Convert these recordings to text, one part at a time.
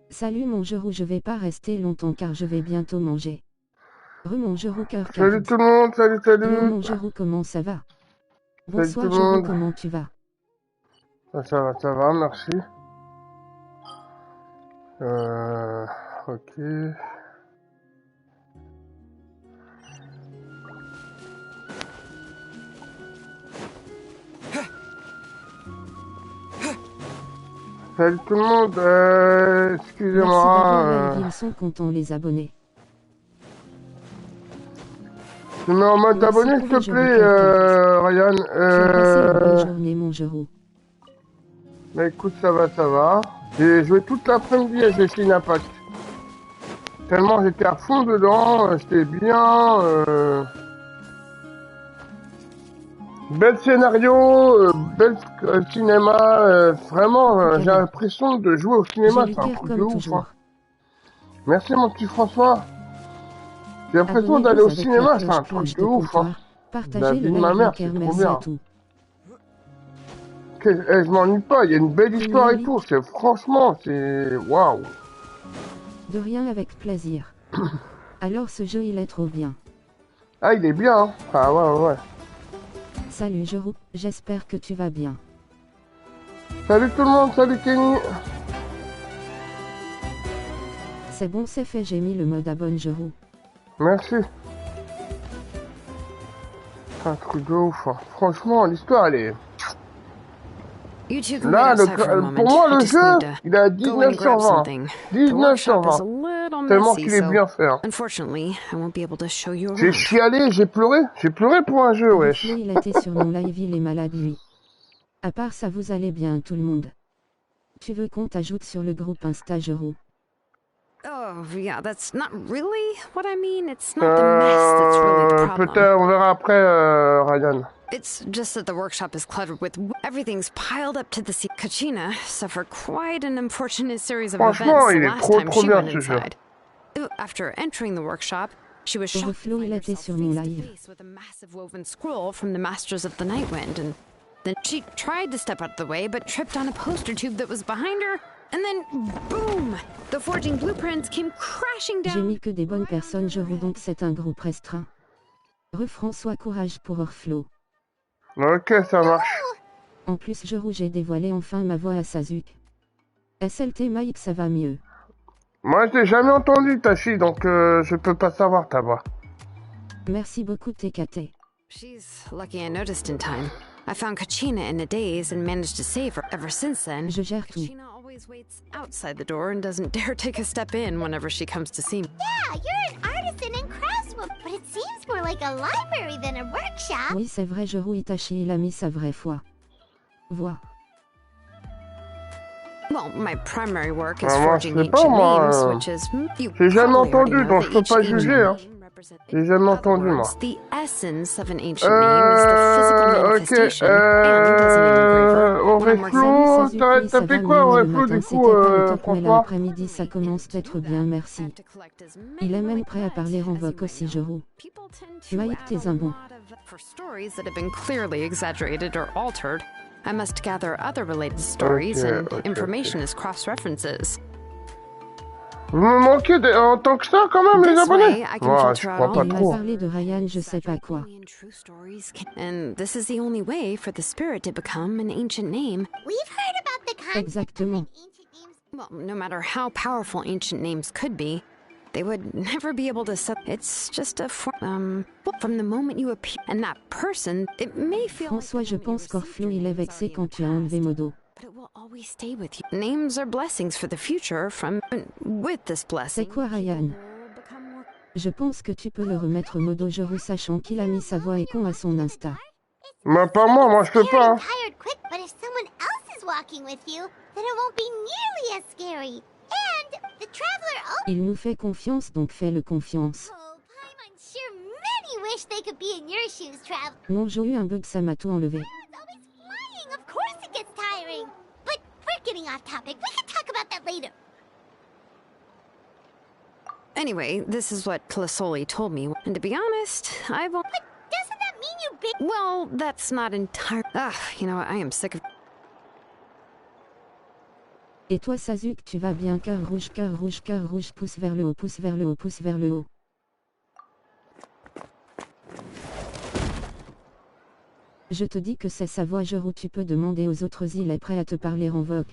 Salut mon Jérou, je vais pas rester longtemps car je vais bientôt manger. Mon Jérou cœur. Salut tout le monde, salut. Mon Jérou, comment ça va? Bonsoir Jérou, Jérou, comment tu vas? Ça va, merci. Ok. Salut tout le monde, excusez-moi. Ils sont contents les abonnés. Je mets en mode abonné s'il te plaît, Ryan. Tu as passé une bonne journée mon Jérou. Bah écoute, ça va. J'ai joué toute l'après-midi à Genhin Impact. Tellement j'étais à fond dedans, j'étais bien. Bel scénario, bel cinéma, vraiment, j'ai l'impression de jouer au cinéma, c'est un truc de ouf. Hein. Merci mon petit François. J'ai l'impression d'aller au cinéma, c'est un truc de ouf. Hein. La vie de ma mère, c'est trop bien. Je m'ennuie pas, il y a une belle histoire et tout, franchement, c'est waouh. De rien, avec plaisir. Alors ce jeu il est trop bien. Ah il est bien, hein. Ah ouais. Salut Jérou, j'espère que tu vas bien. Salut tout le monde, salut Kenny. C'est bon, c'est fait, j'ai mis le mode abonne Jérou. Merci. C'est un truc de ouf. Hein. Franchement, l'histoire elle est... Là, pour moi, le jeu, il a 19 sur 20. 19 sur 20. Tellement qu'il est bien fait. Hein. J'ai chialé, j'ai pleuré pour un jeu, wesh. Il était sur mon live, il est malade lui. À part ça, vous allez bien tout le monde. Tu veux qu'on t'ajoute sur le groupe Insta Jérou? Oh, yeah, that's not really what I mean. It's not the mess that's really the problem. Peut-être, on verra après, Ryan. It's just that the workshop is cluttered with everything's piled up to the sea. Kachina suffered quite an unfortunate series of events the last time she went inside. After entering the workshop, she was shocked to find herself face with a massive woven scroll from the Masters of the Nightwind, and then she tried to step out of the way, but tripped on a poster tube that was behind her. And then, boom! The forging blueprints came crashing down. J'ai mis que des bonnes personnes, Jérou, donc c'est un groupe restreint. François, courage pour Orflo. Ok, ça marche. En plus, Jérou, j'ai dévoilé enfin ma voix à Sazuk. SLT Mike, ça va mieux. Moi, je l'ai jamais entendu, ta fille, donc je peux pas savoir ta voix. Merci beaucoup, TKT. She's lucky I noticed in time. I found Kachina in a daze and managed to save her. Ever since then, je gère tout. Kachina always waits outside the door and doesn't dare take a step in whenever she comes to see me. Yeah, you're an artisan and craftsman, but it seems more like a library than a workshop. Oui, c'est vrai, Jérou Itachi, il a mis sa vraie voix. Well, my primary work is forging ancient names, which is j'ai jamais entendu, donc je peux pas juger. Hein. J'ai jamais entendu, moi. The essence of an ancient name is the physical manifestation and as an engraver. T'as fait quoi, Oreflo, du coup, François? L'après-midi, ça commence d'être bien, merci. Il est même prêt à parler en voc aussi, Jérou. Mike, t'es un bon. For stories that have been clearly exaggerated or altered, I must gather other related stories and information as cross-references. Vous me manquez en tant que ça, quand même, les abonnés. Ouais, je crois pas trop. Il m'a parlé de Ryan, je sais pas quoi. And this is the only way for the spirit to become an ancient name. We've heard about the concept Exactement. of ancient names. Well, no matter how powerful ancient names could be, they would never be able to set. It's just a from the moment you appear, and that person, it may feel. François, je pense qu'Orflo il est vexé quand tu as enlevé Modo. But it will always stay with you. Names are blessings for the future. With this blessing. C'est quoi, Ryan? Je pense que tu peux le remettre modo Jero sachant qu'il a mis sa voix et con à son Insta. Bah pas moi je peux pas. Hein. Il nous fait confiance donc fais-le confiance. Non, j'ai eu un bug, ça m'a tout enlevé. Anyway, this is what Clisoli told me, and to be honest, I've... But doesn't that mean you big... Well, that's not entire... you know, I am sick of... Et toi Sasuke, tu vas bien? Cœur rouge, pouce vers le haut, pouce vers le haut, pouce vers le haut. Je te dis que c'est sa voix Jero, tu peux demander aux autres, il est prêt à te parler en vogue.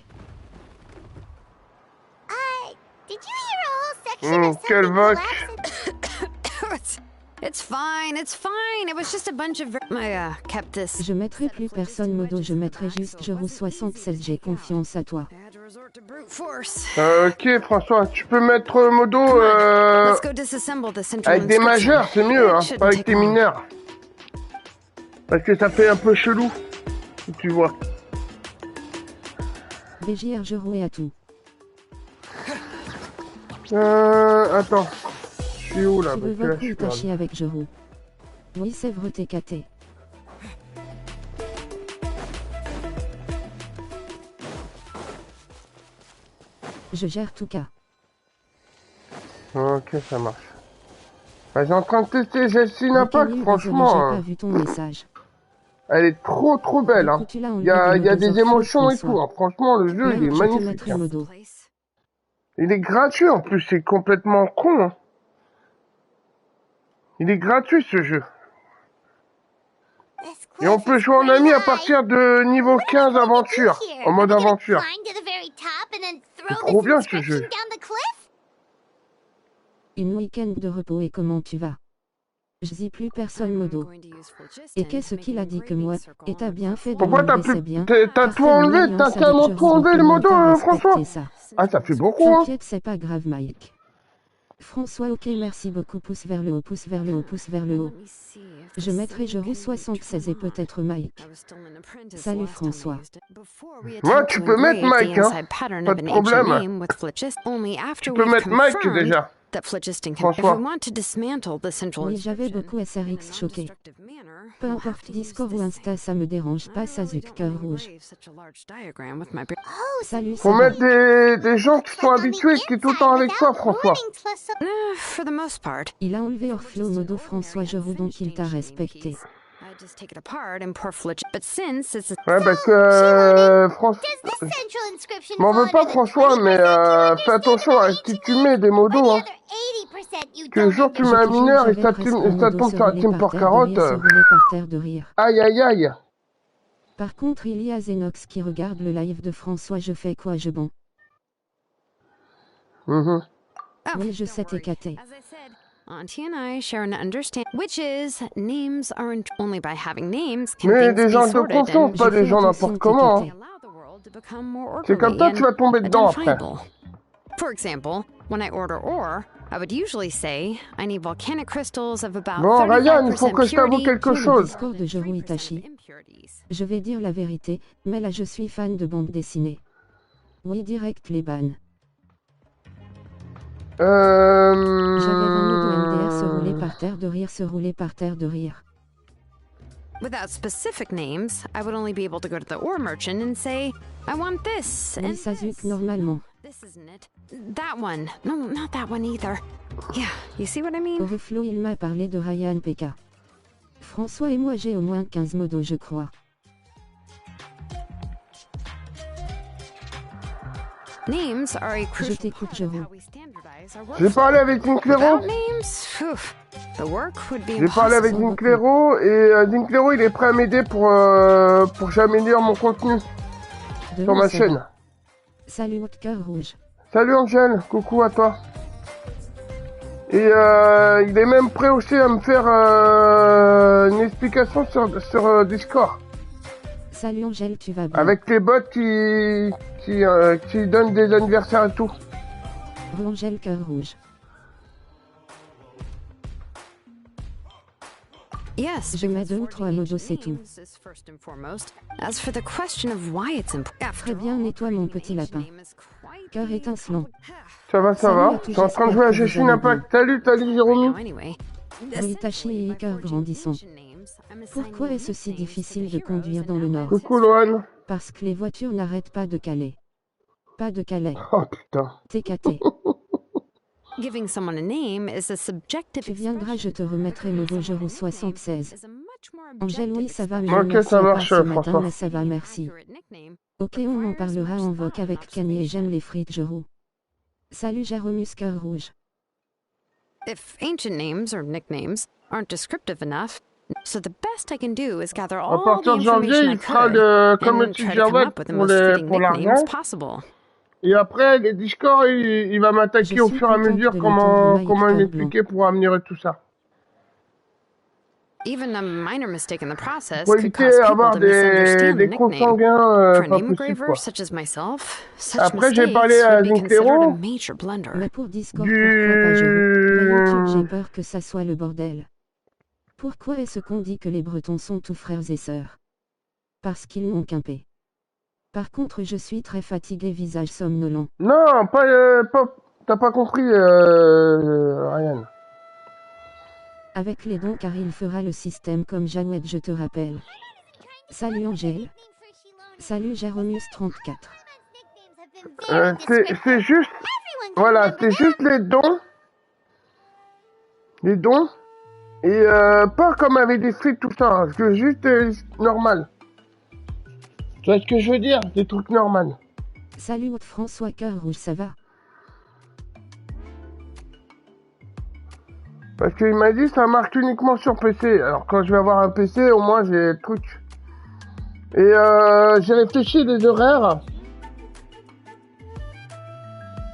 Quelle vogue. It's fine, it was just a bunch of... I kept this... Je mettrai plus personne modo, je mettrai juste Jero 76, j'ai confiance à toi. Ok François, tu peux mettre modo avec des majeurs, c'est mieux, hein, pas avec tes mineurs. Parce que ça fait un peu chelou, si tu vois. VJR Jero et à tout. Attends. Je suis où là? Tu veux votre ou t'as chier avec Jero? Oui, c'est vrai, t'es caté. Je gère tout cas. Ok, ça marche. Bah, j'ai en train de tester Genshin Impact, franchement. J'ai pas vu ton message. Elle est trop belle, hein. Il y a des émotions et tout, hein. Franchement, le jeu, il est magnifique. Hein. Il est gratuit en plus, c'est complètement con. Hein. Il est gratuit ce jeu. Et on peut jouer en ami à partir de niveau 15 aventure, en mode aventure. C'est trop bien ce jeu. Une week-end de repos et comment tu vas? Je dis plus personne modo. Et qu'est-ce qu'il a dit que moi? Et t'as bien fait de pourquoi t'as plus... T'as tout enlevé? T'as tellement tout enlevé le modo, François? Ah, ça fait beaucoup, hein. T'inquiète, c'est pas grave, Mike. François, ok, merci beaucoup. Pouce vers le haut, pouce vers le haut, pouce vers le haut. Je mettrai Jero 76 et peut-être Mike. Salut François. Moi, tu peux mettre Mike, hein. Pas de problème. Tu peux mettre Mike déjà. François. Oui, j'avais beaucoup SRX choqué. Peu importe Discord ou Insta, ça me dérange pas, Sasuke cœur rouge. Salut, faut mettre des gens qui sont habitués, qui sont tout le temps avec toi, François. Il a enlevé Orflo modo François Jero, donc il t'a respecté. Ouais, parce que François... M'en veux pas, François, mais fais attention à ce que tu mets des modos, hein. Que le jour tu mets un mineur et ça tombe sur la team pour carotte. Aïe aïe aïe. Par contre, il y a Zenox qui regarde le live de François. Je fais quoi, je bon? Oui, je sais, t'es caté. Auntie and I share an understanding, which is names aren't only by having names. Mais des gens de confiance, pas des gens n'importe comment. C'est comme ça, tu vas tomber dedans après. For example, when I order ore, I would usually say I need volcanic crystals of about 35% bon, Ryan, il faut que je t'avoue quelque chose. De Jero Itachi. Je vais dire la vérité, mais là je suis fan de bande dessinée. Oui, direct les bannes. J'avais 20 modos MDR se rouler par terre de rire, se rouler par terre de rire. Without specific names, I would only be able to go to the ore merchant and say, I want this. Oui, Sasuke, normalement. This isn't it. That one. No, not that one either. Yeah, you see what I mean? Overflow, il m'a parlé de Ryan PK. François et moi j'ai au moins 15 modos, je crois. Names are a crucial je t'écoute, Jero. J'ai parlé avec Zinclero. J'ai parlé avec Zinclero et Zinclero il est prêt à m'aider pour que j'améliore mon contenu sur ma chaîne. Salut votre cœur rouge. Salut Angel, coucou à toi. Et il est même prêt aussi à me faire une explication sur Discord. Salut Angel, tu vas bien? Avec les bots qui donnent des anniversaires et tout. Angel cœur rouge. Yes, je mets 2 ou 3 modos, c'est tout. Très bien, nettoie mon petit lapin. Cœur étincelant. Ça va, ça va. Je suis en train de jouer à Genhin Impact. Salut, Jérôme. Oui, Tachi et cœur grandissant. Pourquoi est-ce si difficile de conduire dans le Nord? Coucou, Loane. Parce que les voitures n'arrêtent pas de caler. Pas de Calais. Oh putain. TKT. Giving someone a name is a subjective. Tu viendras, je te remettrai le beau jour au 76. Angèle, oui, ça va, mais ok, ça marche, François. Mais ça va, merci. Ok, on en parlera en voc avec Kanye et j'aime les frites, je roux. Salut, Jéromus cœur rouge. If ancient names or nicknames aren't descriptive enough, so the best I can do is gather all the information I could and try to come up with the most fitting nicknames possible. Et après, les Discord, il va m'attaquer au fur et à mesure comment il m'expliquer pour améliorer tout ça. Even a minor mistake in the process Pour could éviter cause people avoir to misunderstand the des consanguins For a pas name possible, engraver quoi. such as myself, such Après, j'ai mistakes parlé à would be considered a Zinklero major blunder. Mais pour Discord, pourquoi pas je Mais YouTube, j'ai peur que ça soit le bordel. Pourquoi est-ce qu'on dit que les Bretons sont tous frères et sœurs? Parce qu'ils n'ont qu'un P. Par contre, je suis très fatigué, visage somnolent. Non, t'as pas compris, Ryan. Avec les dons, car il fera le système comme Jawed, je te rappelle. Salut Angèle. Salut Jéromus 34. C'est juste, voilà, c'est juste les dons. Les dons. Et pas comme avec des frites tout ça, hein, que juste normal. Tu vois ce que je veux dire? Des trucs normaux. Salut François cœur rouge, ça va? Parce qu'il m'a dit ça marche uniquement sur PC. Alors quand je vais avoir un PC, au moins j'ai le truc. Et j'ai réfléchi les horaires.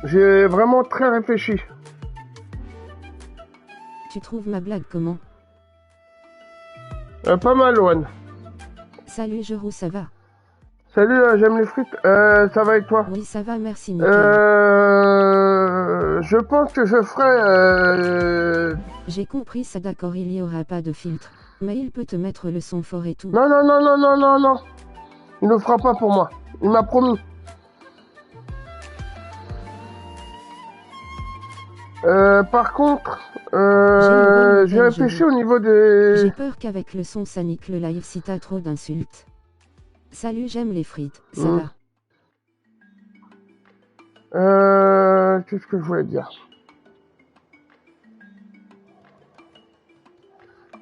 J'ai vraiment très réfléchi. Tu trouves ma blague comment? Pas mal, One. Salut Jérôme, ça va? Salut, j'aime les frites. Ça va avec toi? Oui, ça va, merci. Nickel. Je pense que je ferai... J'ai compris ça, d'accord, il n'y aura pas de filtre. Mais il peut te mettre le son fort et tout. Non. Il ne le fera pas pour moi. Il m'a promis. Par contre, j'ai réfléchi au niveau des... J'ai peur qu'avec le son ça nique le live si t'as trop d'insultes. Salut, j'aime les frites, ça va? Qu'est-ce que je voulais dire?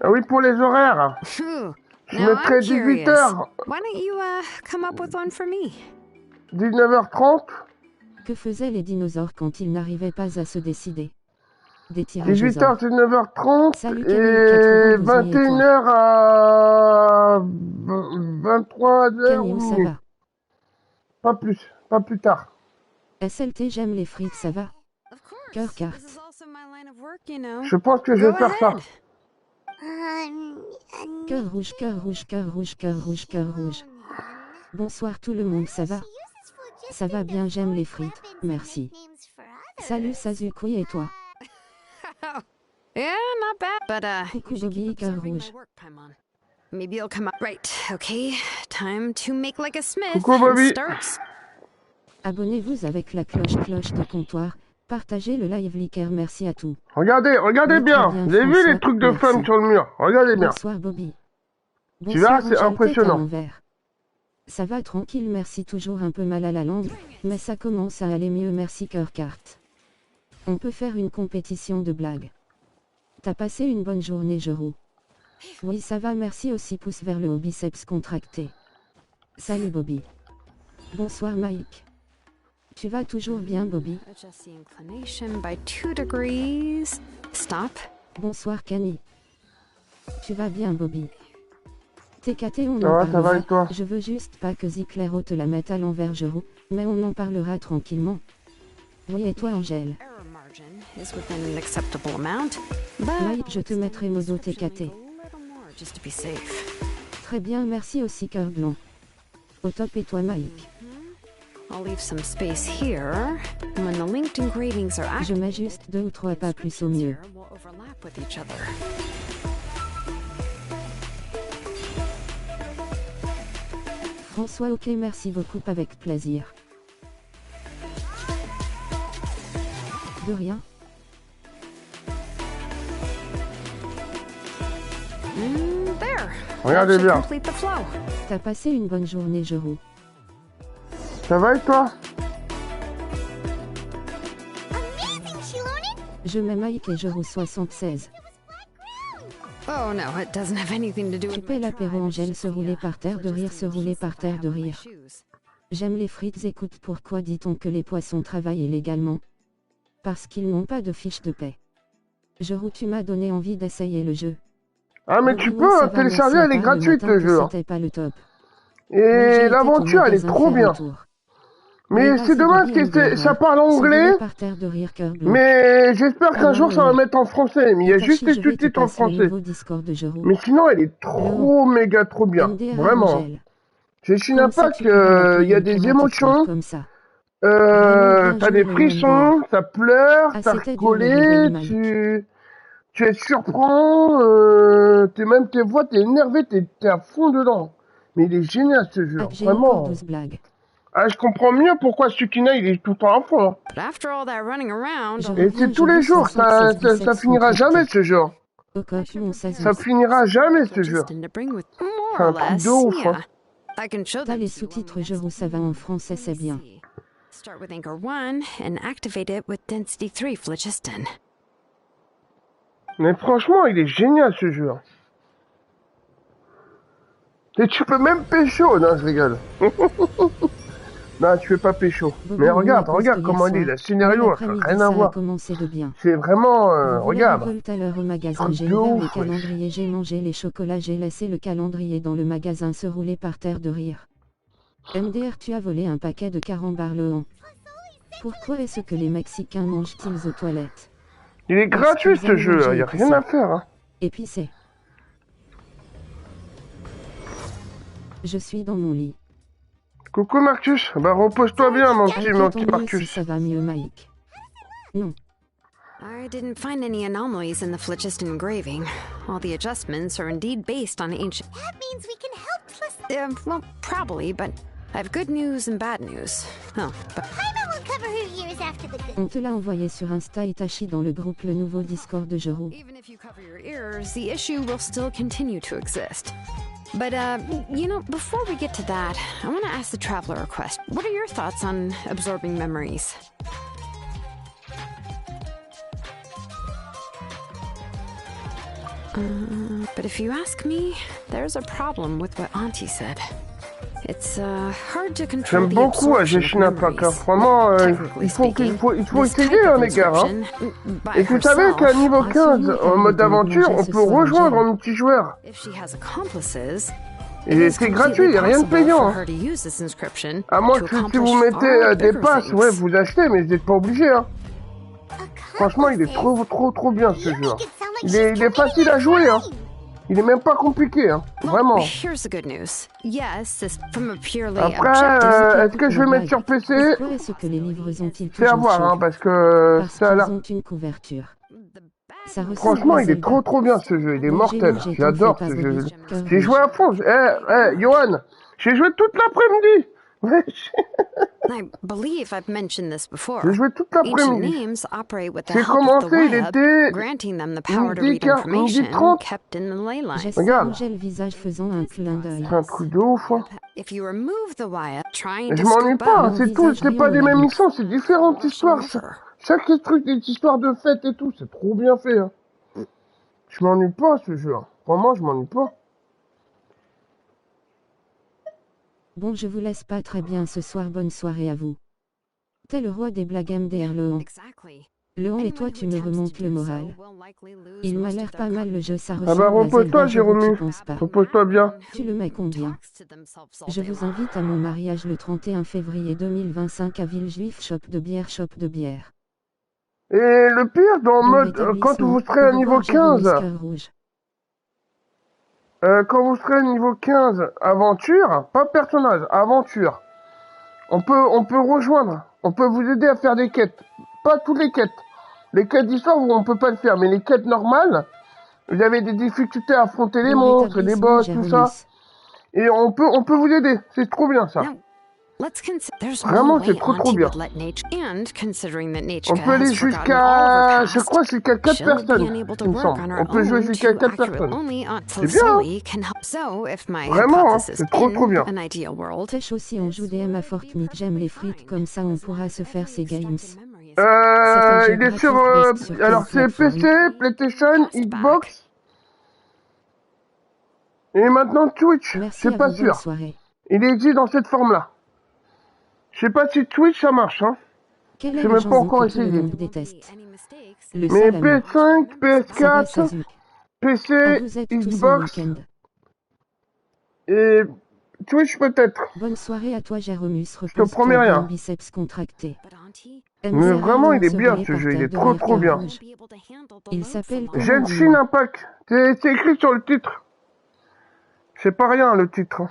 Ah oui, pour les horaires. Je mettrai 18h. Why don't you come up with one for me? 19h30. Que faisaient les dinosaures quand ils n'arrivaient pas à se décider? Des tirages 18h, 19h30 Salut, et 21h à 23h. Camille, ça va? Pas plus tard. SLT, j'aime les frites, ça va? Cœur carte. Je pense que je vais faire ça. Cœur rouge, cœur rouge, cœur rouge, cœur rouge, cœur rouge. Bonsoir tout le monde, ça va? Ça va bien, j'aime les frites, merci. Salut Sazuki et toi? Yeah, not bad, but coucou Bobby, cœur rouge. Maybe you'll come up. Right, okay. Time to make like a Smith. Coucou Bobby. Abonnez-vous avec la cloche de comptoir. Partagez le live Liker, merci à tous. Regardez bien. Vous avez vu les trucs de femmes sur le mur? Regardez bien. Bonsoir Bobby. Tu vois, c'est impressionnant. Ça va tranquille, merci, toujours un peu mal à la langue, mais ça commence à aller mieux, merci cœur carte. On peut faire une compétition de blagues. T'as passé une bonne journée, Jérôme? Oui, ça va, merci, aussi pouce vers le haut, biceps contracté. Salut Bobby. Bonsoir Mike. Tu vas toujours bien, Bobby? Stop. Bonsoir Kenny. Tu vas bien, Bobby? TKT, on en ça va parlera. avec toi? Je veux juste pas que Zinklero te la mette à l'envers, Jérôme, mais on en parlera tranquillement. Oui, et toi, Angèle? Mike, je te mettrai modo TKT. Très bien, merci aussi, cœur blanc. Au top, et toi, Mike? Je mets juste 2 ou 3 pas plus au mieux. François, ok, merci beaucoup, avec plaisir. De rien. Regardez bien. T'as passé une bonne journée, Jero. Ça va et toi? Je mets Mike et Jero 76. Oh no, it doesn't have anything to do with Tu paies l'apéro Angèle, se rouler par terre de rire, se rouler par terre de rire. J'aime les frites, écoute, pourquoi dit-on que les poissons travaillent illégalement? Parce qu'ils n'ont pas de fiche de paie. Jero, tu m'as donné envie d'essayer le jeu. Ah mais tu peux télécharger, elle est gratuite le jeu. C'était pas le top. Et l'aventure, elle est trop bien. Mais c'est dommage que ça parle anglais. Mais j'espère qu'un jour ça va mettre en français. Mais il y a juste les sous-titres en français. Mais sinon, elle est trop méga trop bien. Vraiment. Genhin Impact, il y a des émotions. T'as des frissons, ça pleure, t'as rigolé, tu es surprend, tes voix, t'es énervé, t'es à fond dedans. Mais il est génial ce jeu, vraiment. Ah, je comprends mieux pourquoi Sukina il est tout le temps à fond. Et c'est tous les jours, ça finira jamais ce jeu. Ça finira jamais ce jeu. C'est un truc de ouf. Hein. T'as les sous-titres Jero, ça va en français, c'est bien. Start with Anchor 1 and activate it with Density 3 phlogiston. Mais franchement, il est génial ce jeu. Et tu peux même pécho, non, je rigole. Non, tu fais pas pécho. Mais regarde comment il est, le scénario, rien à voir. C'est vraiment, regarde. Tout à l'heure au magasin, j'ai ouvert les calendriers, j'ai mangé les chocolats, j'ai laissé le calendrier dans le magasin se rouler par terre de rire. MDR, tu as volé un paquet de carambars le an. Pourquoi est-ce que les Mexicains mangent-ils aux toilettes? Il est gratuit ce jeu, il n'y a rien à faire. Hein. Épicé. Je suis dans mon lit. Coucou Marcus, bah repose-toi bien mon petit Marcus. Si ça va mieux, Mike. Non. I didn't find any anomalies in the phlogiston engraving. All the adjustments are indeed based on ancient... That means we can help well, probably, but I have good news and bad news. Oh, but... Paimon will cover her ears after the good. On te l'a envoyé sur Insta, Itachi, dans le groupe le nouveau Discord de Jero. Even if you cover your ears, the issue will still continue to exist. But, you know, before we get to that, I want to ask the traveler a question. What are your thoughts on absorbing memories? But if you ask me, there's a problem with what Auntie said. It's hard to control the absorption of memories. Vraiment, il faut essayer, hein, les gars. Hein. Et tu savais qu'à niveau 15, en mode aventure, on peut rejoindre un multijoueur. Et c'est gratuit, il n'y a rien de payant. Hein. À moins que si vous mettez des passes, ouais, vous achetez, mais vous n'êtes pas obligé. Hein. Franchement, il est trop bien ce jeu. Il est facile à jouer. Hein. Il est même pas compliqué, hein. Vraiment. Après, est-ce que je vais mettre sur PC? C'est à voir, hein, parce que ça a l'air... Franchement, il est trop bien ce jeu, il est mortel. J'adore ce jeu. J'ai joué à fond. Johan, j'ai joué toute l'après-midi. I believe I've mentioned this before. J'ai joué toute l'après-midi. J'ai commencé, il était granting them the power to read information kept in the ley line. Regarde. Le visage faisant un clin d'œil. C'est un truc de ouf. Hein. If you remove the wire, trying je to m'ennuie scoop pas, out, c'est tout, c'est pas des mêmes missions, c'est différentes histoires. Chaque truc, des histoires de fête et tout, c'est trop bien fait. Hein. Je m'ennuie pas ce jeu. Hein. Vraiment, je m'ennuie pas. Bon, je vous laisse pas très bien ce soir, bonne soirée à vous. T'es le roi des blagues MDR Leon. Leon et toi tu me remontes le moral. Il m'a l'air pas mal le jeu, ça ressemble à... Ah bah repose-toi Jérôme, repose-toi bien. Tu le mets combien? Je vous invite à mon mariage le 31 février 2025 à Villejuif, shop de bière. Et le pire, dans mode, quand vous serez à niveau 15... quand vous serez niveau 15, aventure, pas personnage, aventure, on peut rejoindre, on peut vous aider à faire des quêtes. Pas toutes les quêtes. Les quêtes d'histoire, on peut pas le faire, mais les quêtes normales, vous avez des difficultés à affronter les monstres, les boss, tout ça. Et on peut vous aider. C'est trop bien ça. Vraiment, c'est trop bien. On peut aller jusqu'à... Je crois jusqu'à 4 personnes, il me semble. On peut jouer jusqu'à 4 personnes. C'est bien, hein. Vraiment, hein. C'est trop bien. Tech aussi, on joue DM à Fortnite. J'aime les frites, comme ça on pourra se faire ces games. Il est sur... alors c'est PC, PlayStation, Xbox... Et maintenant Twitch, c'est pas sûr. Il existe dans cette forme-là. Je sais pas si Twitch ça marche, hein. Je n'ai même pas encore essayé. Mais PS5, PS4, PC, Xbox et Twitch peut-être. Bonne soirée à toi, Jéromus. Je te promets rien. Biceps contracté. Mais vraiment, il est bien ce jeu, il est trop bien. Il s'appelle Genhin Impact. C'est écrit sur le titre. C'est pas rien le titre.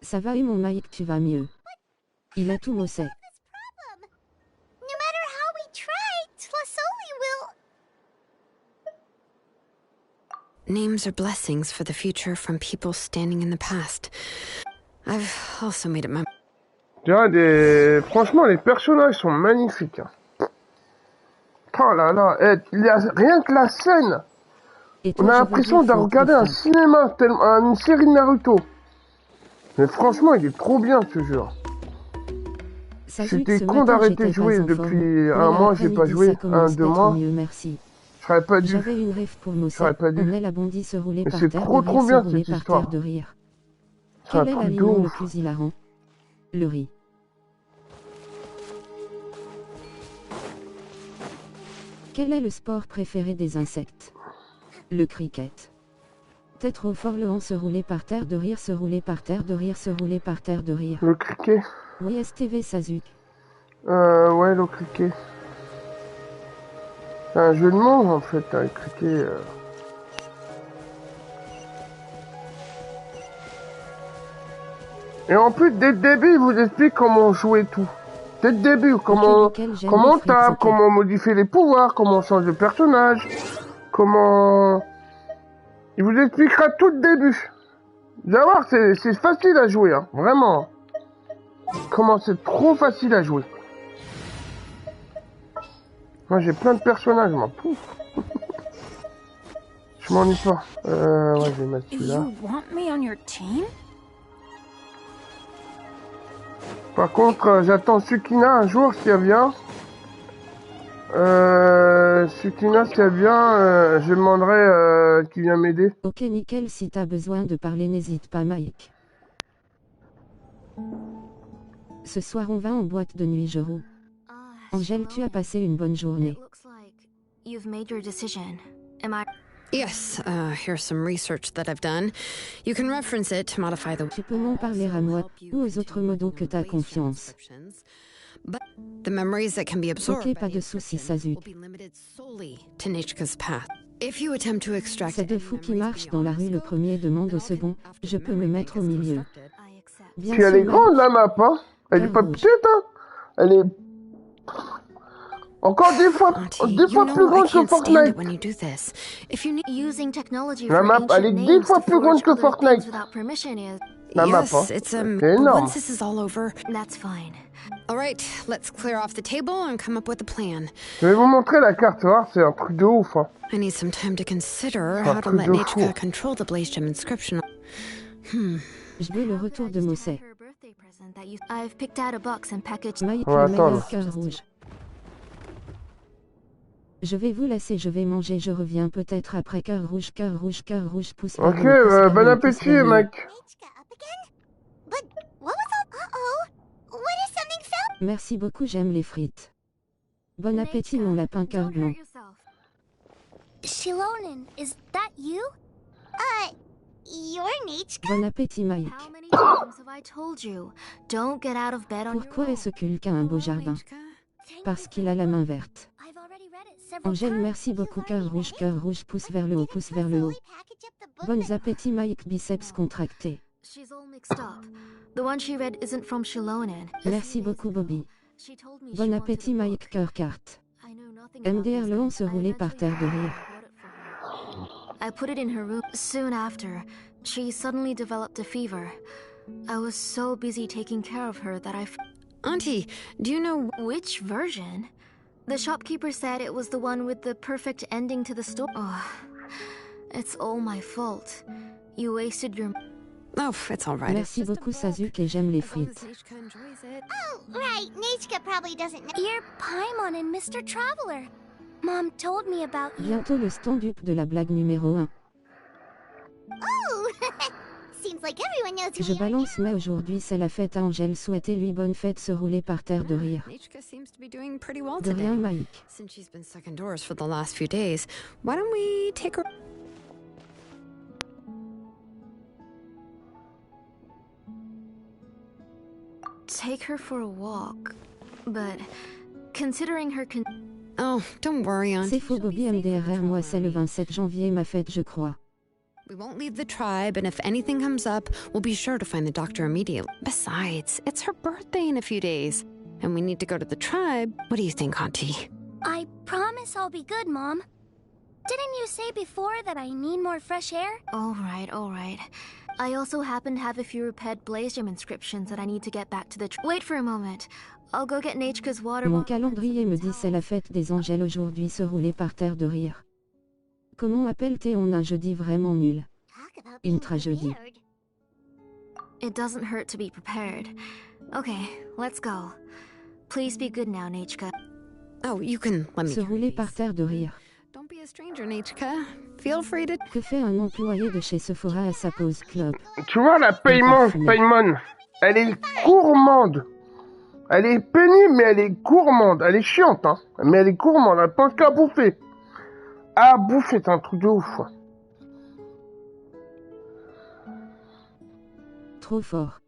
Ça va et mon Mike, tu vas mieux. Il a tout mossé. Names are blessings for the future from people standing in the past. I've also made it my... Franchement, les personnages sont magnifiques. Oh là là, il y a rien que la scène. On a l'impression de regarder un cinéma, une série de Naruto. Mais franchement, il est trop bien ce jeu. J'étais con d'arrêter de jouer depuis un mois, j'ai pas joué, 2 mois. Je serais pas dû. J'avais une rêve pour Mossé. On est la bandit se rouler par terre. C'est trop bien cette histoire. De rire. Quel est l'aliment le plus hilarant? Le riz. Quel est le sport préféré des insectes? Le cricket. T'es trop fort, le on se rouler par terre de rire, se rouler par terre de rire, se rouler par terre de rire. Le cricket. Oui, STV Sazuk. Ouais, le cricket. C'est un jeu de mots en fait, le cricket. Et en plus, dès le début, il vous explique comment jouer tout. Dès le début, comment on tape, comment modifier les pouvoirs, comment on change de personnage, comment... Il vous expliquera tout le début. Vous allez voir, c'est facile à jouer, hein, vraiment. Comment c'est trop facile à jouer. Moi, j'ai plein de personnages, moi. Pouf. Je m'ennuie pas. Ouais, je vais mettre celui-là. Par contre, j'attends Sukina un jour, si elle vient. Sukina, si elle vient, je demanderai qui vient m'aider. Ok, nickel, si t'as besoin de parler, n'hésite pas, Mike. Ce soir, on va en boîte de nuit, Joro. Angèle, tu as passé une bonne journée. Yes, here's some research that I've done. You can reference it to modify the... Tu peux m'en parler à moi, ou aux autres modos que t'as confiance. But the memories that can be absorbed ok, pas de soucis, Sazuk. C'est deux fous qui marchent dans la rue, le premier demande au second, je peux me mettre au milieu. Bien puis elle est grande la map, hein. Elle est pas petite, hein. Elle est... Encore 10 fois plus grande que Fortnite. La map, elle est 10 fois plus grande que Fortnite. La map, hein. C'est énorme. Je vais vous montrer la carte, hein. C'est un truc de ouf, hein. C'est un truc de fou. Je veux le retour de Mossé. Mike, ouais, le meilleur cœur rouge. Je vais vous laisser, je vais manger, je reviens peut-être après. Cœur rouge, pouce. Ok, bon appétit, mec. Merci beaucoup, j'aime les frites. Bon appétit, mon lapin cœur blanc. Shilonen, is that you? You're Nichka? Bon appétit, Mike. Pourquoi est-ce quelqu'un a un beau jardin? Parce qu'il a la main verte. Angèle, merci beaucoup, cœur rouge, pouce vers le haut, pouce vers le haut. Bon appétit, Mike, biceps contracté. Merci beaucoup, Bobby. Bon appétit, Mike, cœur carte. MDR le on se roulait par terre de rire. I put it in her room. Soon after, she suddenly developed a fever. I was so busy taking care of her that Auntie, do you know which version? The shopkeeper said it was the one with the perfect ending to the story. Oh, it's all my fault. You wasted your... Oh, it's all right. Merci beaucoup Sazuk et j'aime les frites. Oh, right. Nichka probably doesn't know. You're Paimon and Mr. Traveler. Mom told me about you. Bientôt le stand-up de la blague numéro 1. Oh, seems like everyone knows who Je we are. balance mais aujourd'hui c'est la fête à Angèle, souhaitez-lui bonne fête, se rouler par terre de rire. Nichka seems to be doing pretty well De rien today. Maïk. Since she's been stuck indoors for the last few days, why don't we take her... Take her for a walk. But considering her Oh, don't worry, Auntie. C'est faux Bobby MDRR, moi c'est le 27 janvier ma fête je crois. We won't leave the tribe, and if anything comes up, we'll be sure to find the doctor immediately. Besides, it's her birthday in a few days, and we need to go to the tribe. What do you think, Auntie? I promise I'll be good, Mom. Didn't you say before that I need more fresh air? All right. I also happen to have a few repaired blaze gem inscriptions that I need to get back to the... Wait for a moment. I'll go get Nichka's water... Mon calendrier me dit c'est la fête des Angèles aujourd'hui, se rouler par terre de rire. Comment appelle-t-on un jeudi vraiment nul? Talk about Une being tragédie. prepared. It doesn't hurt to be prepared. Okay, let's go. Please be good now, Nichka. Oh, you can let me Se carry rouler par these. terre de rire. Don't be a stranger, Nichka. Feel free to... Que fait un employé de chez Sephora à sa pause club? Tu vois, la Paimon, elle est gourmande. Elle est pénible, mais elle est gourmande. Elle est chiante, hein. Mais elle est gourmande. Elle pense qu'à bouffer. À bouffer, c'est un truc de ouf. Trop fort.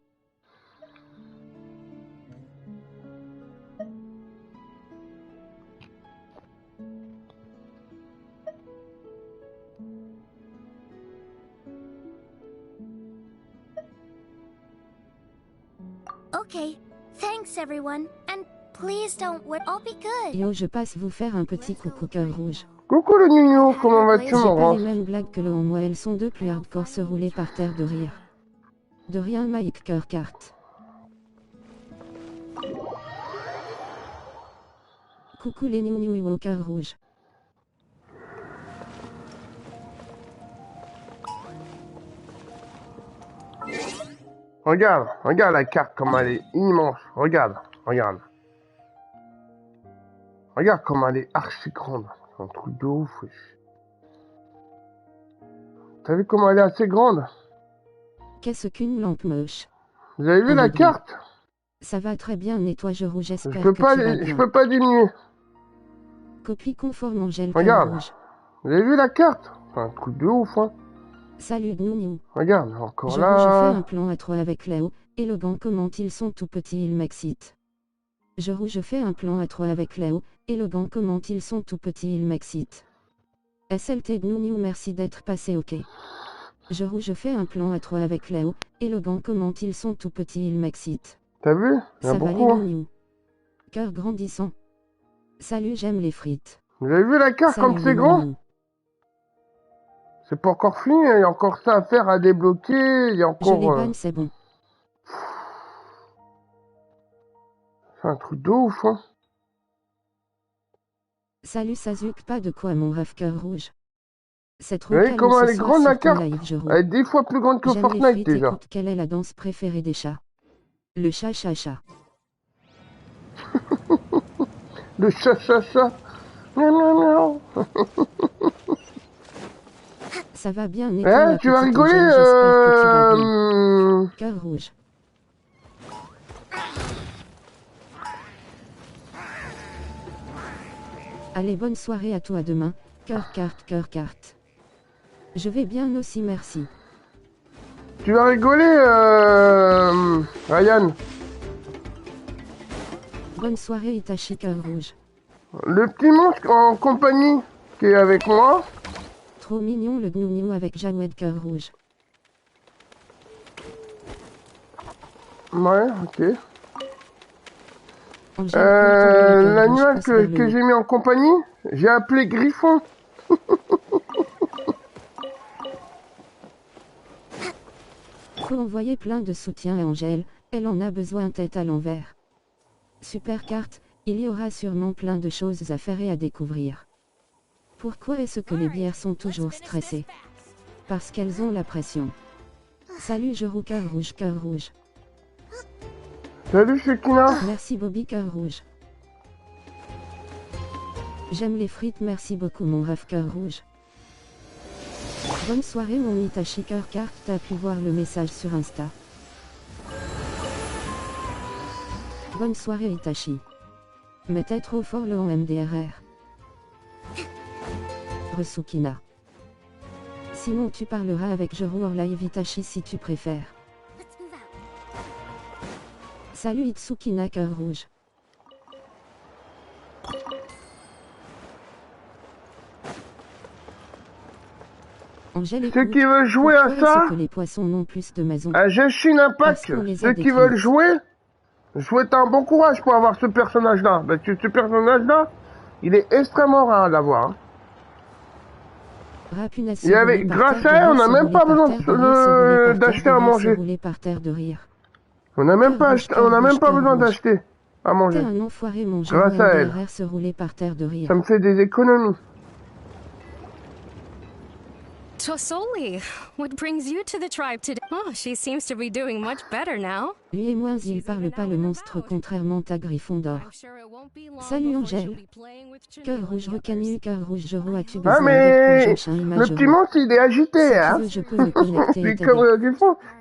Okay, thanks everyone, and please don't worry, I'll be good. Yo, je passe vous faire un petit coucou cœur rouge. Coucou le Nino, comment vas-tu J'ai mon pas grand? les mêmes blagues que le en moi, elles sont deux plus hardcore, se rouler par terre de rire. De rien Mike cœur carte. Coucou les new au cœur rouge. Regarde la carte comme elle est immense. Regarde. Regarde comme elle est archi grande. C'est un truc de ouf, wesh. T'as vu comment elle est assez grande? Qu'est-ce qu'une lampe moche? Vous avez vu la carte? Ça va très bien, nettoyage rouge, j'espère Je peux pas diminuer. Copie conforme Angèle Regarde. rouge. Vous avez vu la carte? C'est un truc de ouf, hein. Salut Gnou. Regarde, encore Je fais là. un plan à 3 avec Léo, élégant comment ils sont tout petits, ils m'excitent. Je fais un plan à 3 avec Léo, élégant comment ils sont tout petits, ils m'excitent. SLT Gnou, merci d'être passé, ok. Je fais un plan à 3 avec Léo, élégant comment ils sont tout petits, ils m'excitent. T'as vu? Il y en a Ça va beaucoup, les hein. Gnou. Cœur grandissant. Salut, j'aime les frites. Vous avez vu la carte comme Salut, c'est grand? Gnou. C'est pas encore fini, il y a encore ça à faire, à débloquer, il y a Je les encore... banne, c'est bon. C'est un truc de ouf, hein. Salut Sazuk, pas de quoi mon rêve cœur rouge. C'est trop Vous voyez calme comment ce elle est soir grande, sur la ton carte? live, je roule. Elle est 10 fois plus grande que J'aime les Fortnite frites, déjà. écoute, quelle est la danse préférée des chats? Le chat. Le chat. Miaou, miaou, miaou. Ça va bien, Eh, tu vas rigoler, j'espère que tu vas bien. Cœur rouge. Allez, bonne soirée à toi, demain. Cœur carte. Je vais bien aussi, merci. Tu vas rigoler, Ryan. Bonne soirée, Itachi, cœur rouge. Le petit monstre en compagnie qui est avec moi. Trop mignon le gnou avec Jawed, cœur rouge. Ouais, ok. Angèle, L'animal que j'ai mis en compagnie, j'ai appelé Griffon. faut envoyer plein de soutien à Angèle, elle en a besoin tête à l'envers. Super carte, il y aura sûrement plein de choses à faire et à découvrir. Pourquoi est-ce que les bières sont toujours stressées? Parce qu'elles ont la pression. Salut Jero cœur rouge cœur rouge. Salut Shekina. Merci Bobby cœur rouge. J'aime les frites, merci beaucoup mon rêve cœur rouge. Bonne soirée mon Itachi cœur carte, t'as pu voir le message sur Insta. Bonne soirée Itachi. Mais t'es trop fort le en MDRR. Resukina. Sinon tu parleras avec Jero hors live Itachi si tu préfères. Salut Itsukina cœur rouge. Angèle, ceux qui veulent jouer à ça, que les poissons n'ont plus de maison. à Genhin Impact, ceux qui veulent jouer, je souhaite un bon courage pour avoir ce personnage-là. Parce que ce personnage-là, il est extrêmement rare à l'avoir. Et avec, grâce à elle, on n'a même pas besoin d'acheter à manger. On n'a même pas besoin d'acheter à manger. Grâce à elle. Ça me fait des économies. Tosoli, what brings you to the tribe today? Oh, she seems to be doing much better now. Lui et moi, il parle pas le monstre contrairement à Gryffondor. Salut Angèle. Cœur rouge recanu, cœur rouge Jero, as-tu besoin mais le petit monstre, il est agité, hein. Je peux me connecter.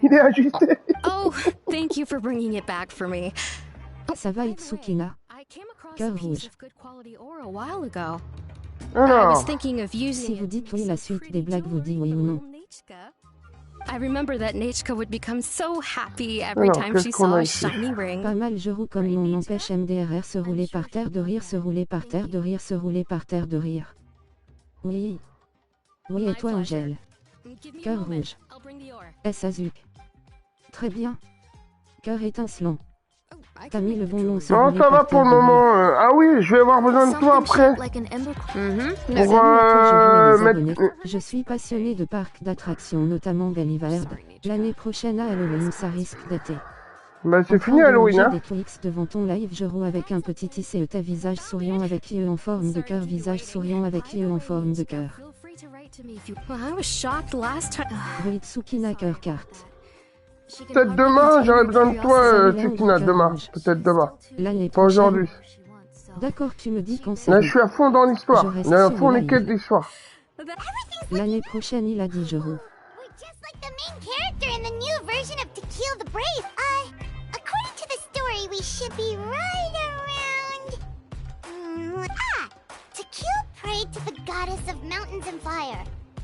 Il est agité. Oh, thank you for bringing it back for me. Ça va Itsukina. Cœur rouge. Alors, si vous dites oui, la suite des blagues vous dit oui ou non. I remember that Nechka would become so happy every time she saw a shiny ring. Pas mal Jero comme on empêche MDRR se rouler par terre de rire, se rouler par terre de rire, se rouler par terre de rire. Oui. Oui et toi Angèle. Cœur rouge. Azuk. Très bien. Cœur étincelant. T'as mis le bon nom. Non, ça va pour le moment. Ah oui, je vais avoir besoin de toi après. Pour mettre... Je suis passionné de parcs d'attractions, notamment Gulliver. L'année prochaine à Halloween, ça risque d'été. Bah c'est fini Halloween, hein. Des Twix devant ton live, Jero avec un petit ICE, ta visage souriant avec IE en forme de cœur, visage souriant avec IE en forme de cœur. Ruitsukina cœur carte. Peut-être demain, j'aurai besoin de toi, Tsukina, demain. Peut-être demain. Pas aujourd'hui. D'accord, tu me dis quand c'est. Là, je suis à fond dans l'histoire. Je suis à fond les quêtes d'histoire. L'année prochaine, il a dit Jero.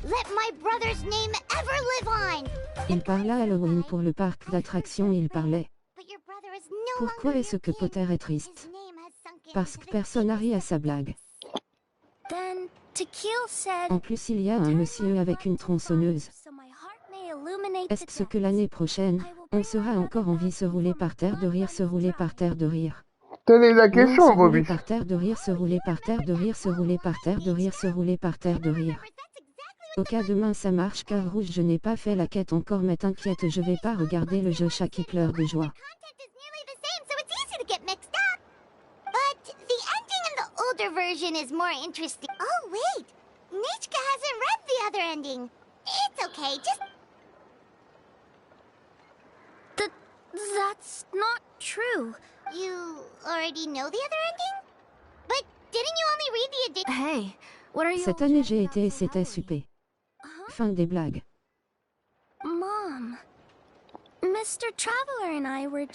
Let my brother's name ever live on. Il parla à Halloween pour le parc d'attractions, il parlait. Pourquoi est-ce que Potter est triste? Parce que personne n'a ri à sa blague. En plus il y a un monsieur avec une tronçonneuse. Est-ce que l'année prochaine, on sera encore en vie se rouler par terre de rire, se rouler par terre de rire? Telle est la question, Bobby. Par terre de rire, se rouler par terre de rire, se rouler par terre de rire, se rouler par terre de rire. Au cas demain ça marche cœur rouge, je n'ai pas fait la quête encore mais t'inquiète, je vais pas regarder le jeu, chat qui pleure de joie. Older version is more interesting. Oh wait, Nechka hasn't read the other ending. It's okay, just... That's not true. You already know the other ending? But didn't you only read the edition? Hey, what are you... Cette année j'ai été et c'était super. Fin des blagues. Mom, Mr. Traveler and I were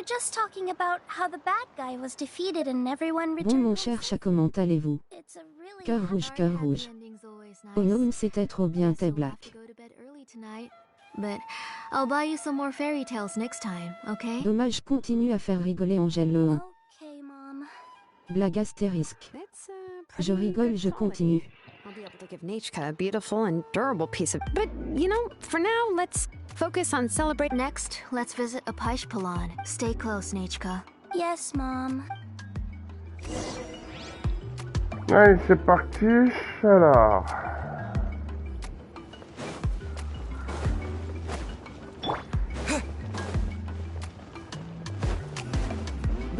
just talking about how the bad guy was defeated and everyone returned. Bon mon cher chat, comment allez-vous? Cœur rouge, cœur rouge. Oh non, c'était trop bien tes blagues. But I'll buy you some more fairy tales next time, okay? Dommage, continue à faire rigoler Angèle le on. Okay, Mom. Blague astérisque. Je rigole, je continue. I'll be able to give Nechka a beautiful and durable piece of... But, you know, for now, let's focus on celebrating... Next, let's visit a Paishpalan. Stay close, Nechka. Yes, Mom. Allez, c'est parti. Alors...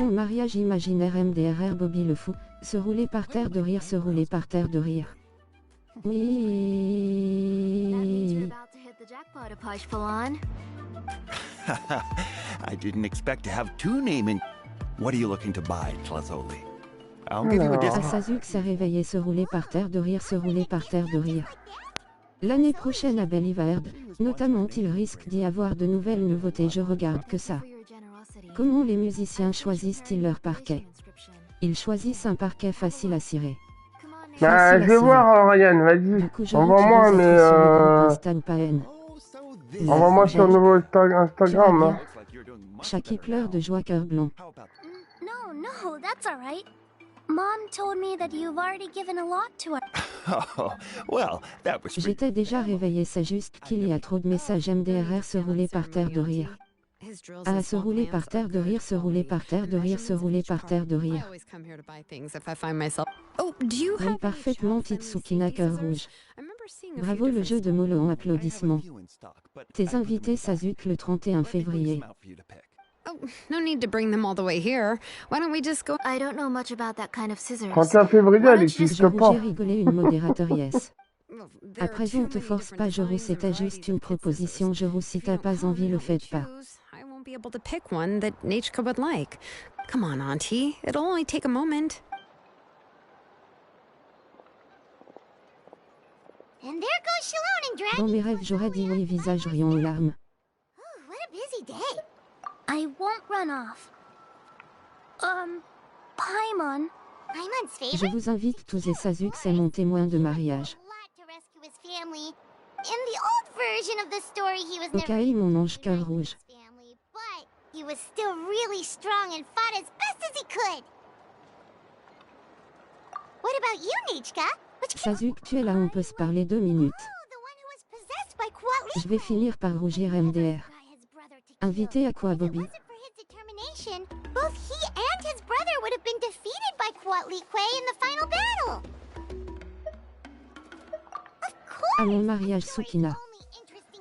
Second mariage imaginaire MDRR Bobby le fou, se rouler par terre de rire, se rouler par terre de rire. Oui. I didn't expect to have two naming. What are you looking to buy, Tlazoli? I'll give you a discount. Sazuk s'est réveillé, se rouler par terre de rire, se rouler par terre de rire. L'année prochaine à Bellivard, notamment il risque d'y avoir de nouvelles nouveautés, je regarde que ça. Comment les musiciens choisissent-ils leur parquet? Ils choisissent un parquet facile à cirer. Bah, je vais voir, Ryan, vas-y. Envoie-moi, mais envoie-moi sur le nouveau Instagram. Hein. Shaki pleure de joie, cœur blond. No, that's alright. Mom told me that you've already given a lot to her. Oh, well, that was... J'étais déjà réveillé, c'est juste qu'il y a trop de messages MDRR, se rouler par terre de rire. Ah, se rouler par terre de rire, se rouler par terre de rire, se rouler par terre de rire. Oui, parfaitement, petite Tsukina, cœur rouge. Bravo le jeu de mots en applaudissements. Tes invités Sazuk le 31 février. Oh, no need to bring them all the way here. Why don't we just go... I don't know much about that kind of scissors. 31 février, elle n'existe pas. J'ai rigolé, une modérateur yes. À présent, te force pas, Jero, c'était juste une proposition, Jero, si t'as pas envie, le faites pas. I won't be able to pick one that Nachka would like. Come on, Auntie. It'll only take a moment. And there goes Shalone and Dragon. Dans mes rêves, j'aurais dit oui, visage riant aux larmes. Oh, what a busy day. I won't run off. Paimon. Paimon's favorite? Je vous invite tous et Sazuk, c'est mon témoin de mariage. In the old version of the story, he was never Ok, mon ange cœur rouge. family, but he was still really strong and fought as best as he could. What about you, Nichka? Sazuk, tu es là, on peut se parler 2 minutes. The one who was possessed by Kuatli. Je vais finir par rougir MDR. Invité à quoi, Bobby? Both he and his brother would have been defeated by Kuatli in the final battle. Of course. À mon mariage Tsukina.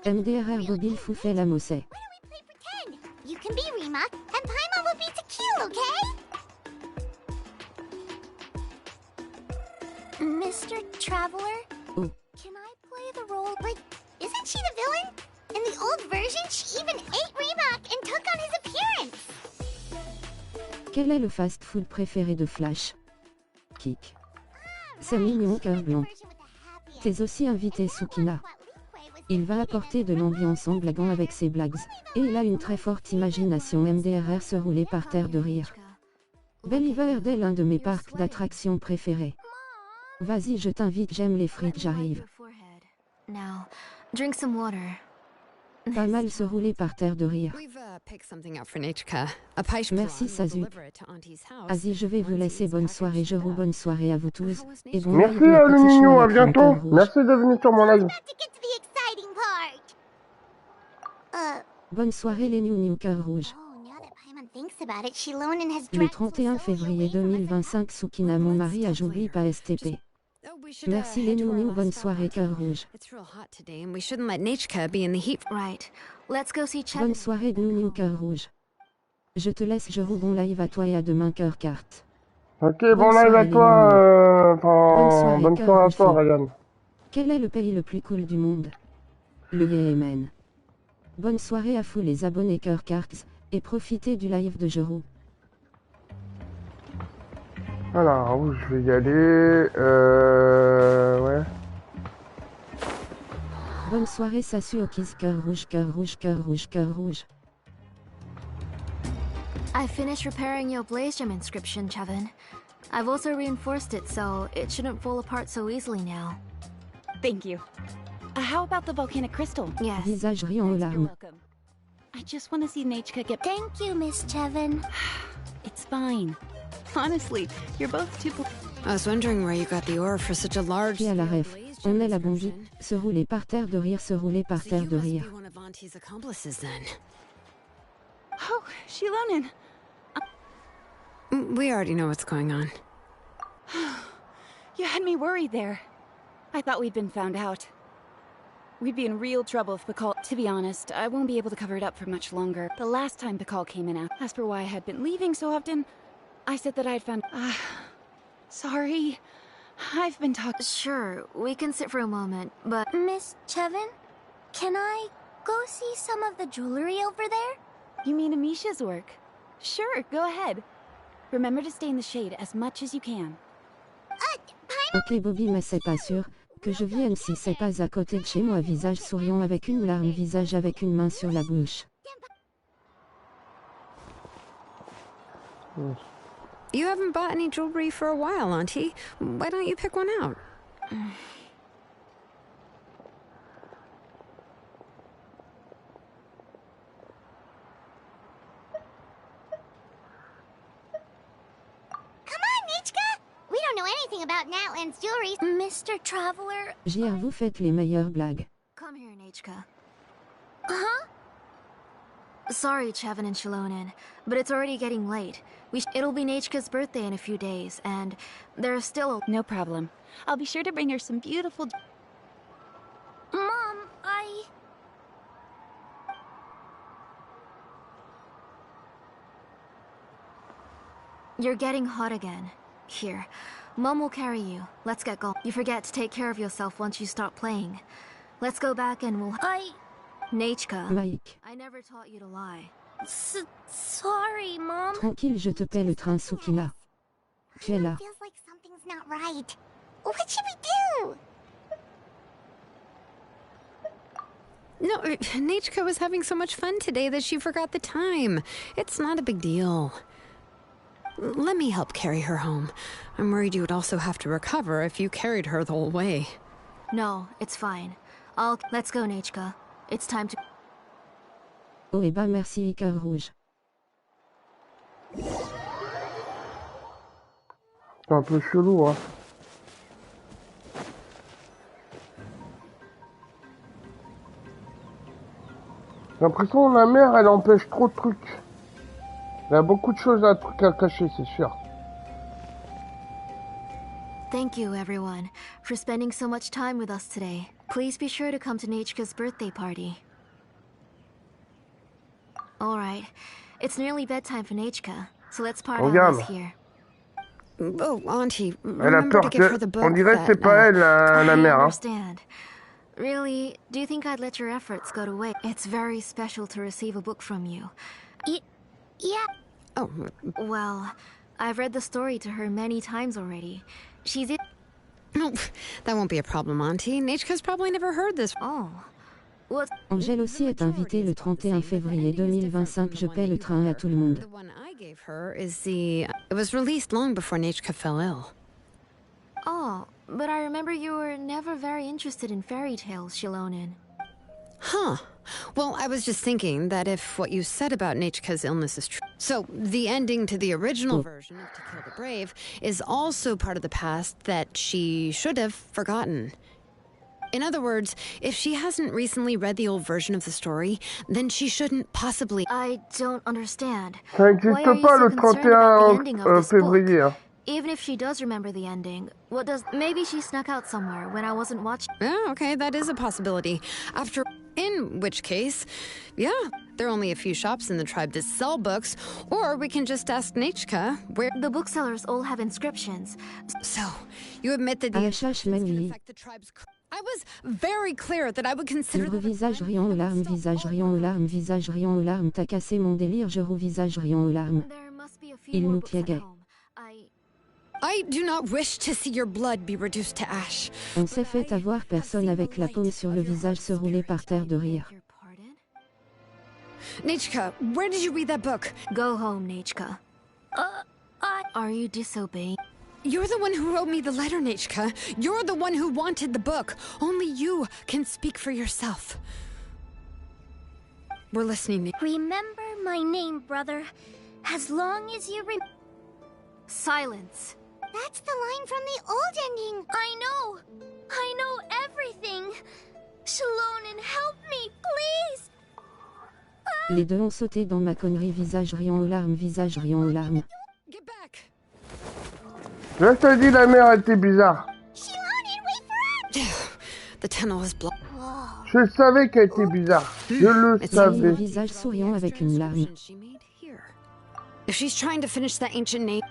MDRR Bobby fou fait la mossée. Why don't we play pretend? You can be Rima, and Paimon will be Tequila, okay? Mr. Traveler? Oh. Can I play the role? Like, isn't she the villain? In the old version, she even ate Remak and took on his appearance. Quel est le fast-food préféré de Flash? Kik. C'est mignon, cœur blanc. T'es aussi invité Tsukina. Il va apporter de l'ambiance en blaguant avec ses blagues, et il a une très forte imagination. MDRR se rouler par terre de rire. Bellivard est l'un de mes parcs d'attractions préférés. Vas-y, je t'invite, j'aime les frites, j'arrive. Now, drink some water. Pas mal se rouler par terre de rire. Merci Sazuk. Vas-y, je vais vous laisser, bonne soirée, je vous bonne soirée à vous tous. Et bon merci live, le mignon, à bientôt. Merci de venir sur mon live. Bonne soirée les New Cœur Rouge. Le 31 février 2025, Tsukina, mon mari a j'oublie pas STP. Merci les New, bonne soirée Cœur Rouge. Right. Let's go see Chet. Bonne soirée New Cœur Rouge. Je te laisse, je roule bon live à toi et à demain Cœur Carte. Ok, bon live à toi, bonne soirée à toi Ryan. Quel est le pays le plus cool du monde? Le Yémen. Bonne soirée à vous les abonnés Cœur Cartes, et profitez du live de Jero. Alors, où je vais y aller, ouais. Bonne soirée Sasu Okis, cœur rouge, cœur rouge, cœur rouge, cœur rouge. I finished repairing your Blaze Gem inscription, Chevin. I've also reinforced it, so it shouldn't fall apart so easily now. Thank you. How about the volcanic crystal? Yes. Visage riant aux larmes. I just want to see Nachka get... Thank you, Miss Chevin. It's fine. Honestly, you're both too... I was wondering where you got the ore for such a large... Et à la ref, on est la bombe, se rouler par terre de rire, se rouler par terre de rire. Oh, Shilonen. We already know what's going on. You had me worried there. I thought we'd been found out. We'd be in real trouble if Pakal... To be honest, I won't be able to cover it up for much longer. The last time Pakal came in, as for why I had been leaving so often, I said that I'd found... sorry. I've been talking... Sure, we can sit for a moment, but... Miss Chevin, can I go see some of the jewelry over there? You mean Amisha's work? Sure, go ahead. Remember to stay in the shade as much as you can. Ok Bobby, mais c'est pas sûr que je vienne si c'est pas à côté de chez moi, visage souriant avec une larme, visage avec une main sur la bouche. You haven't bought any jewelry for a while, Auntie. Why don't you pick one out? About Natlan's jewelry. Mr. Traveler. JR, vous faites les meilleures blagues. Come here, Nechka. Huh? Sorry, Chevin and Shilonen, but it's already getting late. It'll be Nechka's birthday in a few days, and there's still No problem. I'll be sure to bring her some beautiful... Mom, You're getting hot again. Here. Mom will carry you. Let's get going. You forget to take care of yourself once you start playing. Let's go back and we'll... Nechka. Mike. I never taught you to lie. Sorry, Mom. Tranquille, je te paie le train, Tsukila. Tu es là. Feels like something's not right. What should we do? No, Nechka was having so much fun today that she forgot the time. It's not a big deal. Let me help carry her home. I'm worried you would also have to recover if you carried her the whole way. No, it's fine. Let's go, Nechka. It's time to... Oh et bah merci, cœur rouge. C'est un peu chelou, hein. J'ai l'impression que la mère, elle empêche trop de trucs. Il y a beaucoup de choses à cacher, c'est sûr. Thank you, everyone, for spending so much time with us today. Please be sure to come to Nechka's birthday party. Alright, it's nearly bedtime for Nechka, so let's part our here. Oh, Auntie, Elle a peur on dirait que c'est pas elle, la mère. I understand. Really, do you think I'd let your efforts go to waste? It's very special to receive a book from you. Yeah. Oh. Well, I've read the story to her many times already. She's it. Oh, that won't be a problem, Auntie. Nechka's probably never heard this. Oh. What? Angèle aussi est invitée le 31 février 2025. Je paie le train à tout le monde. The one I gave her is the... It was released long before Nechka fell ill. Oh, but I remember you were never very interested in fairy tales, Shilonen. Huh. Well, I was just thinking that if what you said about Nechka's illness is true... So, the ending to the original version of To Kill the Brave is also part of the past that she should have forgotten. In other words, if she hasn't recently read the old version of the story, then she shouldn't possibly... I don't understand. Ça n'existe pas le 31 février. Even if she does remember the ending, what does... Maybe she snuck out somewhere when I wasn't watching... Yeah, okay, that is a possibility. In which case, yeah, there are only a few shops in the tribe that sell books, or we can just ask Nechka where... The booksellers all have inscriptions. So, you admit that the inscriptions can affect the tribe's... I was very clear that I would consider... Livre visage riant aux larmes, visage riant aux larmes, visage riant aux larmes. T'as cassé mon délire, je roux visage riant aux larmes. Il nous piaguait. I do not wish to see your blood be reduced to ash. On s'est fait avoir, personne avec la paume sur le visage se roulait par terre de rire. Nechka, where did you read that book? Go home, Nechka. Are you disobeying? You're the one who wrote me the letter, Nechka. You're the one who wanted the book. Only you can speak for yourself. We're listening. Remember my name, brother. As long as you Silence. That's the line from the old ending. I know everything. Shilonen, help me, please. Les deux ont sauté dans ma connerie, visage riant aux larmes, visage riant aux larmes. Get back. Je te dis, la mère était bizarre. Shilonen, wait for us. The tunnel is blocked. Whoa. Je savais qu'elle était bizarre. Je le savais. Le visage souriant avec une larme. If she's trying to finish that ancient name.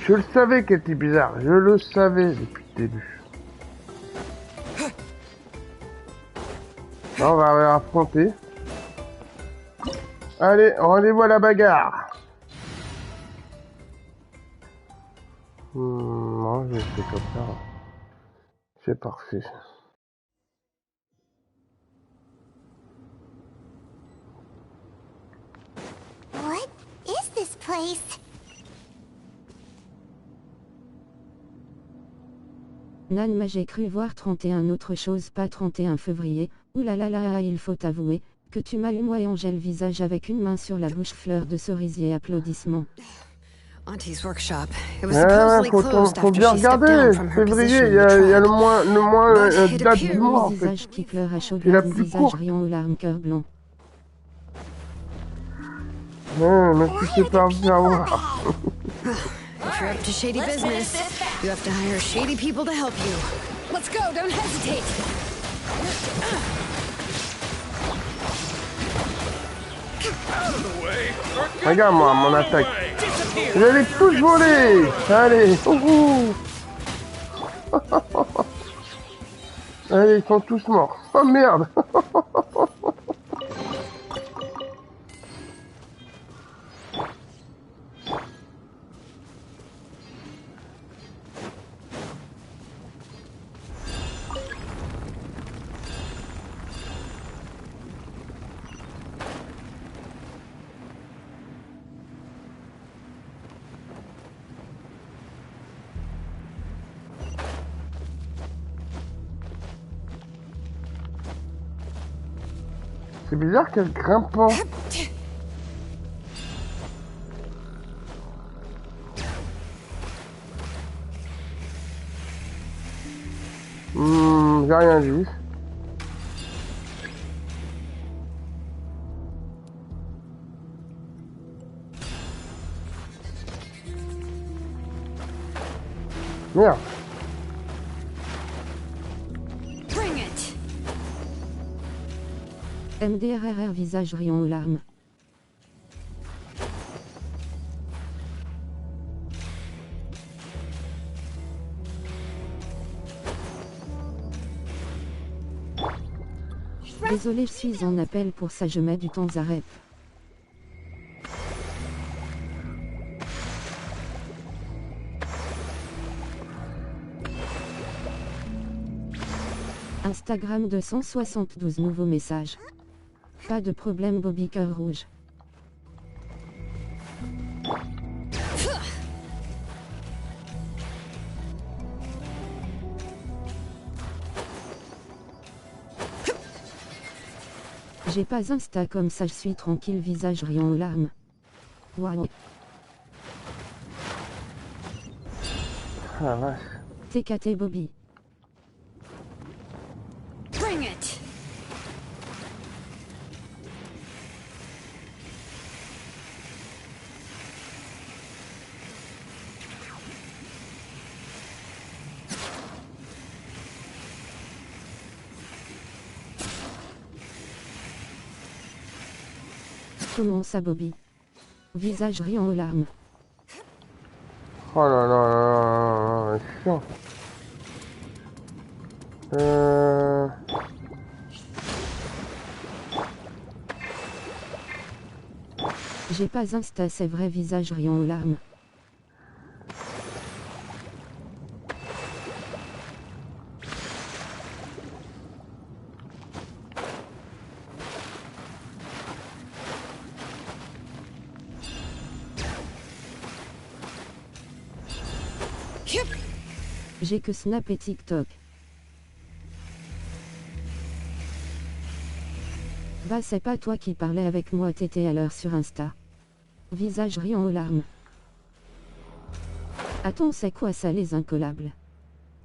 Je le savais qu'elle était bizarre. Je le savais depuis le début. Là, on va affronter. Allez, rendez-vous à la bagarre. Non, je fais comme ça. C'est parfait. What is this place? Nan, j'ai cru voir 31 autre chose, pas 31 février. Ouh là là là, il faut avouer que tu m'as Angèle le visage avec une main sur la bouche, fleur de cerisier, applaudissements. Auntie's workshop. It was supposedly closed faut after bien she stepped down regarder. from her Février, position il in y a the le tribe. moins date du mois en Le fait. visage qui pleure à chaud C'est la larmes, plus visage courte. riant aux larmes, cœur blanc. Mais tu sais pas bien voir. If you're up to shady business, you have to hire shady people to help you. Let's go, don't hesitate. Regarde-moi mon attaque. Vous allez tous voler. Allez. Allez, ils sont tous morts. Oh merde. C'est bizarre qu'elle grimpe pas. J'ai rien vu. Merde. MDRRR, visage riant aux larmes. Désolé, je suis en appel pour ça, je mets du temps à rep. Instagram 272 nouveaux messages. Pas de problème, Bobby cœur rouge. J'ai pas Insta comme ça, je suis tranquille, visage riant aux larmes. Waouh. Ah vache. TKT Bobby. Bring it. Comment ça, Bobby? Visage riant aux larmes. Oh là là là là, c'est chiant. J'ai pas Insta, c'est vrai, visage riant aux larmes. J'ai que Snap et TikTok. Bah c'est pas toi qui parlais avec moi, t'étais à l'heure sur Insta. Visage riant aux larmes. Attends, c'est quoi ça les incollables?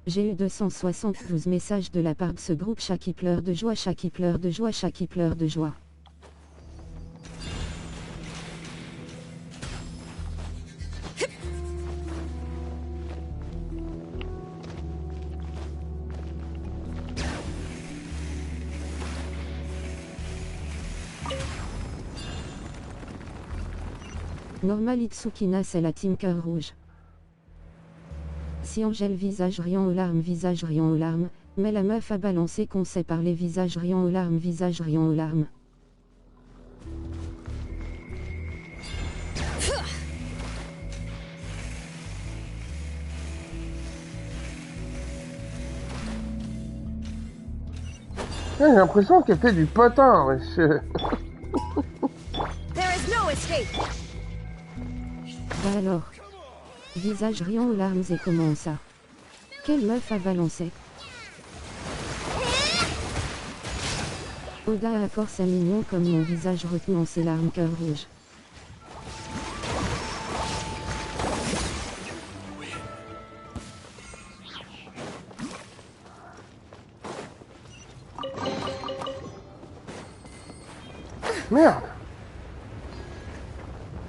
J'ai eu 272 messages de la part de ce groupe, chat qui pleure de joie, chat qui pleure de joie, chat qui pleure de joie. Normal Itsukina c'est la team cœur rouge. Si Angèle visage riant aux larmes visage riant aux larmes, mais la meuf a balancé qu'on sait parler visage riant aux larmes visage riant aux larmes. J'ai l'impression qu'elle fait du patin, wesh. Bah alors. Visage riant aux larmes et comment ça? Quelle meuf a balancé? Oda a encore ça mignon comme mon visage retenant ses larmes cœur rouge. Merde!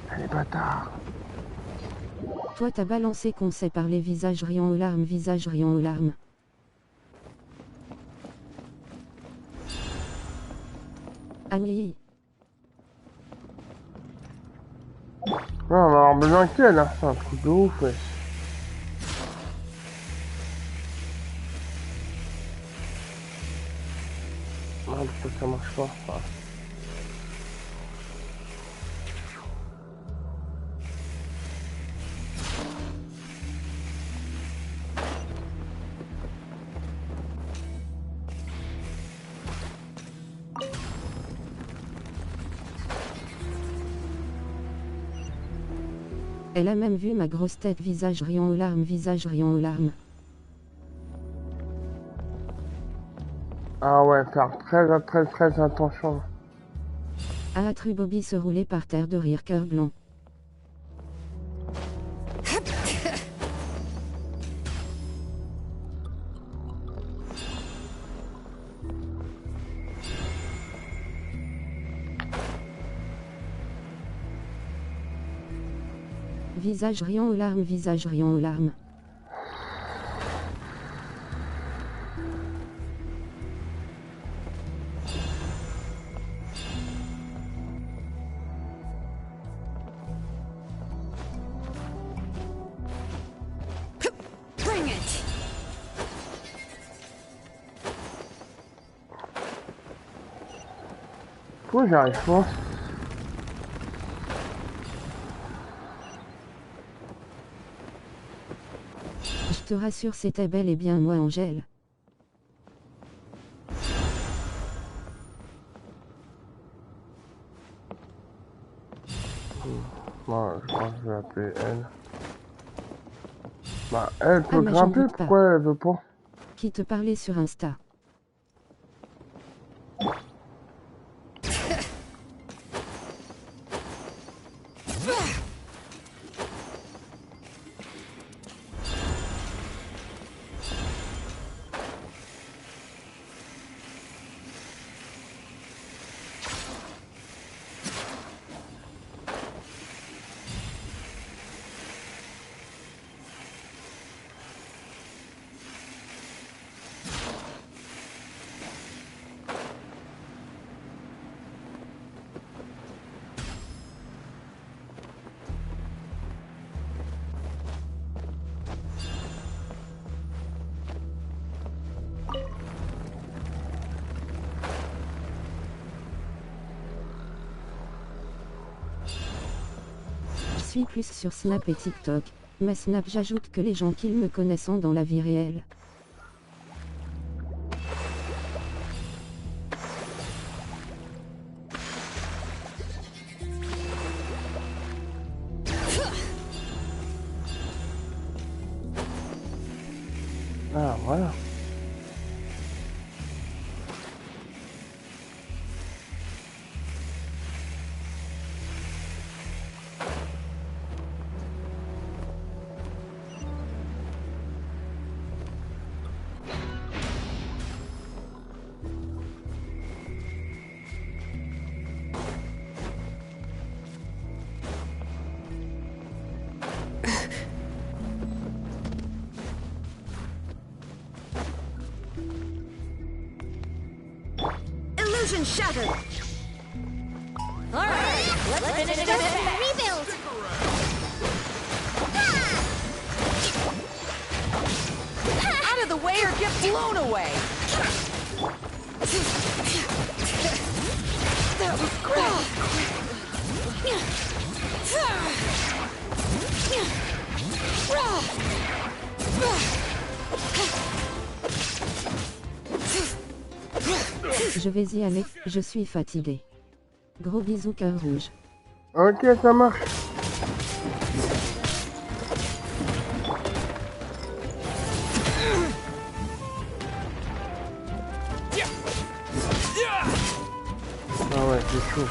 Allez, bâtard! Toi t'as balancé qu'on sait parler visage riant aux larmes visage riant aux larmes. Ami. Non, on va avoir besoin qu'elle, là. C'est un truc de ouf, wesh. Merde, pourquoi ça marche pas? Ah. Elle a même vu ma grosse tête visage riant aux larmes visage riant aux larmes. Ah ouais, faire très attention. A tru Bobby se rouler par terre de rire cœur blanc. Visage riant aux larmes visage riant aux larmes. Pourquoi j'arrive pas? Je te rassure c'était bel et bien moi Angèle. Moi, je crois que je vais appeler elle. Bah, elle peut grimper, pourquoi elle veut pas? Qui te parlait sur Insta? Je suis plus sur Snap et TikTok, mais Snap j'ajoute que les gens qui me connaissent dans la vie réelle. Ah voilà. Shattered. All right, let's finish it up and rebuild. blown away. That was great. Je vais y aller, je suis fatigué. Gros bisous cœur rouge. Ok, ça marche. Ah ouais, c'est chaud.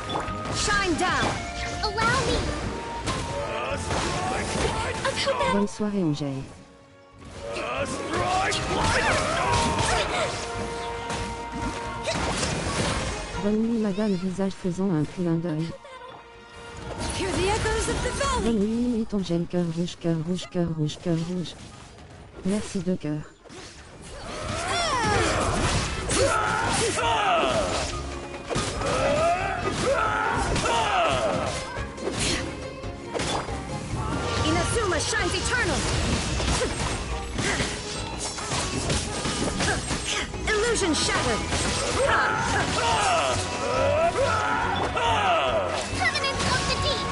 Shine down. Allow me. Bonne soirée Angèle. Bonne nuit madame, visage faisant un clin d'œil. Bonne nuit Angèle, cœur rouge, cœur rouge, cœur rouge, cœur rouge. Merci de cœur. Inazuma shines eternal. Illusion shattered. Covenant of the deep.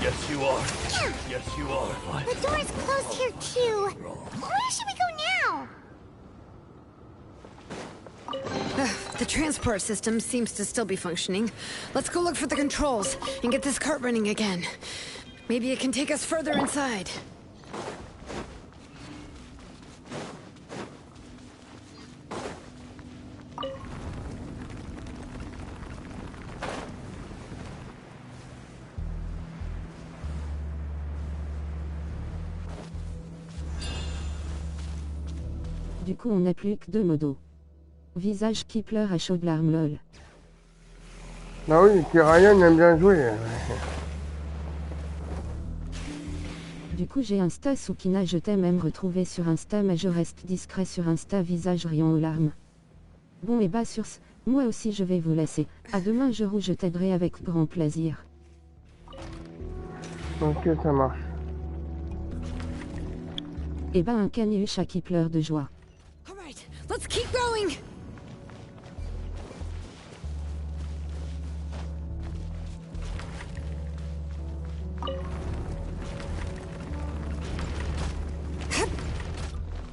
Yes, you are. Yes, you are. The door is closed here too. Where should we go now? The transport system seems to still be functioning. Let's go look for the controls and get this cart running again. Maybe it can take us further inside. Du coup on n'a plus que deux modos. Visage qui pleure à chaudes larmes lol. Ah oui, Ryan aime bien jouer. Du coup j'ai Insta Sukina, je t'aime, me retrouver sur Insta mais je reste discret sur Insta, visage riant aux larmes. Bon et bah sur ce, moi aussi je vais vous laisser. À demain je rouge, je t'aiderai avec grand plaisir. Ok, ça marche. Et bah un caniche qui pleure de joie. Alright, let's keep going!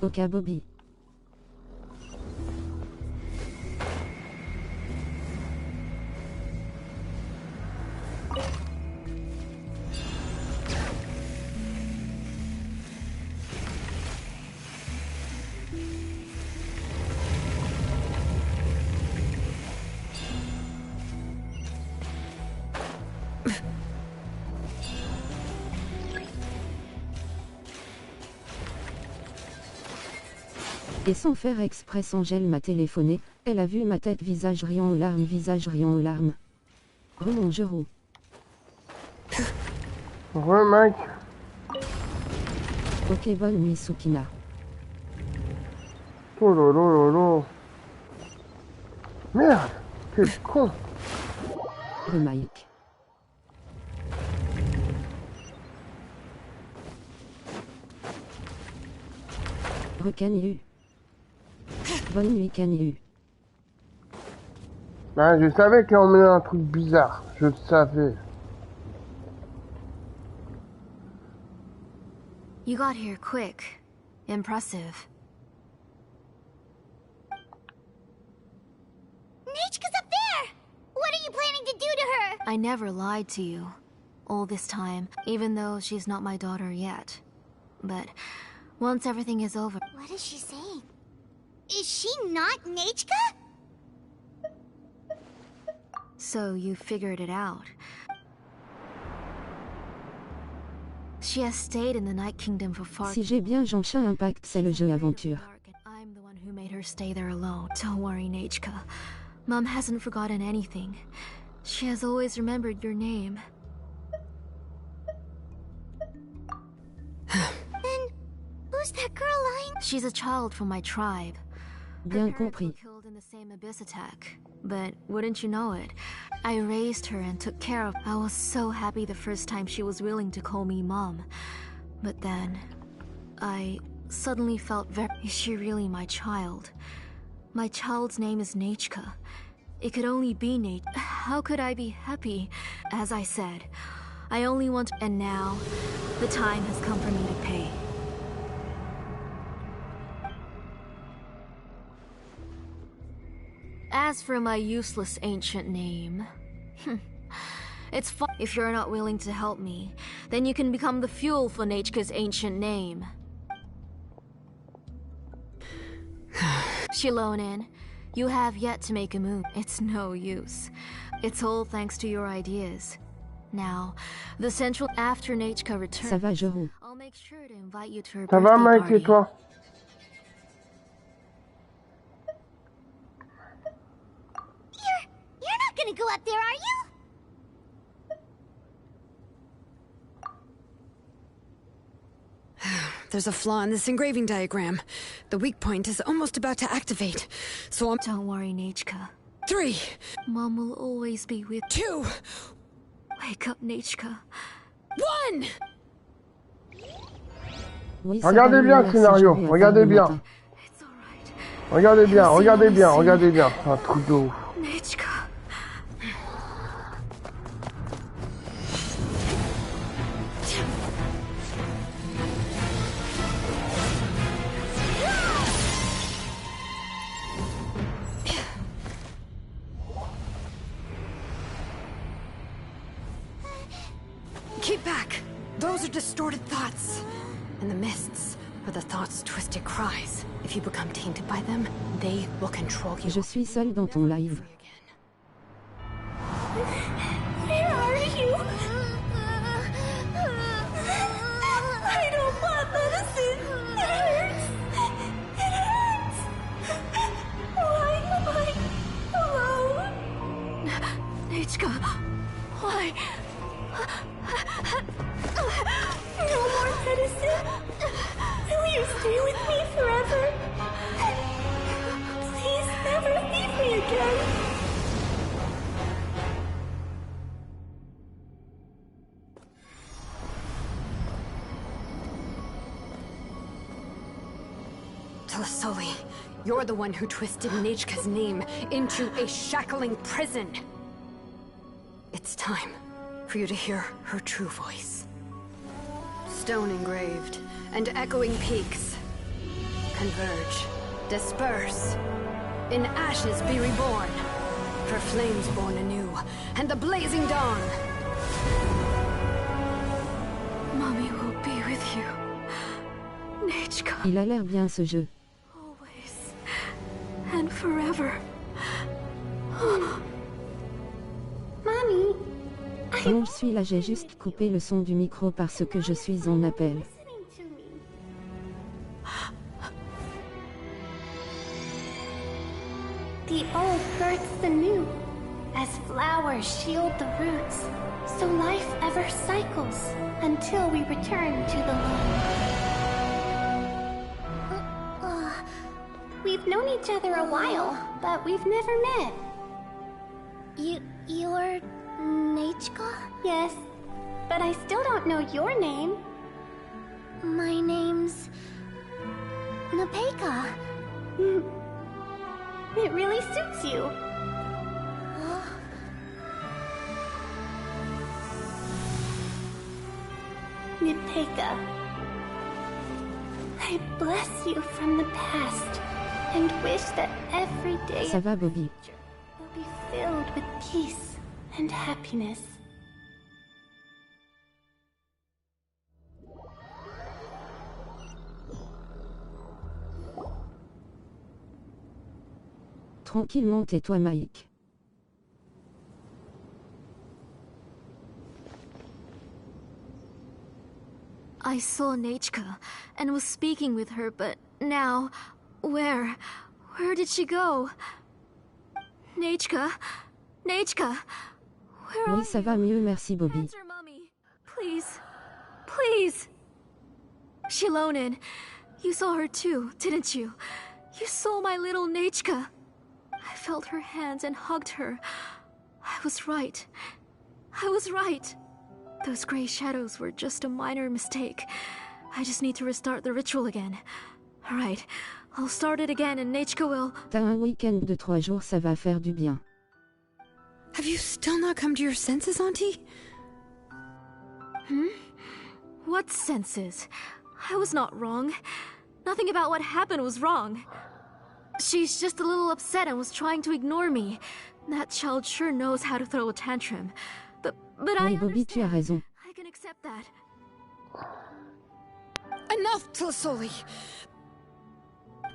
Ok Bobby. Et sans faire exprès, Angèle m'a téléphoné, elle a vu ma tête, visage riant aux larmes, visage riant aux larmes. Remon je roux. Ouais mec. Ok bonne nuit Sukina. Oh lolo lolo. Merde, quel con. Le Mike. Recanu. Bonne nuit Canu. Ah, je savais qu'il emmenait un truc bizarre. Je le savais. You got here quick. Impressive. Nechka's up there! What are you planning to do to her? I never lied to you. All this time, even though she's not my daughter yet. But once everything is over... What is she saying? Is she not Nechka? So you figured it out. She has stayed in the Night Kingdom for far... Si j'ai bien Genshin Impact, c'est le jeu aventure. I'm the one who made her stay there alone. Don't worry, Nechka. Mom hasn't forgotten anything. She has always remembered your name. Then, who's that girl lying? She's a child from my tribe. Bien compris. Killed in the same abyss attack, but wouldn't you know it, I raised her and took care of. I was so happy the first time she was willing to call me mom, but then I suddenly felt very. Is she really my child? My child's name is Nechka. It could only be Nate. How could I be happy? As I said, I only want. And now, the time has come for me to pay. As for my useless ancient name, it's fun. If you're not willing to help me, then you can become the fuel for Nechka's ancient name. Shilonin, you have yet to make a move. It's no use. It's all thanks to your ideas. Now, the central after Nechka returns, Ça va, je roule. I'll make sure to invite you to her Ça va, birthday Mike, party. et toi? You're not gonna go up there, are you? There's a flaw in this engraving diagram. The weak point is almost about to activate. So I'm... Don't worry, Nechka. 3, Mom will always be with 2, Wake up, Nechka. 1! Oui, ça Regardez va bien mieux, le merci, scénario, je vais regardez attendre le bien. matin. It's alright. Regardez bien, regardez bien, regardez bien. Un truc de ouf. Nechka. Keep back! Those are distorted thoughts. And the mists are the thoughts' twisted cries. If you become tainted by them, they will control you. Je suis seule dans ton live. Where are you? I don't want medicine. It hurts. It hurts. Why am I alone? Nechka. Why? No more medicine. Will you stay with me forever? Please never leave me again. Telasoli, you're the one who twisted Nechka's name into a shackling prison. It's time for you to hear her true voice. Stone engraved and echoing peaks converge, disperse, in ashes be reborn, for flames born anew, and the blazing dawn. Mommy will be with you. Nechka. Il a l'air bien ce jeu. Always. And forever. Mommy, Non, je suis là, j'ai juste coupé le son du micro parce que je suis en appel. listening to me. The old births the new, as flowers shield the roots, so life ever cycles until we return to the loom. We've known each other a while, but we've never met. You're Nechka? Yes, but I still don't know your name. My name's Napeka. It really suits you. Napeka, I bless you from the past and wish that every day Ça va, Bobby? will be filled with peace and happiness. Tranquillement, tais-toi, Mike. I saw Nechka and was speaking with her, but now, where did she go? Nechka? Nechka? Where are Oui, ça va mieux, merci, Bobby. Answer, Mommy. Please. Please. Shilonin, you saw her too, didn't you? You saw my little Nechka. I felt her hands and hugged her. I was right. I was right. Those gray shadows were just a minor mistake. I just need to restart the ritual again. Alright, I'll start it again and Nechka will... T'as un week-end de 3 jours, ça va faire du bien. Have you still not come to your senses, Auntie? What senses? I was not wrong. Nothing about what happened was wrong. She's just a little upset and was trying to ignore me. That child sure knows how to throw a tantrum. But I Bobby, tu as raison. I can accept that. Enough, Tlasoli!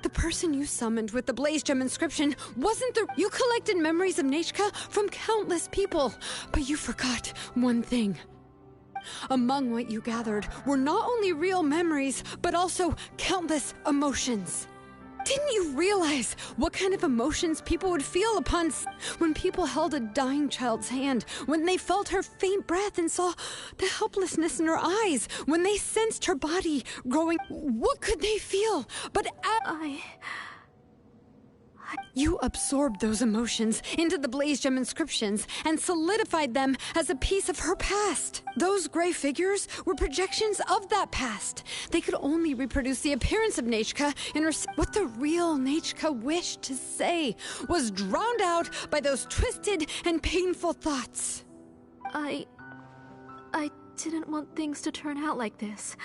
The person you summoned with the Blaze Gem inscription wasn't the... You collected memories of Nechka from countless people, but you forgot one thing. Among what you gathered were not only real memories, but also countless emotions. Didn't you realize what kind of emotions people would feel upon when people held a dying child's hand, when they felt her faint breath and saw the helplessness in her eyes, when they sensed her body growing? What could they feel? But you absorbed those emotions into the Blaze Gem inscriptions and solidified them as a piece of her past. Those gray figures were projections of that past. They could only reproduce the appearance of Nechka in her... What the real Nechka wished to say was drowned out by those twisted and painful thoughts. I didn't want things to turn out like this.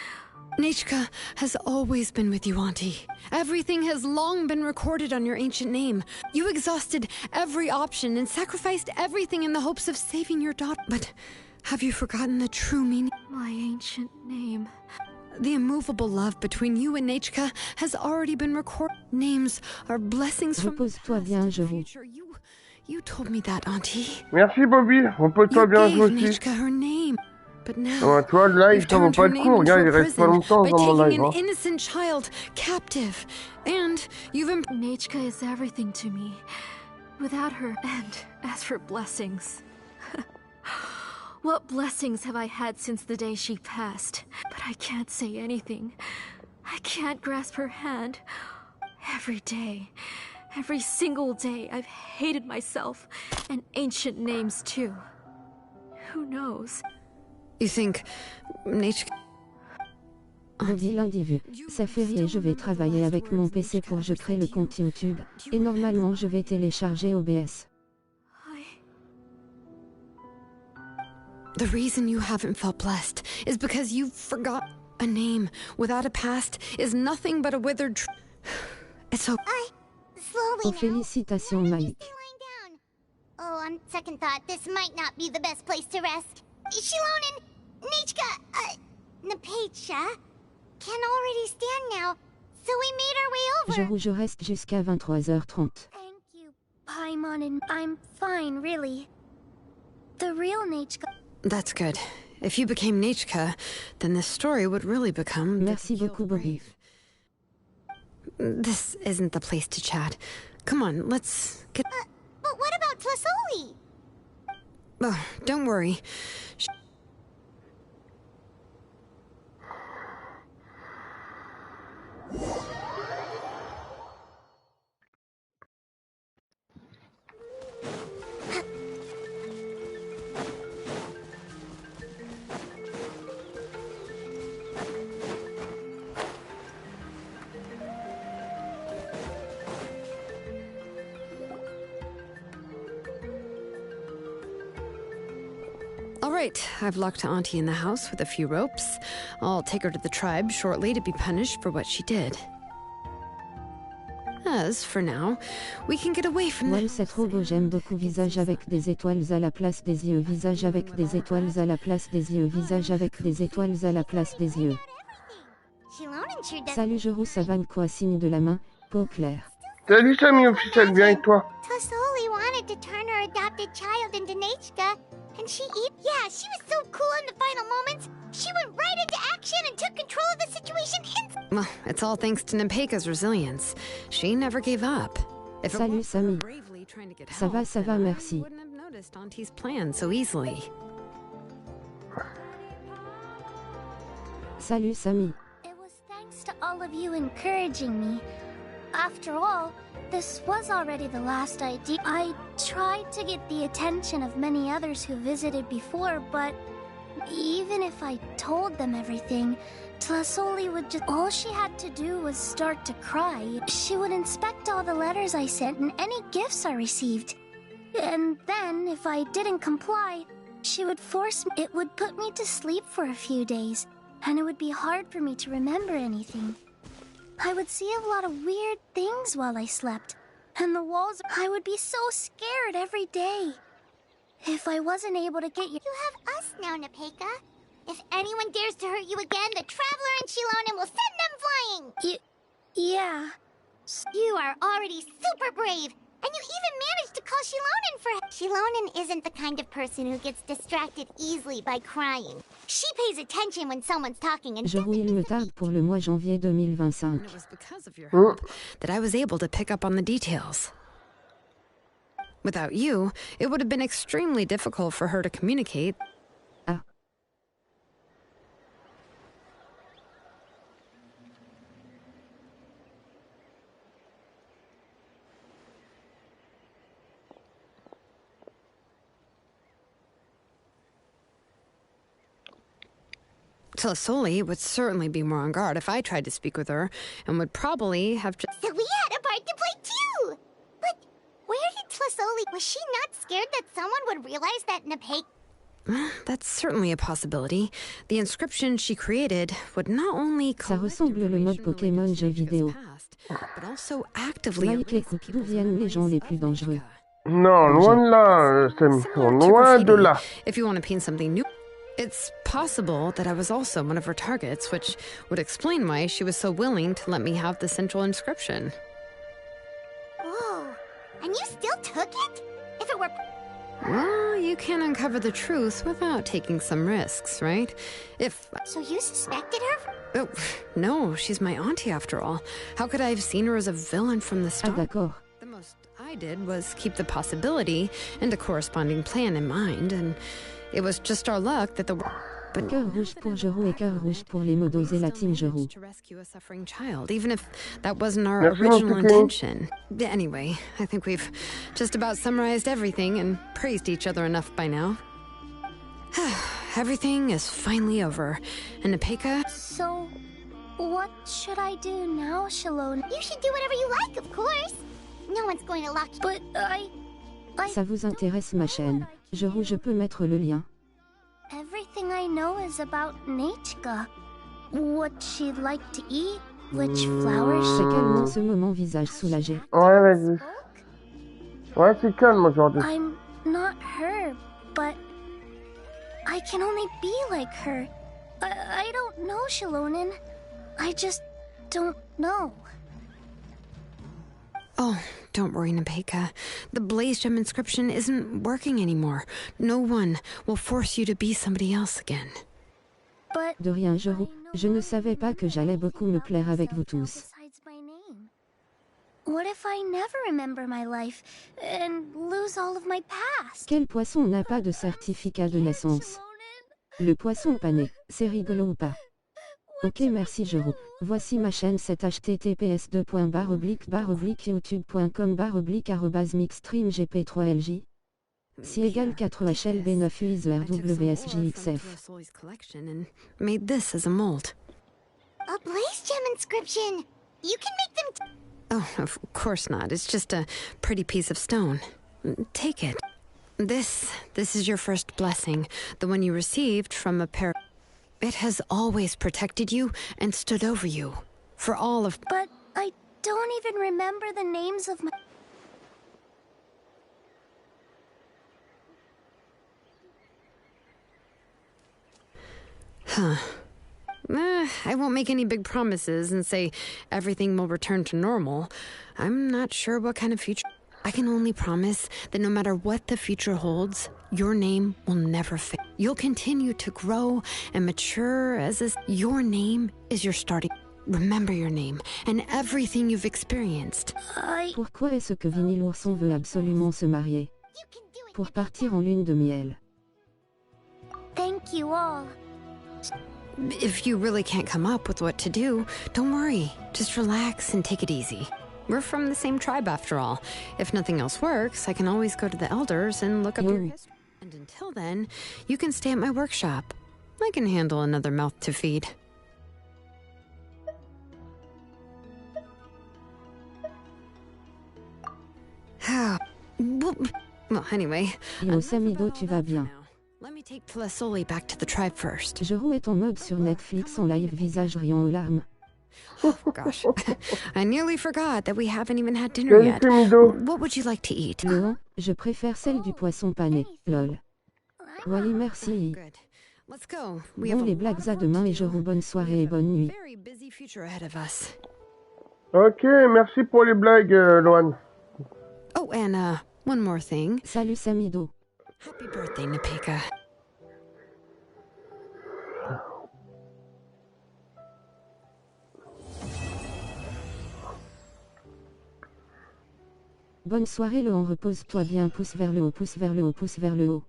Nechka has always been with you, Auntie. Everything has long been recorded on your ancient name. You exhausted every option and sacrificed everything in the hopes of saving your daughter. But have you forgotten the true meaning? My ancient name. The immovable love between you and Nechka has already been recorded. Names are blessings from the Repose-toi past bien, and je vous. future. You told me that, Auntie. Merci Bobby, repose-toi bien You toi gave aussi. Nechka her name. But now, Ouais, toi, le live, you've ça vaut turned pas her le name coup. into Regarde, il a reste pas prison longtemps by dans mon taking live. an Hein. innocent child captive. And you've Nechka is everything to me. Without her, and as for blessings... What blessings have I had since the day she passed? But I can't say anything. I can't grasp her hand. Every day, every single day, I've hated myself, and ancient names too. Who knows? You think Nechka... Bobby lundi vu. Ça fait rire et je vais travailler avec mon PC pour je crée le compte YouTube. Et normalement je vais télécharger OBS. The reason you haven't felt blessed is because you forgot a name without a past is nothing but a withered It's okay. Slowly Oh, now. félicitations Mike. Oh, on second thought, this might not be the best place to rest. Shilonen, Nechka, Napecha can already stand now, so we made our way over. Je reste jusqu'à 23h30. Thank you, Paimon, and I'm fine, really. The real Nechka... That's good. If you became Nechka, then this story would really become... Merci beaucoup Bobby. This isn't the place to chat. Come on, let's get... But what about Tlasoli? Oh, don't worry. All right, I've locked Auntie in the house with a few ropes. I'll take her to the tribe shortly to be punished for what she did. As for now, we can get away from Wow, c'est trop beau, j'aime beaucoup. Visage avec des étoiles à la place des yeux. Visage avec des étoiles à la place des yeux. Visage avec des étoiles à la place des yeux. Salut Jero, ça va ou quoi? Signe de la main, peau claire. Salut Samy officiel, bien et toi? Tlasoli wanted to turn her adopted child into Nechka, and she she was so cool in the final moments. She went right into action and took control of the situation instantly. Well, it's all thanks to Nepeka's resilience. She never gave up. Salut Samy. Ça va, merci. I wouldn't have noticed Auntie's plan so easily. Salut Samy. It was thanks to all of you encouraging me. After all, this was already the last idea. I tried to get the attention of many others who visited before, but even if I told them everything, Tlasoli would just... All she had to do was start to cry. She would inspect all the letters I sent and any gifts I received. And then, if I didn't comply, she would force me. It would put me to sleep for a few days, and it would be hard for me to remember anything. I would see a lot of weird things while I slept, and the walls... I would be so scared every day. If I wasn't able to get you... You have us now, Nepeka. If anyone dares to hurt you again, the Traveler and Shilonen will send them flying! Yeah. You are already super brave, and you even managed to call Shilonen for... Shilonen isn't the kind of person who gets distracted easily by crying. She pays attention when someone's talking and... Il me tarde pour le mois janvier 2025. It was because of your help that I was able to pick up on the details. Without you, it would have been extremely difficult for her to communicate. Tlasoli would certainly be more on guard if I tried to speak with her, and would probably have just... So we had a part to play too! But where did Tlasoli... Was she not scared that someone would realize that Nepeka... That's certainly a possibility. The inscription she created would not only... Ça ressemble le mode Pokémon jeu vidéo. But also actively... Mike, écoute, d'où viennent les gens les plus dangereux? Non, loin de là, Sammy. Loin de là. If you want to paint something new... It's possible that I was also one of her targets, which would explain why she was so willing to let me have the central inscription. Whoa, and you still took it? If it were... Well, you can't uncover the truth without taking some risks, right? If... So you suspected her? Oh, no, she's my auntie after all. How could I have seen her as a villain from the start? D'accord. The most I did was keep the possibility and a corresponding plan in mind, and... It was just our luck that the... But cœur rouge pour Jero et cœur rouge pour les modos et la team Jero. To rescue a suffering child, even if that wasn't our original intention. Anyway, I think we've just about summarized everything and praised each other enough by now. Everything is finally over, and Nepeka... So, what should I do now, Shilonen? You should do whatever you like, of course. No one's going to lock you. But Ça vous intéresse ma chaîne? Jero, je peux mettre le lien. Everything I know is about Nechka. What she'd like to eat, which flowers she... C'est calme en ce moment, visage soulagé. Ouais, vas-y. Ouais, c'est calme aujourd'hui. I'm not her, but I can only be like her. I don't know, Shilonen. I just don't know. Oh, don't worry, Nepeka. The Blaze Gem inscription isn't working anymore. No one will force you to be somebody else again. But de rien, Jero. Je ne savais pas que j'allais beaucoup me plaire avec vous tous. What if I never remember my life and lose all of my past? Quel poisson n'a pas de certificat de naissance? Le poisson pané, c'est rigolo ou pas? Ok, merci Jero. Voici ma chaîne, c'est https://youtube.com//mixstreamgp3lj. Si égale 4HLB9UISLER WSJXF. Made this as a mold. A Blaze Gem inscription! You can make them... Oh, of course not. It's just a pretty piece of stone. Take it. This is your first blessing, the one you received from a pair... It has always protected you and stood over you. For all of... But I don't even remember the names of my... Huh. I won't make any big promises and say everything will return to normal. I'm not sure what kind of future... I can only promise that no matter what the future holds, your name will never fade. You'll continue to grow and mature as your name is your starting... Remember your name and everything you've experienced. Pourquoi est-ce que Vinny l'ourson veut absolument se marier? Pour partir en lune de miel. Thank you all. If you really can't come up with what to do, don't worry. Just relax and take it easy. We're from the same tribe after all. If nothing else works, I can always go to the elders and look up your history. And until then, you can stay at my workshop. I can handle another mouth to feed. Well, anyway. Yo Samido, tu vas bien? Let me take Tlasoli back to the tribe first. Je rouais ton mode sur Netflix en live visage riant aux larmes. Oh, gosh. I nearly forgot that we haven't even had dinner yet. What would you like to eat? Non, je préfère celle du poisson pané, lol. Oui, merci. Good. Let's go. Bon, les blagues à demain et je roule bonne soirée et bonne nuit. Very busy future ahead of us. Ok, merci pour les blagues, Loan. Oh, and one more thing. Salut Samido. Happy birthday, Napeka. Bonne soirée Léon, repose-toi bien, pouce vers le haut, pouce vers le haut, pouce vers le haut.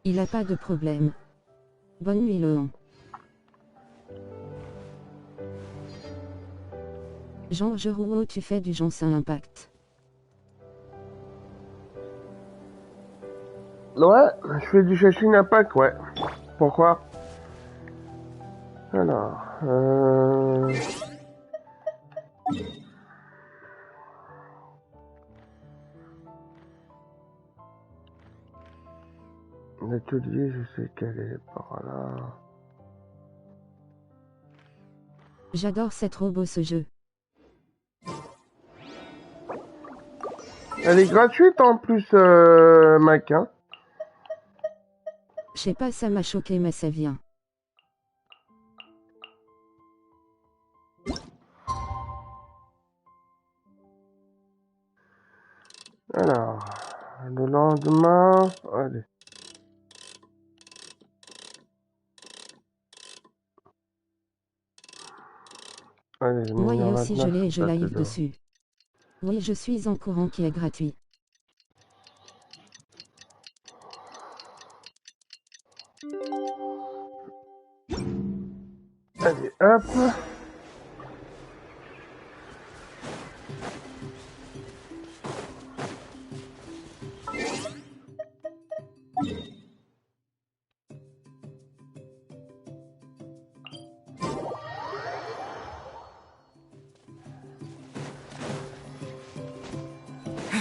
Il a pas de problème. Bonne nuit Léon. Georges Rouault, tu fais du Genhin Impact. Ouais, je fais du Genhin Impact, ouais. Pourquoi? Alors, l'atelier, je sais qu'elle est par là. J'adore cette robot ce jeu. Elle est gratuite en plus, Mac, hein. Je sais pas, ça m'a choqué mais ça vient. Alors, le lendemain, allez. Allez, Moi aussi je l'ai et je live dessus. Oui, je suis en courant qui est gratuit. Allez, hop.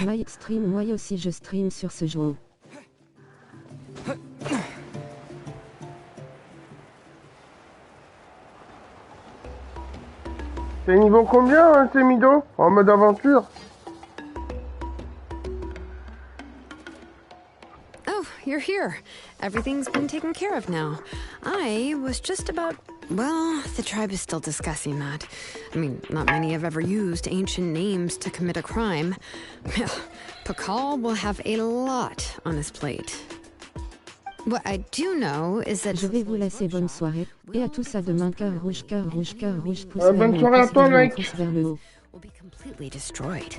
My stream, moi aussi je stream sur ce jeu. C'est niveau combien, hein, Temido? En mode aventure? Oh, you're here. Everything's been taken care of now. I was just about... Well, the tribe is still discussing that. I mean, not many have ever used ancient names to commit a crime. Pakal will have a lot on his plate. What I do know is that... Je vais vous laisser, bonne soirée. Et à tous à demain, cœur rouge, pouce bonne soirée à toi, mec. Pouce vers le haut. Will be completely destroyed.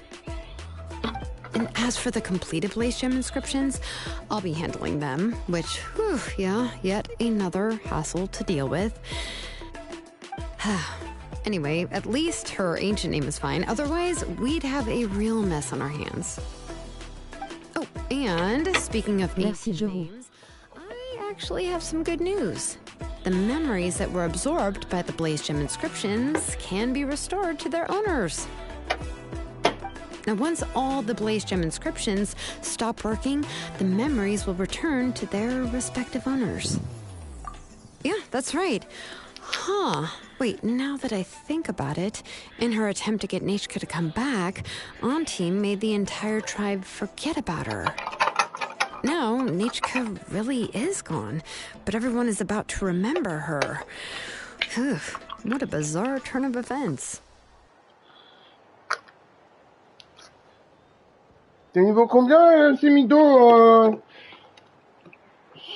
And as for the completed Blaze Gem inscriptions, I'll be handling them, which, whew, yeah, yet another hassle to deal with. Anyway, at least her ancient name is fine. Otherwise, we'd have a real mess on our hands. Oh, and speaking of ancient names, I actually have some good news. The memories that were absorbed by the Blaze Gem inscriptions can be restored to their owners. Now, once all the Blaze Gem inscriptions stop working, the memories will return to their respective owners. Yeah, that's right. Huh. Wait, now that I think about it, in her attempt to get Nechka to come back, Auntie made the entire tribe forget about her. Now, Nechka really is gone, but everyone is about to remember her. Phew, what a bizarre turn of events. T'es niveau combien, Temido,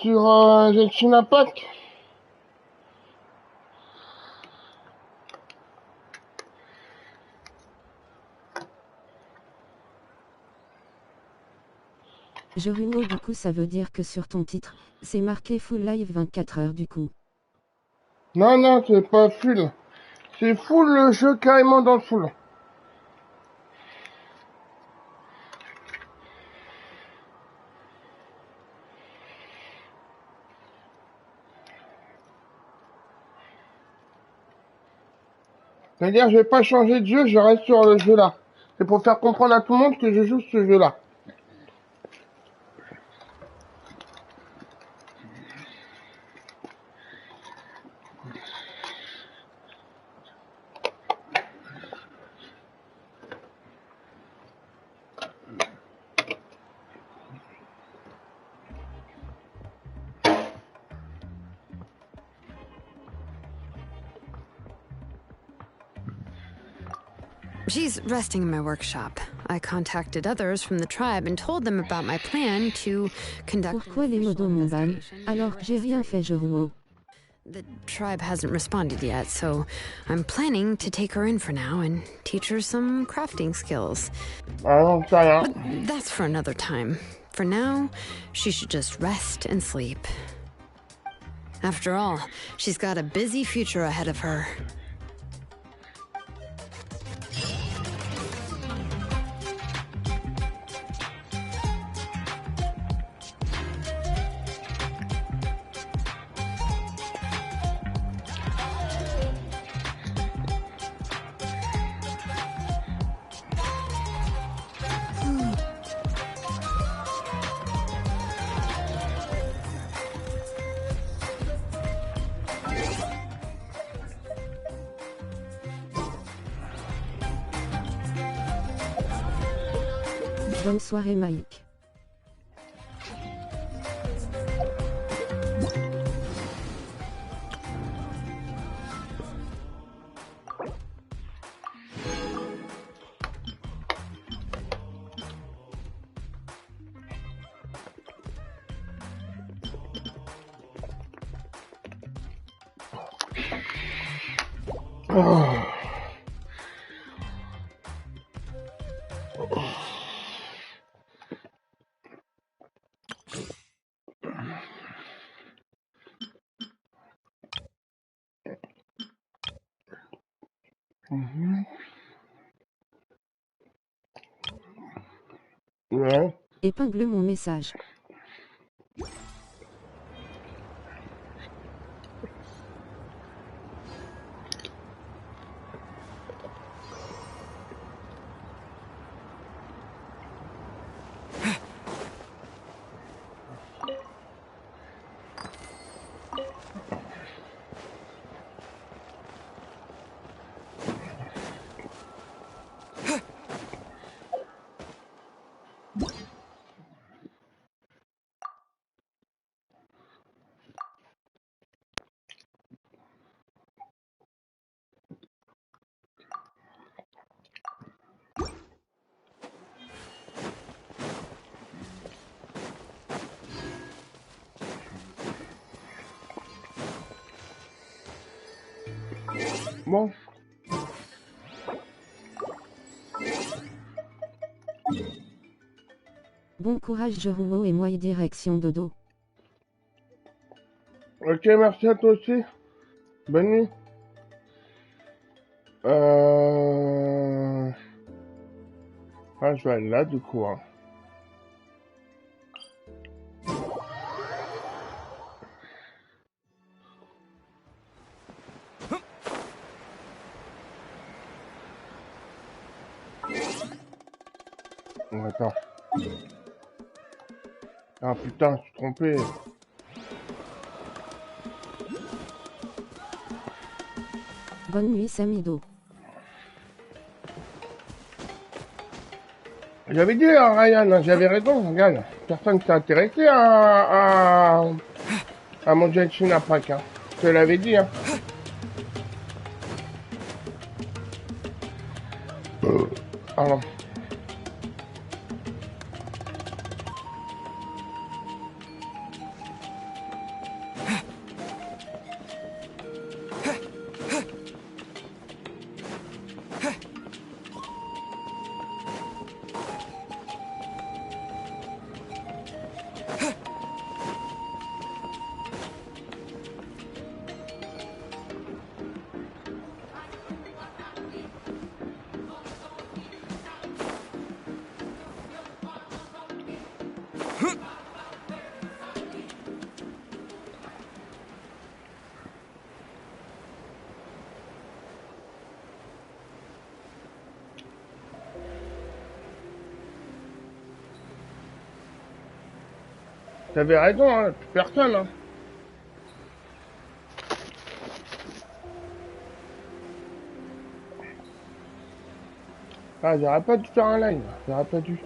sur Genhin Impact? Je rumo, du coup ça veut dire que sur ton titre, c'est marqué full live 24 heures du coup. Non, non, c'est pas full. C'est full le jeu carrément dans le full. C'est-à-dire, je vais pas changer de jeu, je reste sur le jeu là. C'est pour faire comprendre à tout le monde que je joue ce jeu là. She's resting in my workshop. I contacted others from the tribe and told them about my plan to conduct. Pourquoi les modos m'ont ban alors que j'ai rien fait, Geruo? The tribe hasn't responded yet, so I'm planning to take her in for now and teach her some crafting skills. But that's for another time. For now, she should just rest and sleep. After all, she's got a busy future ahead of her. Bonne soirée Mike. Ouais. Épingle mon message. Bon. Bon courage Geruo et moi direction dodo. Ok, merci à toi aussi. Bonne nuit. Ah, je vais aller là du coup. Hein. Attends. Ah putain, je suis trompé. Bonne nuit Samido. J'avais dit à Ryan, j'avais raison, regarde. Personne s'est intéressé à mon Genshin Impact. Hein. Je te l'avais dit. Hein. Pardon. T'avais raison, hein, plus personne, hein. Ah, j'aurais pas dû faire un live, j'aurais pas dû.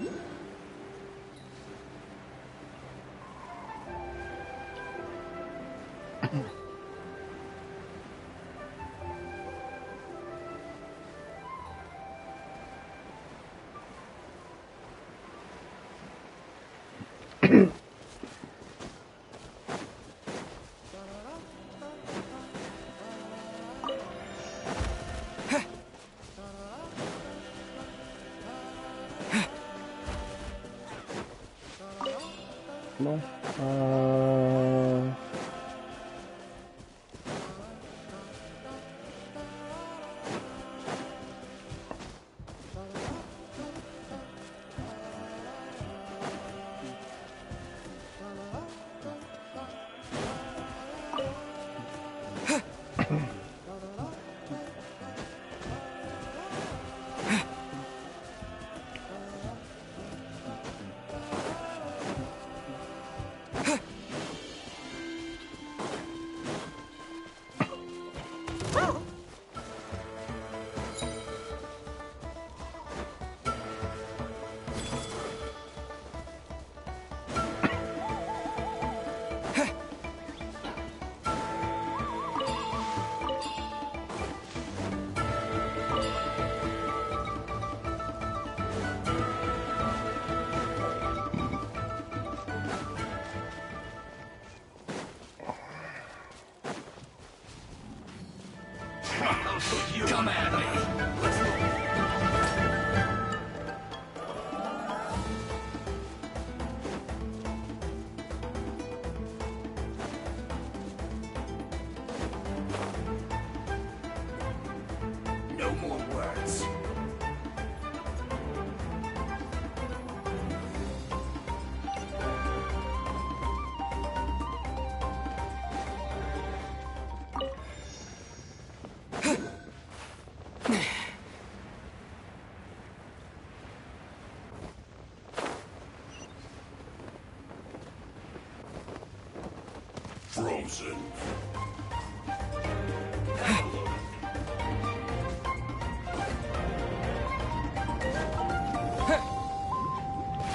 Non. Come at me. No more words. Frozen.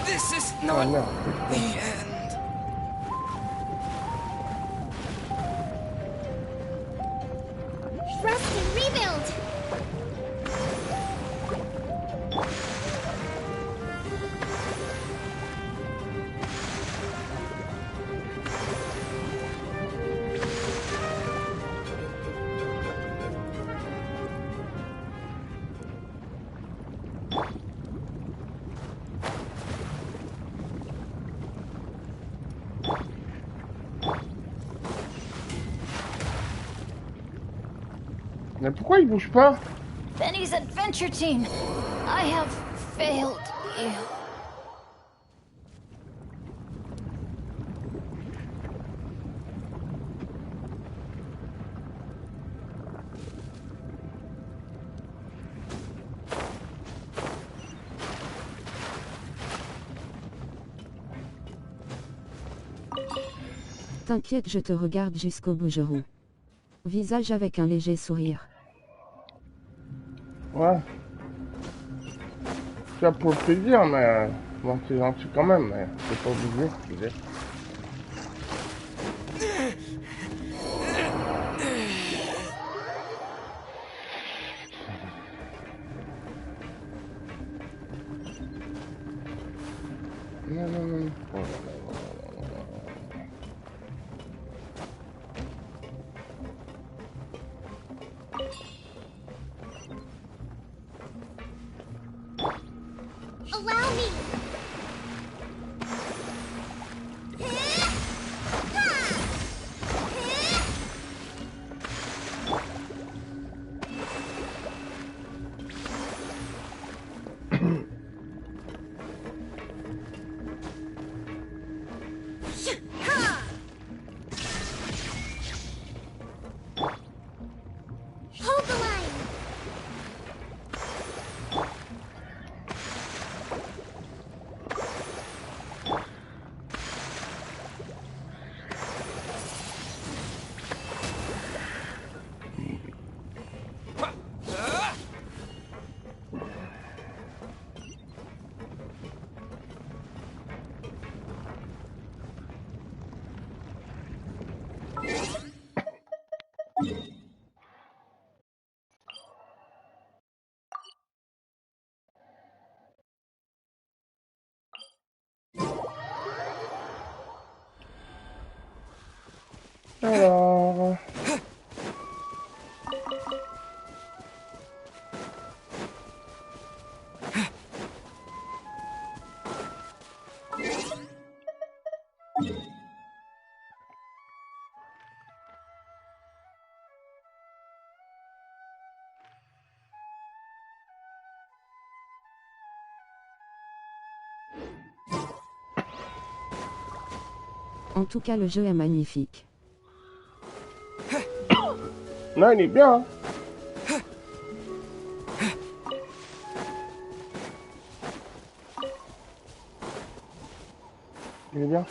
This is not the end. Rest and rebuild! Mais pourquoi il bouge pas? Benny's adventure team, I have failed you. T'inquiète, je te regarde jusqu'au bougeron. Visage avec un léger sourire. Ouais. Tu as pour le plaisir, mais bon, c'est gentil quand même, mais c'est pas obligé, tu sais. Non, non, non. Oh là là. Allow me! Hold the line! En tout cas, le jeu est magnifique. Non, il est bien. Hein. Il est bien.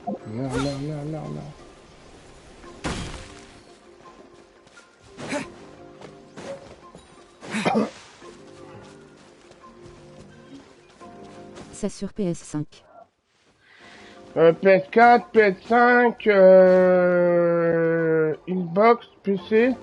Non, non, non, non, non. C'est sur PS5. PS4, PS5, Xbox, PC.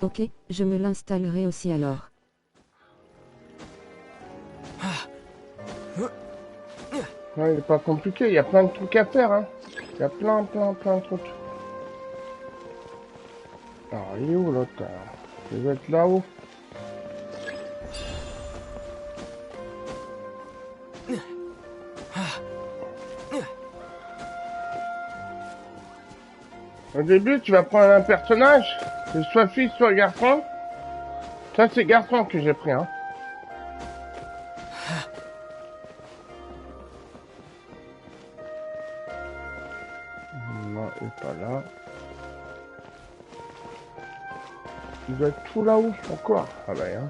Ok, je me l'installerai aussi alors. Ouais, il est pas compliqué, il y a plein de trucs à faire, hein. Il y a plein de trucs. Alors, il est où l'autre? Il va être là-haut. Au début, tu vas prendre un personnage, c'est soit fille, soit garçon. Ça, c'est garçon que j'ai pris, hein. Non, il est pas là. Il doit être tout là-haut, encore. Ah bah, hein.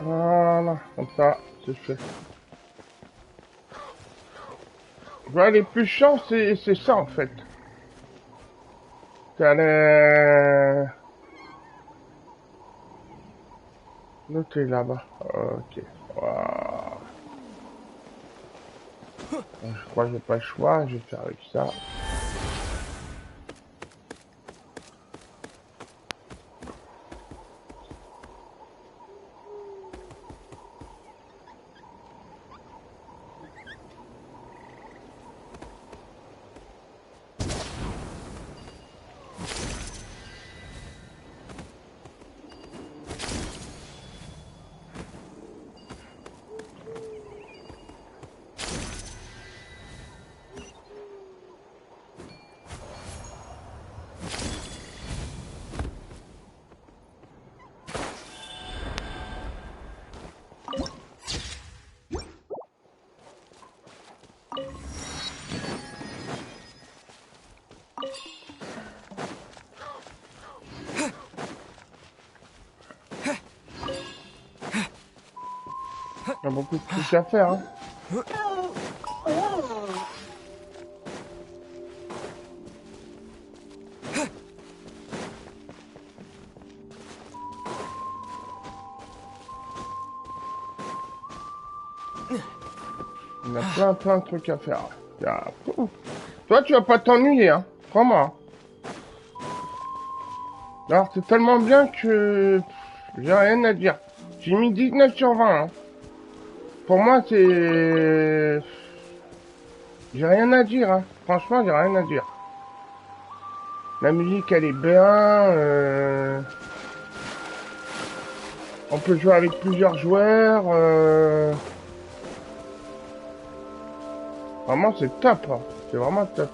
Voilà, comme ça, c'est fait. Ouais, les plus chiants, c'est ça, en fait. C'est aller... L'autre est là-bas. Ok. Wow. Je crois que j'ai pas le choix, je vais faire avec ça. Il y a beaucoup de trucs à faire, hein. Il y a plein de trucs à faire. Toi, tu vas pas t'ennuyer, hein. Crois-moi. Alors, c'est tellement bien que... J'ai rien à dire. J'ai mis 19 sur 20, hein. Pour moi, c'est... J'ai rien à dire, hein. Franchement, j'ai rien à dire. La musique, elle est bien. On peut jouer avec plusieurs joueurs. Vraiment, c'est top. Hein. C'est vraiment top.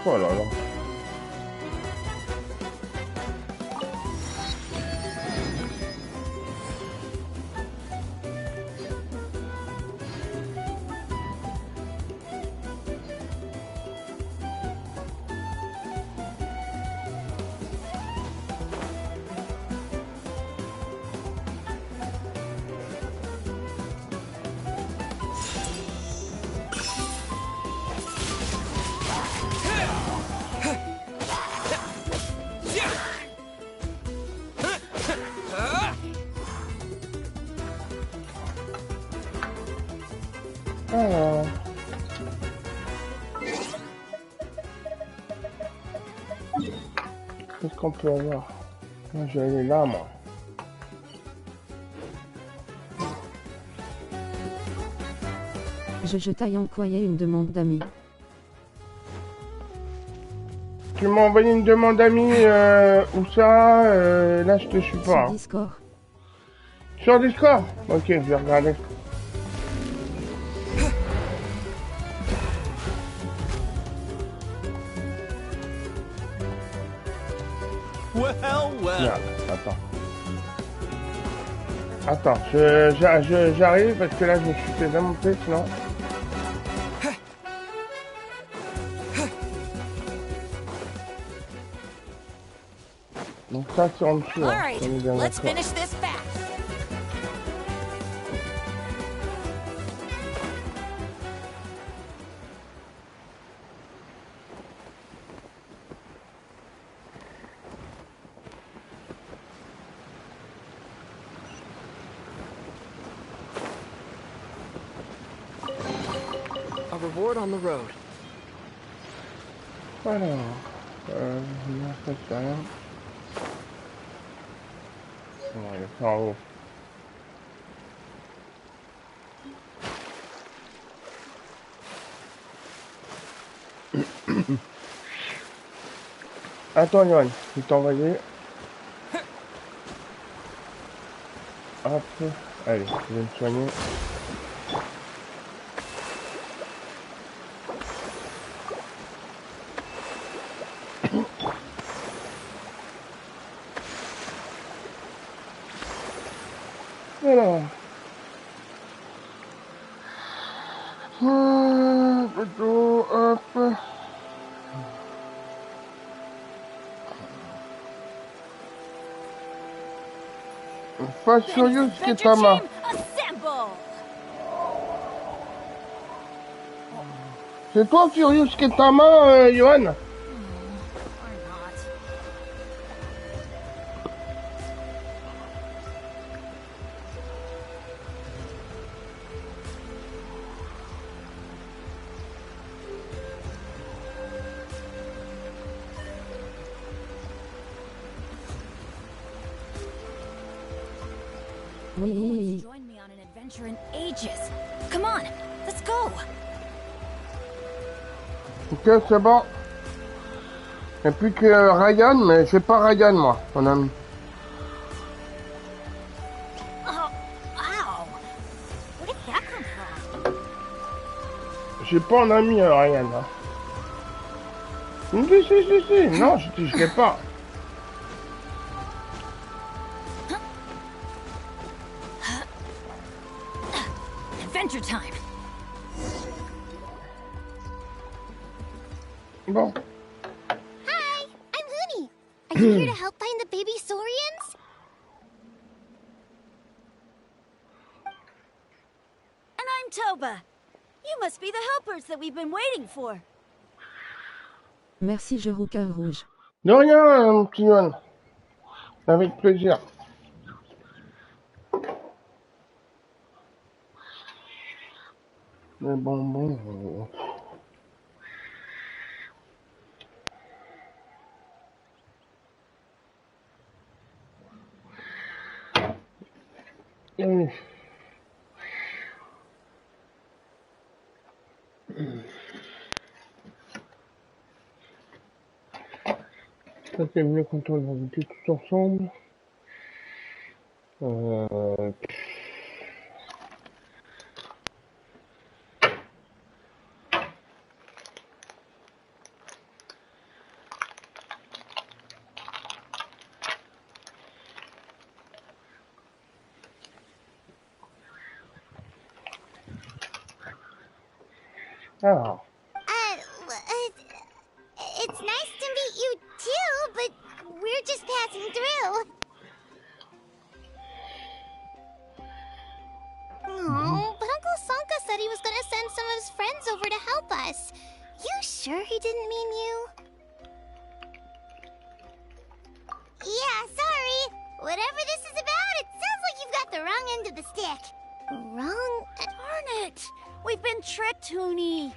Oh là là. Alors... Qu'est-ce qu'on peut avoir? Moi, je vais aller là, moi. Je t'ai envoyé une demande d'amis. Tu m'as envoyé une demande d'amis, où ça? Là, je te suis pas. Sur hein. Discord. Sur Discord? Ok, je vais regarder. Merde, attends. Attends, j'arrive parce que là, je me suis fait démonter, sinon... Donc ça, c'est en dessous. All right, let's finish this fast. A reward on the road. Alors, là, ça c'est rien. On va aller faire en haut. Attends, Yoann, je vais t'envoyer. Hop, allez, je vais me soigner. Alors. Plutôt, hop. Fast Furious Ketama. C'est toi Furious Ketama, Yoann? Oui. Join me on an adventure in ages. Come on, let's go. Ok, c'est bon. Et puis que Ryan, mais j'ai pas Ryan moi, mon ami. Oh, ow. Where did that come from? J'ai pas un ami Ryan. Hein. Si. Non, je l'ai pas. Adventure time. Bon. Hi, I'm Looney. Are you here to help find the baby Saurians? And I'm Toba. You must be the helpers that we've been waiting for. Merci, je rouquin rouge. De rien, mon petit Yoann. Avec plaisir. Mais bon. Ça c'est mieux quand on habite tous ensemble. Ah. It's nice to meet you too, but we're just passing through. Oh, but Uncle Sanka said he was gonna send some of his friends over to help us. You sure he didn't mean you? Yeah, sorry. Whatever this is about, it sounds like you've got the wrong end of the stick. Wrong? Darn it! We've been tricked, Huni.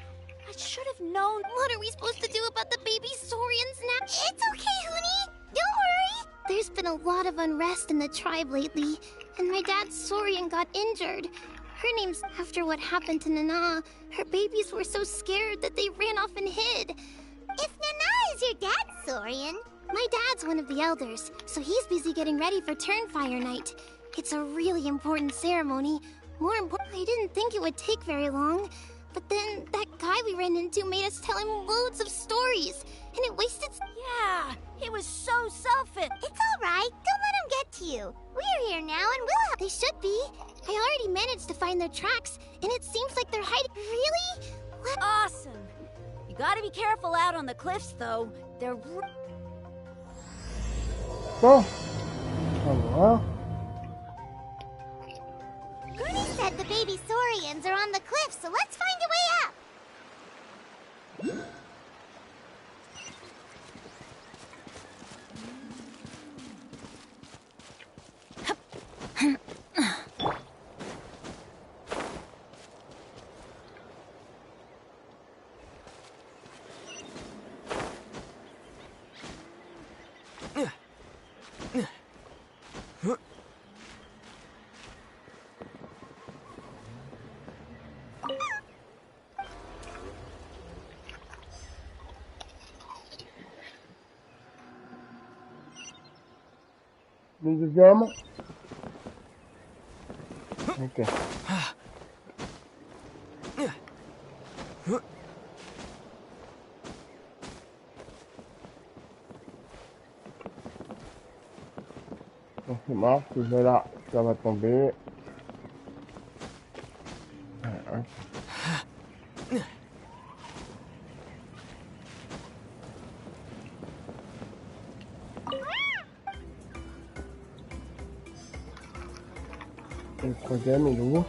I should have known. What are we supposed to do about the baby Saurians now? It's okay, Huni. Don't worry. There's been a lot of unrest in the tribe lately, and my dad's Saurian got injured. Her name's after what happened to Nana. Her babies were so scared that they ran off and hid. If Nana is your dad's Saurian, my dad's one of the elders, so he's busy getting ready for Turnfire Night. It's a really important ceremony. More important, I didn't think it would take very long. But then that guy we ran into made us tell him loads of stories, and it wasted. Yeah, he was so selfish. It's all right. Don't let him get to you. We're here now, and we'll help. They should be. I already managed to find their tracks, and it seems like they're hiding. Really? What? Awesome. You gotta be careful out on the cliffs, though. They're. Bon. Voilà. Goody said the baby Saurians are on the cliff, so let's find a way up. Le deuxième. Ok. Bon, c'est marche, je vais là, ça va tomber. Ouais. Le troisième est où?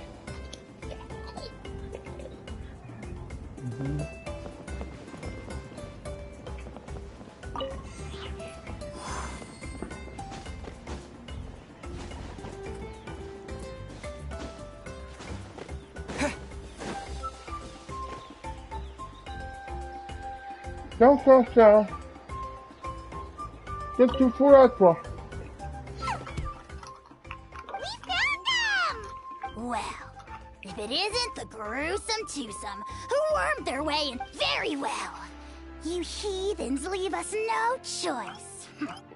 Tiens. Qu'est-ce que tu fous là, toi? Well, if it isn't the gruesome twosome who wormed their way in very well. You heathens leave us no choice.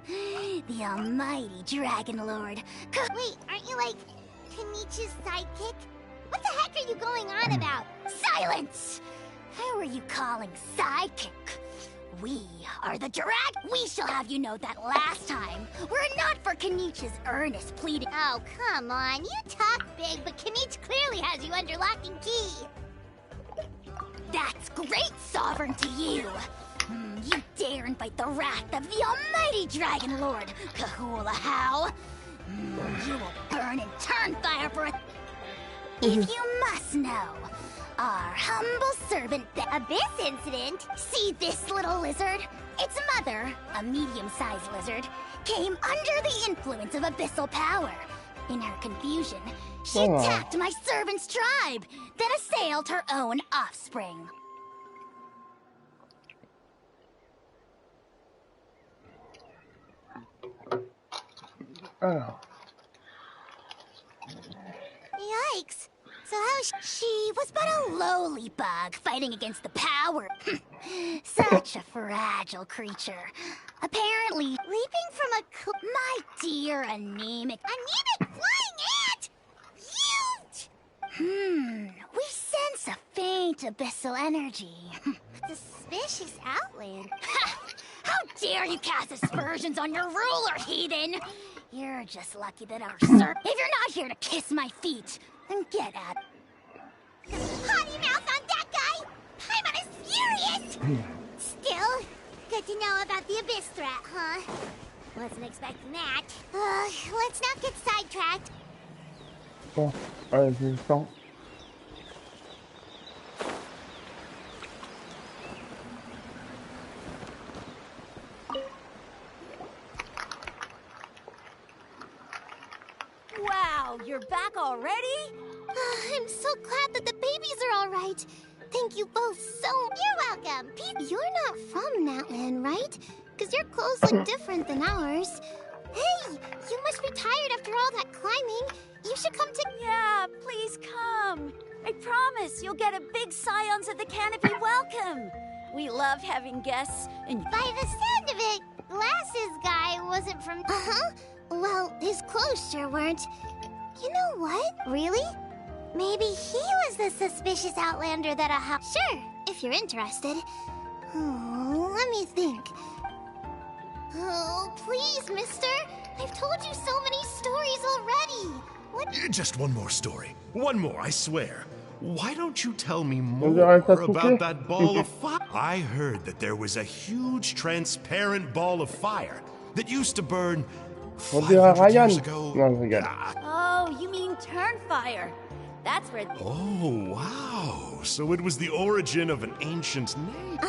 The almighty Dragon Lord. Wait, aren't you like Kenichi's sidekick? What the heck are you going on about? Silence! Who are you calling sidekick? We are the Dragon. We shall have you know that last time, were it not for Kenichi's earnest pleading. Oh, come on. You talk big, but Kenich clearly has you under lock and key. That's great, Sovereign, to you. You dare invite the wrath of the almighty Dragon Lord, Kahula How. You will burn in Turnfire for a... If you must know, our humble servant, the Abyss Incident. See this little lizard? Its mother, a medium-sized lizard, came under the influence of abyssal power. In her confusion, she attacked my servant's tribe, then assailed her own offspring. Oh. Yikes. So how she was but a lowly bug fighting against the power. Such a fragile creature. Apparently, leaping from a my dear anemic flying ant! We sense a faint abyssal energy. Suspicious outland. How dare you cast aspersions on your ruler, heathen! You're just lucky that our sir. If you're not here to kiss my feet, then get at it. Potty mouth on that guy! I'm on his furious! Still, good to know about the abyss threat, huh? Wasn't expecting that. Let's not get sidetracked. Bon, allez, j'ai le temps. Wow, you're back already? I'm so glad that the babies are all right. Thank you both so. You're welcome. You're not from Natlan, right? Because your clothes look different than ours. Hey, you must be tired after all that climbing. You should come to. Yeah, please come. I promise you'll get a big Scions of the Canopy welcome. We love having guests, and by the sound of it, Glasses guy wasn't from. Well, his clothes sure weren't. You know what? Really? Maybe he was the suspicious outlander that Sure, if you're interested. Let me think. Oh, please, mister. I've told you so many stories already. What? Just one more story. One more, I swear. Why don't you tell me more about that ball of fire? I heard that there was a huge transparent ball of fire that used to burn 500 years ago. Oh, you mean Turnfire. That's where. Oh, wow. So it was the origin of an ancient name.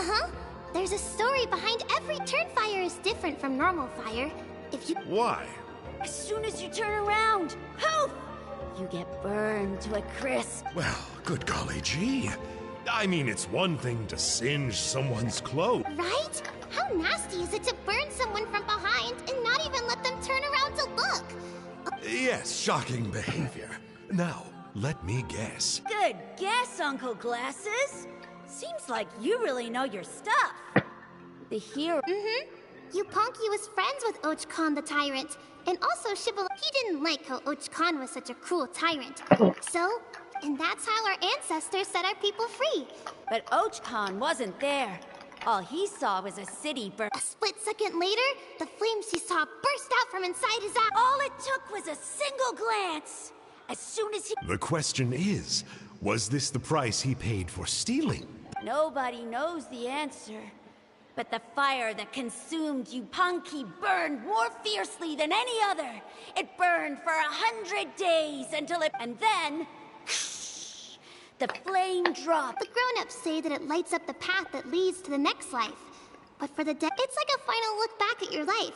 There's a story behind every Turnfire is different from normal fire. If you. Why? As soon as you turn around, poof! You get burned to a crisp. Well, good golly gee. I mean, it's one thing to singe someone's clothes. Right? How nasty is it to burn someone from behind and not even let them turn around to look? Yes, shocking behavior. Now, let me guess. Good guess, Uncle Glasses. Seems like you really know your stuff. The hero. Yupanqui was friends with Och-Khan the Tyrant, and also Shibboleth. He didn't like how Och-Khan was such a cruel tyrant. So, and that's how our ancestors set our people free. But Och-Khan wasn't there. All he saw was a city burn. A split second later, the flames he saw burst out from inside his eye. All it took was a single glance. As soon as he... The question is, was this the price he paid for stealing? Nobody knows the answer. But the fire that consumed Yupanqui burned more fiercely than any other. It burned for 100 days until it... And then... the flame dropped. The grown-ups say that it lights up the path that leads to the next life. But for the dead, it's like a final look back at your life,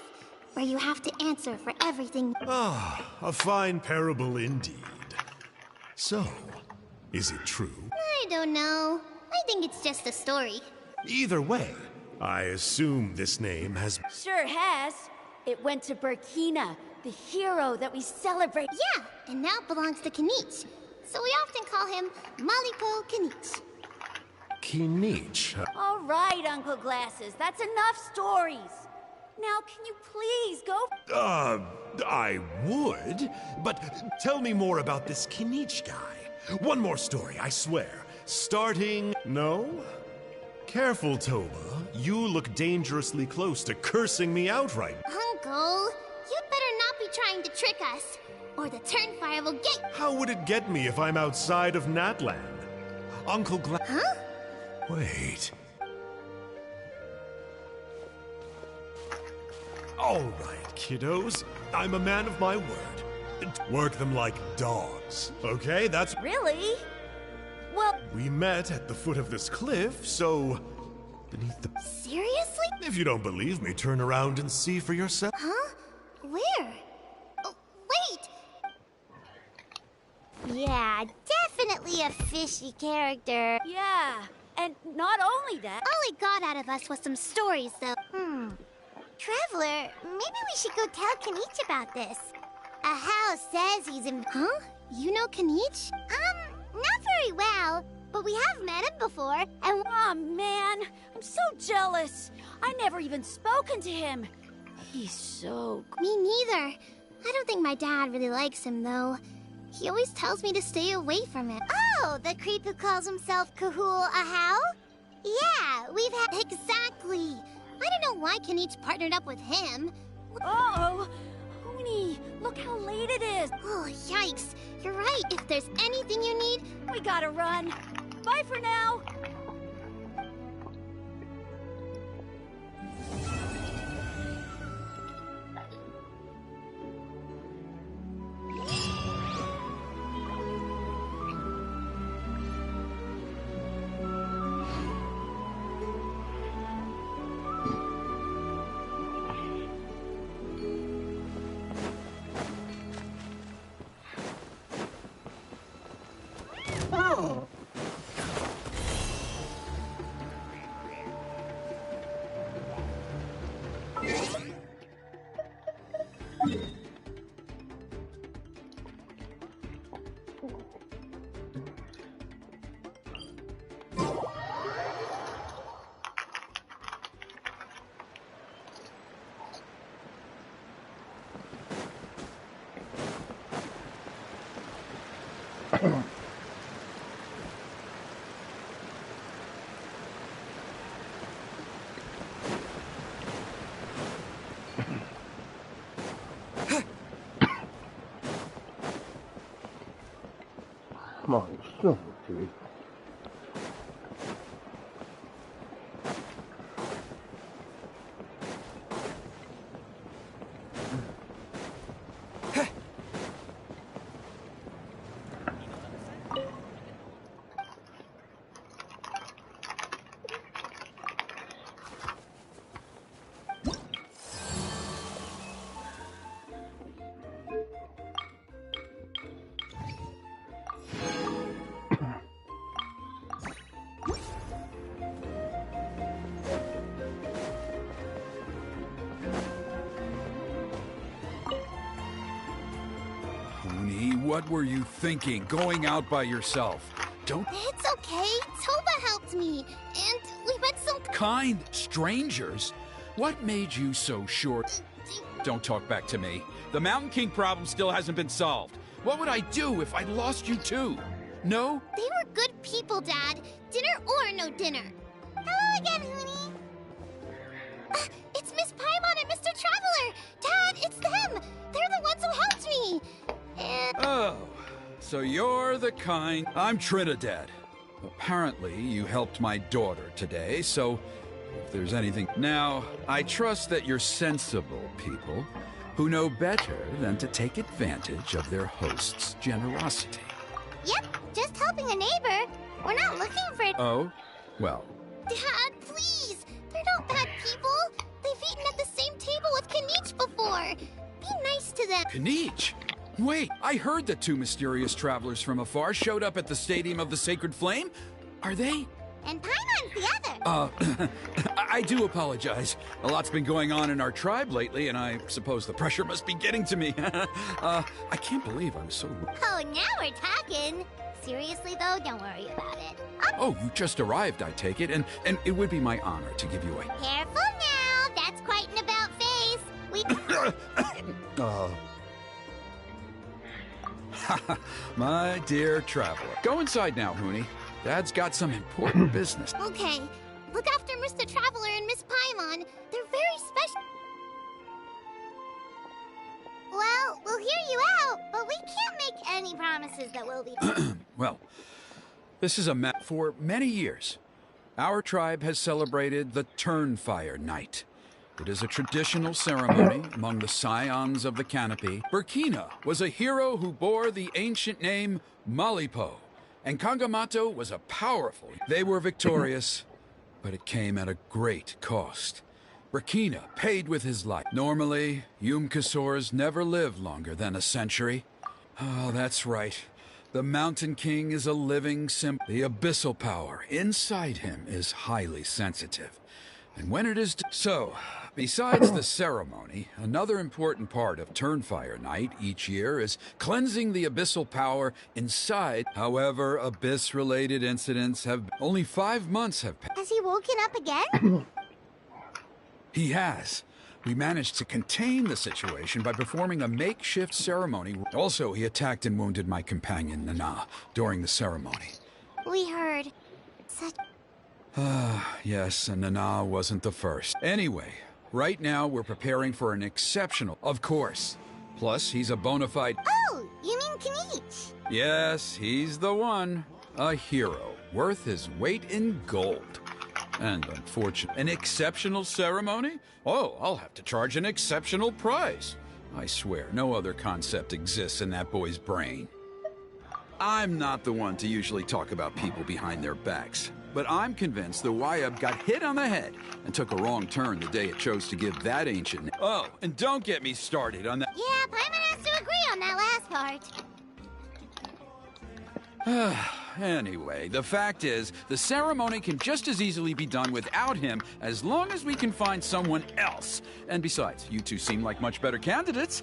where you have to answer for everything. Ah, a fine parable indeed. So, is it true? I don't know. I think it's just a story. Either way, I assume this name has... Sure has. It went to Burkina, the hero that we celebrate. Yeah, and now belongs to Kinich. So we often call him Malipo Kinich. Kinich? All right, Uncle Glasses, that's enough stories. Now, can you please go? I would, but tell me more about this Kinich guy. One more story, I swear. Starting... No? Careful, Toba. You look dangerously close to cursing me outright. Uncle, you'd better not be trying to trick us, or the Turnfire will get... How would it get me if I'm outside of Natlan? Uncle Huh? Wait. All right, kiddos. I'm a man of my word. Work them like dogs, okay? That's... Really? Well... We met at the foot of this cliff, so... Beneath the... Seriously? If you don't believe me, turn around and see for yourself. Huh? Where? Oh, wait! Yeah, definitely a fishy character. Yeah, and not only that... All he got out of us was some stories, though. Traveler, maybe we should go tell Kinich about this. Ahau says he's in... Huh? You know Kinich? Not very well, but we have met him before, and... Aw, man, I'm so jealous. I never even spoken to him. He's so... Me neither. I don't think my dad really likes him, though. He always tells me to stay away from him. Oh, the creep who calls himself Kahul Ahau? Yeah, we've had... Exactly. I don't know why Kinich partnered up with him. Uh-oh. Huni, look how late it is. Oh, yikes. You're right. If there's anything you need... We gotta run. Bye for now. My son, dude. What were you thinking, going out by yourself? Don't... It's okay. Toba helped me, and we met some... Kind strangers? What made you so sure? Don't talk back to me. The Mountain King problem still hasn't been solved. What would I do if I lost you too? No? They were good people, Dad. Dinner or no dinner. Hello again, Huni. It's Miss Paimon and Mr. Traveler. Dad, it's them. They're the ones who helped me. And... Oh, so you're the kind... I'm Trinidad. Apparently, you helped my daughter today, so if there's anything... Now, I trust that you're sensible people who know better than to take advantage of their host's generosity. Yep, just helping a neighbor. We're not looking for it. Oh? Well... Dad, please! They're not bad people. They've eaten at the same table with Kinich before. Be nice to them. Kinich? Wait, I heard that two mysterious travelers from afar showed up at the Stadium of the Sacred Flame. Are they? And Paimon's the other. I do apologize. A lot's been going on in our tribe lately, and I suppose the pressure must be getting to me. I can't believe I was so... Oh, now we're talking. Seriously, though, don't worry about it. Oh, you just arrived, I take it, and it would be my honor to give you a... Careful now. That's quite an about-face. We... My dear traveler. Go inside now, Huni. Dad's got some important business. Okay. Look after Mr. Traveler and Miss Paimon. They're very special. Well, we'll hear you out, but we can't make any promises that we'll be... Well, this is a map. For many years, our tribe has celebrated the Turnfire Night. It is a traditional ceremony among the scions of the canopy. Burkina was a hero who bore the ancient name Malipo, and Kangamato was a powerful... They were victorious, but it came at a great cost. Burkina paid with his life. Normally, Yumkasors never live longer than a century. Oh, that's right. The Mountain King is a living symbol. The abyssal power inside him is highly sensitive. And when it is... So, besides the ceremony, another important part of Turnfire Night each year is cleansing the abyssal power inside. However, abyss-related incidents have... Only 5 months have passed. Has he woken up again? He has. We managed to contain the situation by performing a makeshift ceremony. Also, he attacked and wounded my companion, Nana, during the ceremony. We heard. Such... Yes, and Nana wasn't the first. Anyway, right now we're preparing for an exceptional... Of course. Plus, he's a bona fide... Oh, you mean Kinich? Yes, he's the one. A hero, worth his weight in gold. And unfortunately... An exceptional ceremony? Oh, I'll have to charge an exceptional price. I swear, no other concept exists in that boy's brain. I'm not the one to usually talk about people behind their backs. But I'm convinced the Wyab got hit on the head and took a wrong turn the day it chose to give that ancient... Oh, and don't get me started on that... Yeah, Paimon has to agree on that last part. Anyway, the fact is, the ceremony can just as easily be done without him as long as we can find someone else. And besides, you two seem like much better candidates.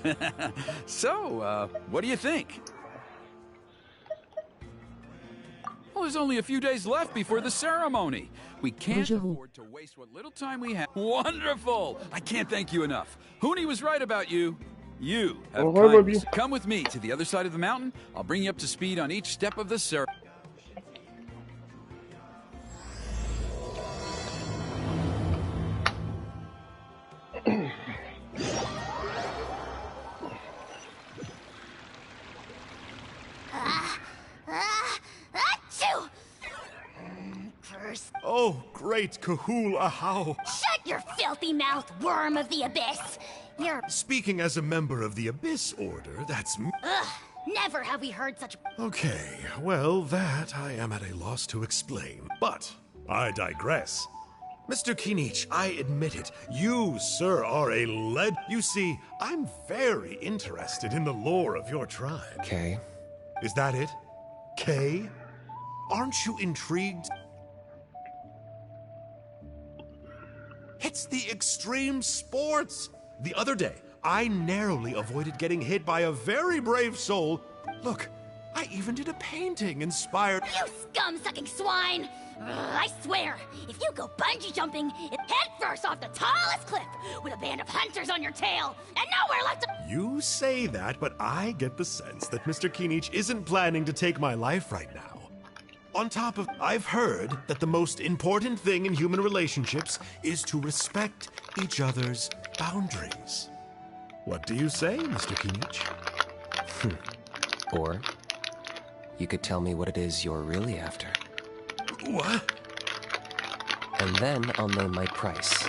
So, what do you think? Well, there's only a few days left before the ceremony. We can't afford to waste what little time we have. Wonderful! I can't thank you enough. Huni was right about you. You have kindness. Come with me to the other side of the mountain. I'll bring you up to speed on each step of the ceremony. Oh, great Kahul Ahau! Shut your filthy mouth, worm of the abyss! You're... Speaking as a member of the Abyss Order, that's me. Ugh, never have we heard such... Okay, well, that I am at a loss to explain. But I digress. Mr. Kinich, I admit it. You, sir, are a lead. You see, I'm very interested in the lore of your tribe. Kay? Is that it? Kay? Aren't you intrigued? It's the extreme sports! The other day, I narrowly avoided getting hit by a very brave soul. Look, I even did a painting inspired... You scum-sucking swine! I swear, if you go bungee jumping, head first off the tallest cliff with a band of hunters on your tail and nowhere left to... You say that, but I get the sense that Mr. Kinich isn't planning to take my life right now. On top of, I've heard that the most important thing in human relationships is to respect each other's boundaries. What do you say, Mr. Kinich? Or, you could tell me what it is you're really after. What? And then I'll name my price.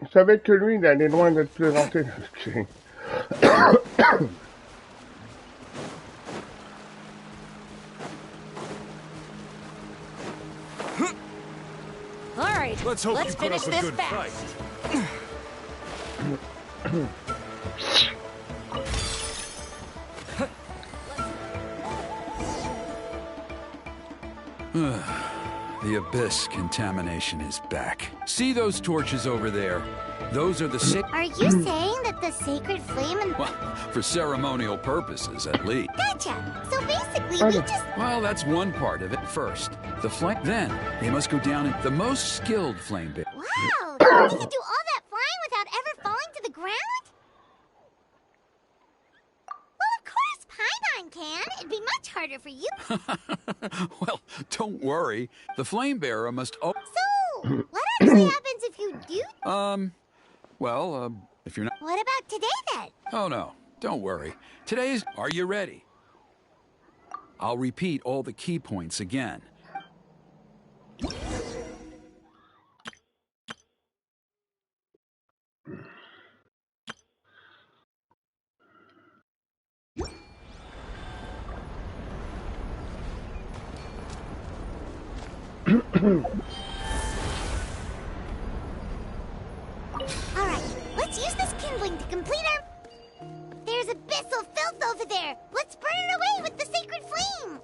Je savais que lui, il allait loin d'être plaisanté. All right, let's hope you put finish up a this good fast. The Abyss contamination is back. See those torches over there? Those are the Are you saying that the sacred flame and... Well, for ceremonial purposes, at least. Gotcha! So basically, we just... Well, that's one part of it. First, the flame. Then, they must go down in the most skilled flame bearer. Wow! You can do all that flying without ever falling to the ground? Well, of course, Paimon can. It'd be much harder for you. Well, don't worry. The flame bearer must... So, what actually happens if you do... if you're not... What about today, then? Oh, no. Don't worry. Today's... Are you ready? I'll repeat all the key points again. Alright, let's use this kindling to complete our... There's abyssal filth over there! Let's burn it away with the sacred flame!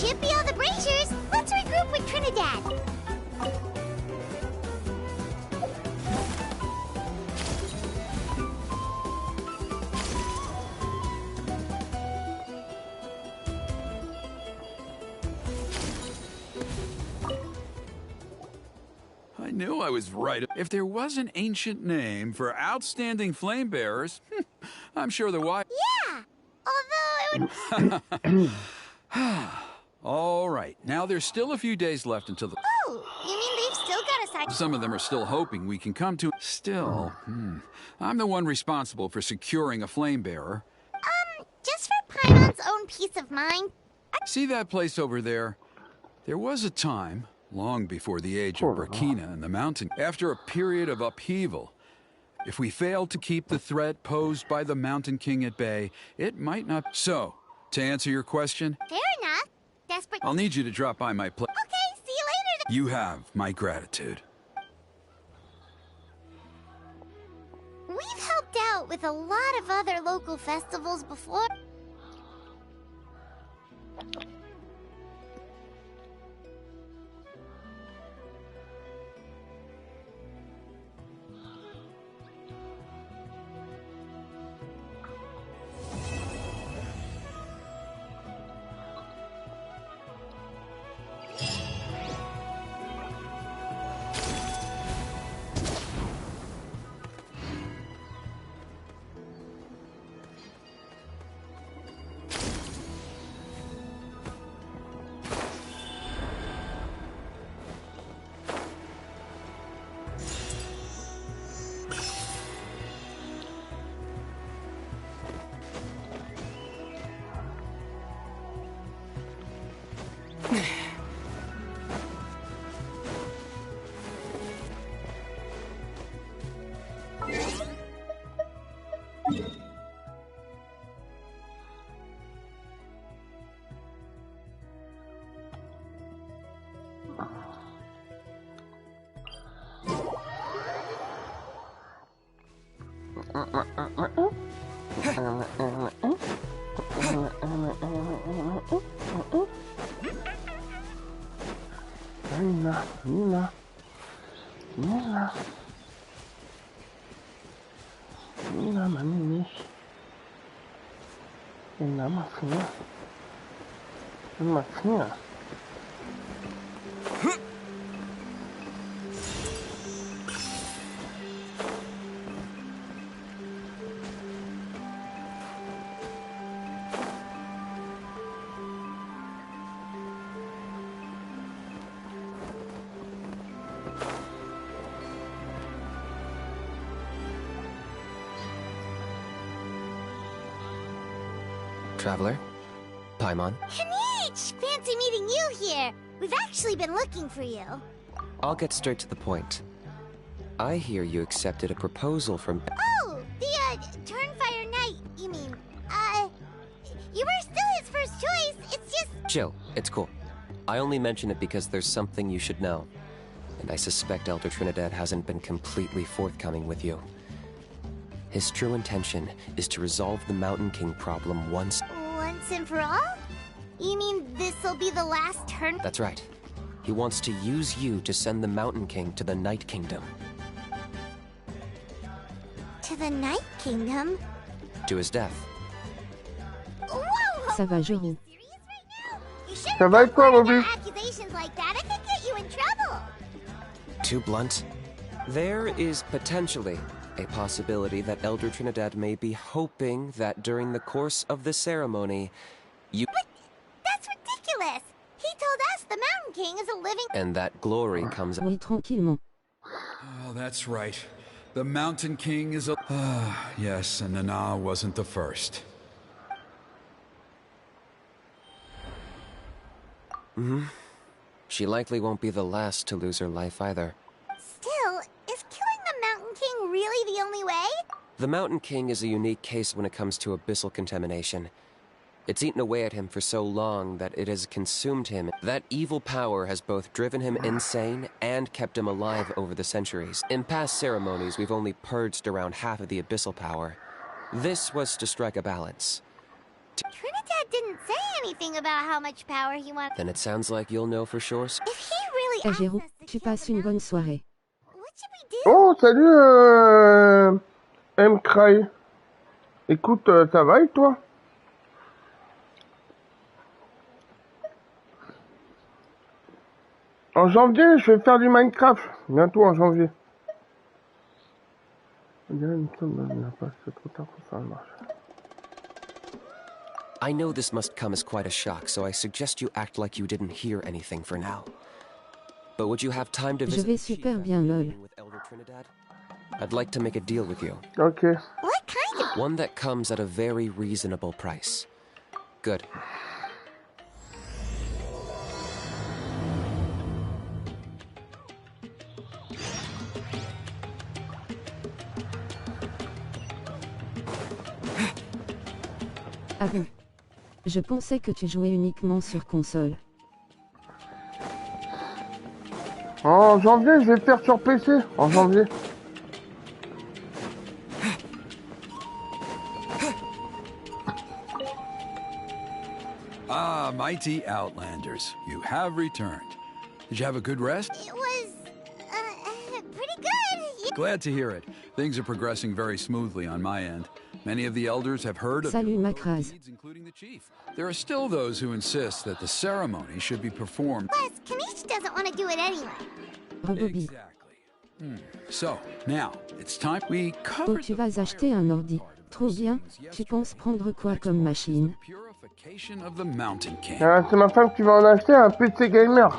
should be all the braziers. Let's regroup with Trinidad. I knew I was right. If there was an ancient name for outstanding flame bearers, I'm sure there was. Yeah, although it would... All right, now there's still a few days left until the... Oh, you mean they've still got a side... Some of them are still hoping we can come to... Still, I'm the one responsible for securing a flame bearer. Just for Paimon's own peace of mind... See that place over there? There was a time, long before the age of Burkina and the mountain, after a period of upheaval. If we failed to keep the threat posed by the Mountain King at bay, it might not... So, to answer your question... Fair enough. Desperate... I'll need you to drop by my place. Okay, see you later then. You have my gratitude. We've helped out with a lot of other local festivals before. Traveler? Paimon? Genhin! Fancy meeting you here! We've actually been looking for you. I'll get straight to the point. I hear you accepted a proposal from... Oh! The, Turnfire Knight, you mean. You were still his first choice, it's just... Chill, it's cool. I only mention it because there's something you should know. And I suspect Elder Trinidad hasn't been completely forthcoming with you. His true intention is to resolve the Mountain King problem once and for all? You mean this'll be the last turn? That's right. He wants to use you to send the Mountain King to the Night Kingdom. To the Night Kingdom? To his death. Whoa! Ça va, Jérôme. Ça va quoi, Bobby? Accusations like that, it could get you in trouble. Too blunt? There is potentially a possibility that Elder Trinidad may be hoping that during the course of the ceremony, you... But that's ridiculous! He told us the Mountain King is a living... And that glory comes... Oui, tranquillement. Oh, that's right. The Mountain King is a... yes, and Nana wasn't the first. Mm-hmm. She likely won't be the last to lose her life either. Still, is killing the Mountain King really the only way? The Mountain King is a unique case when it comes to abyssal contamination. It's eaten away at him for so long that it has consumed him. That evil power has both driven him insane and kept him alive over the centuries. In past ceremonies, we've only purged around half of the abyssal power. This was to strike a balance. Trinidad Dad didn't say anything about how much power he wants. Then it sounds like you'll know for sure. If he really asks Géraud, us to tu kill passes the une bonne mountain, soirée. what should we do? Oh, salut, M-Cry. Écoute, ça va et toi? En janvier, je vais faire du Minecraft. Bientôt en janvier. C'est trop tard pour faire le marché. I know this must come as quite a shock, so I suggest you act like you didn't hear anything for now. But would you have time to Je visit vais super bien, lol. with Elder Trinidad? I'd like to make a deal with you. Okay. What kind of... One that comes at a very reasonable price. Good. Ah bon? Je pensais que tu jouais uniquement sur console. En janvier, je vais faire sur PC. En janvier. Ah, mighty Outlanders, you have returned. Did you have a good rest? It was... pretty good. Glad to hear it. Things are progressing very smoothly on my end. Many of the elders have heard of Salut, your Macraz. deeds, including the chief. There are still those who insist that the ceremony should be performed. Plus, Kanish doesn't want to do it anyway. Rebobby. So, now, it's time we Oh, cover tu vas acheter un ordi. Trop bien. Tu penses prendre quoi comme machine? purification of the Mountain King. C'est ma femme qui va en acheter un PC gamer.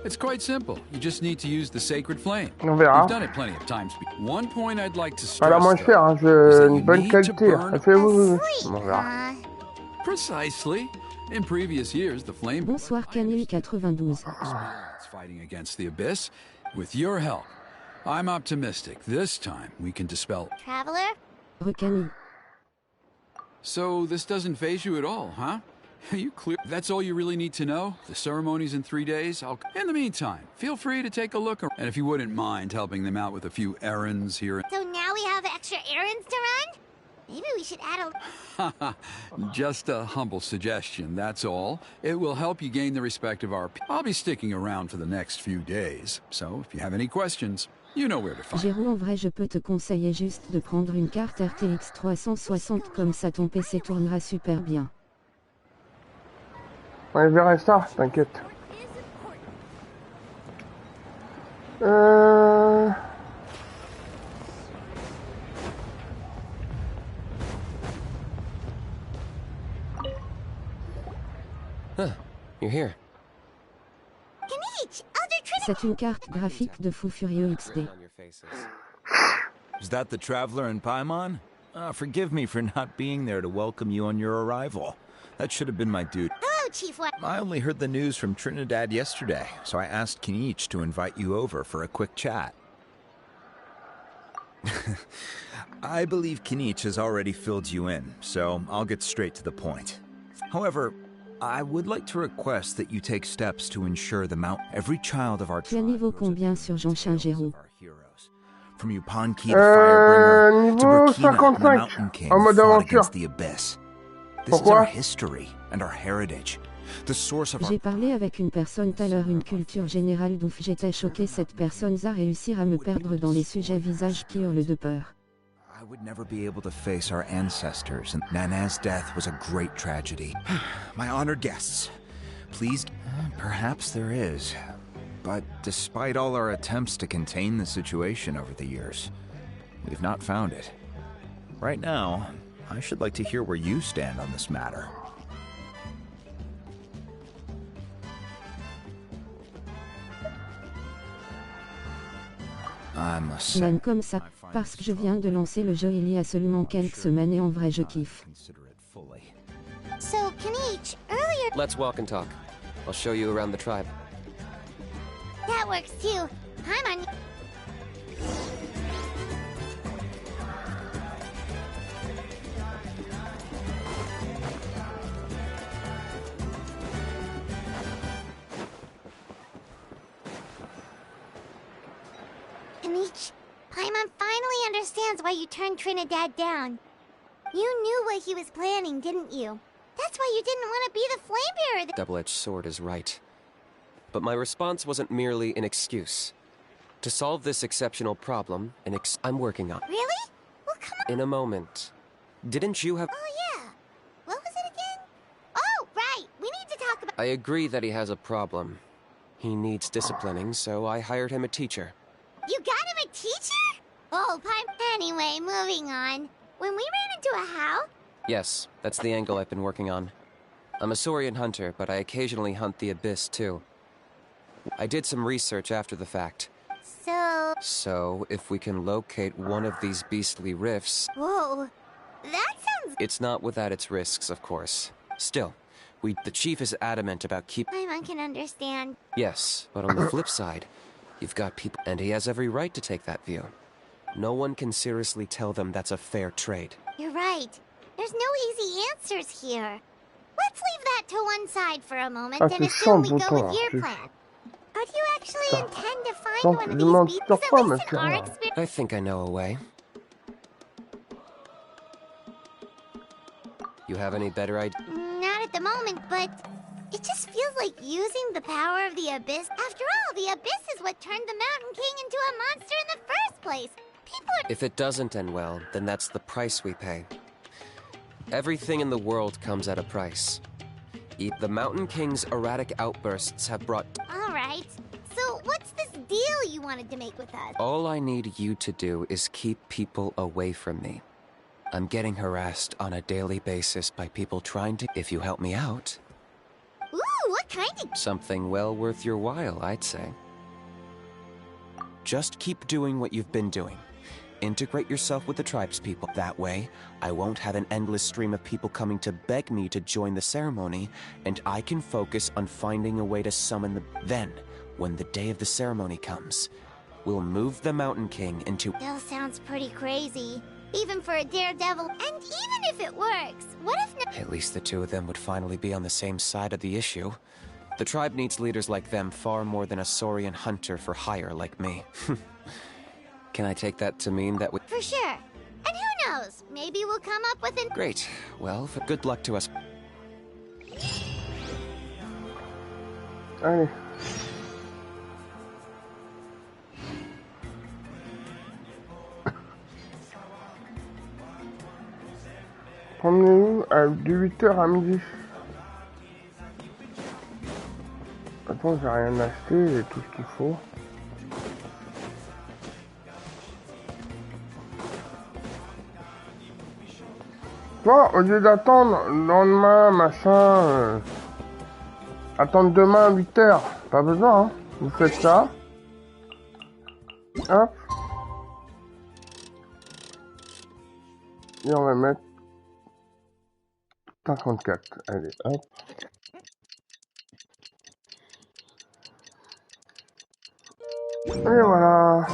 It's quite simple. You just need to use the sacred flame. On verra. You've done it plenty of times. One point I'd like to Pas la stress, moins though, chère, hein, is that une you bonne need to qualité. burn Elle fait oui. On verra. precisely. In previous years, the flame Bonsoir Canil 92. spirits fighting against the abyss. With your help, I'm optimistic. This time we can dispel. Traveler? Recani. So this doesn't faze you at all, huh? You clear? That's all you really need to know? The ceremony's in 3 days? In the meantime, feel free to take a look. And if you wouldn't mind helping them out with a few errands here. So now we have extra errands to run? Maybe we should add a... Just a humble suggestion, that's all. It will help you gain the respect of our... I'll be sticking around for the next few days. So if you have any questions, you know where to find me. Géraud, en vrai, je peux te conseiller juste de prendre une carte RTX 360 comme ça ton PC tournera super bien. Ouais, je verrai ça, t'inquiète. Huh, you're here. Kanish! Elder Trinidad! C'est une carte graphique de Fou Furieux XD. Is that the Traveler in Paimon? Forgive me for not being there to welcome you on your arrival. That should have been my duty. Hello, Chief What? I only heard the news from Trinidad yesterday, so I asked Kinich to invite you over for a quick chat. I believe Kinich has already filled you in, so I'll get straight to the point. However, I would like to request that you take steps to ensure the mount. Every child of our Tu as niveau combien sur Genhin, Géraud? from Yupanqui the Firebringer to Niveau Burkina the 55, Mountain King en mode fought aventure. against the Abyss. This is our Pourquoi? history and our heritage. The source of our... J'ai parlé avec une personne tout à l'heure, une culture générale d'ouf. J'étais choqué. Cette personne a réussi à me perdre dans les sujets visages qui hurlent de peur. I would never be able to face our ancestors, and Nana's death was a great tragedy. My honored guests, please... Perhaps there is. But despite all our attempts to contain the situation over the years, we've not found it. Right now, I should like to hear where you stand on this matter. I must say, Même comme ça, parce que je viens de lancer le jeu il y a seulement quelques semaines et en vrai je kiffe. So, Kanish, earlier... Let's walk and talk. I'll show you around the tribe. That works too. I'm on... Kanish, Paimon finally understands why you turned Trinidad down. You knew what he was planning, didn't you? That's why you didn't want to be the flame bearer. Double-edged sword is right. But my response wasn't merely an excuse. To solve this exceptional problem, I'm working on. Really? Well, come on. In a moment. Didn't you have... Oh, yeah. What was it again? Oh, right. We need to talk about... I agree that he has a problem. He needs disciplining, so I hired him a teacher. You got him a teacher? Oh, anyway, moving on. When we ran into a house... Yes, that's the angle I've been working on. I'm a Saurian hunter, but I occasionally hunt the Abyss, too. I did some research after the fact. So, if we can locate one of these beastly rifts... Whoa, that sounds... It's not without its risks, of course. Still, the chief is adamant about I can understand. Yes, but on the flip side, you've got people... And he has every right to take that view. No one can seriously tell them that's a fair trade. You're right. There's no easy answers here. Let's leave that to one side for a moment and assume we go with your plan. How do you actually intend to find one of these beasts? At least in our experience. I think I know a way. You have any better idea? Not at the moment, but it just feels like using the power of the Abyss. After all, the Abyss is what turned the Mountain King into a monster in the first place. People are... If it doesn't end well, then that's the price we pay. Everything in the world comes at a price. The Mountain King's erratic outbursts have brought... Alright, so what's this deal you wanted to make with us? All I need you to do is keep people away from me. I'm getting harassed on a daily basis by people trying to... If you help me out... Ooh, what kind of... Something well worth your while, I'd say. Just keep doing what you've been doing. Integrate yourself with the tribespeople. That way, I won't have an endless stream of people coming to beg me to join the ceremony, and I can focus on finding a way to summon the... Then, when the day of the ceremony comes, we'll move the Mountain King into... Still sounds pretty crazy, even for a daredevil. And even if it works, what if... At least the two of them would finally be on the same side of the issue. The tribe needs leaders like them far more than a Saurian hunter for hire like me. Can I take that to mean that we... For sure. And who knows? Maybe we'll come up with an... Great. Well, good luck to us. Allez. Promenez-vous de 8h à midi. Attends, j'ai rien acheté, j'ai tout ce qu'il faut. Toi, au lieu d'attendre le lendemain, machin, attendre demain à 8h, pas besoin, hein. Vous faites ça. Hop. Et on va mettre 54. Allez, hop. Et voilà.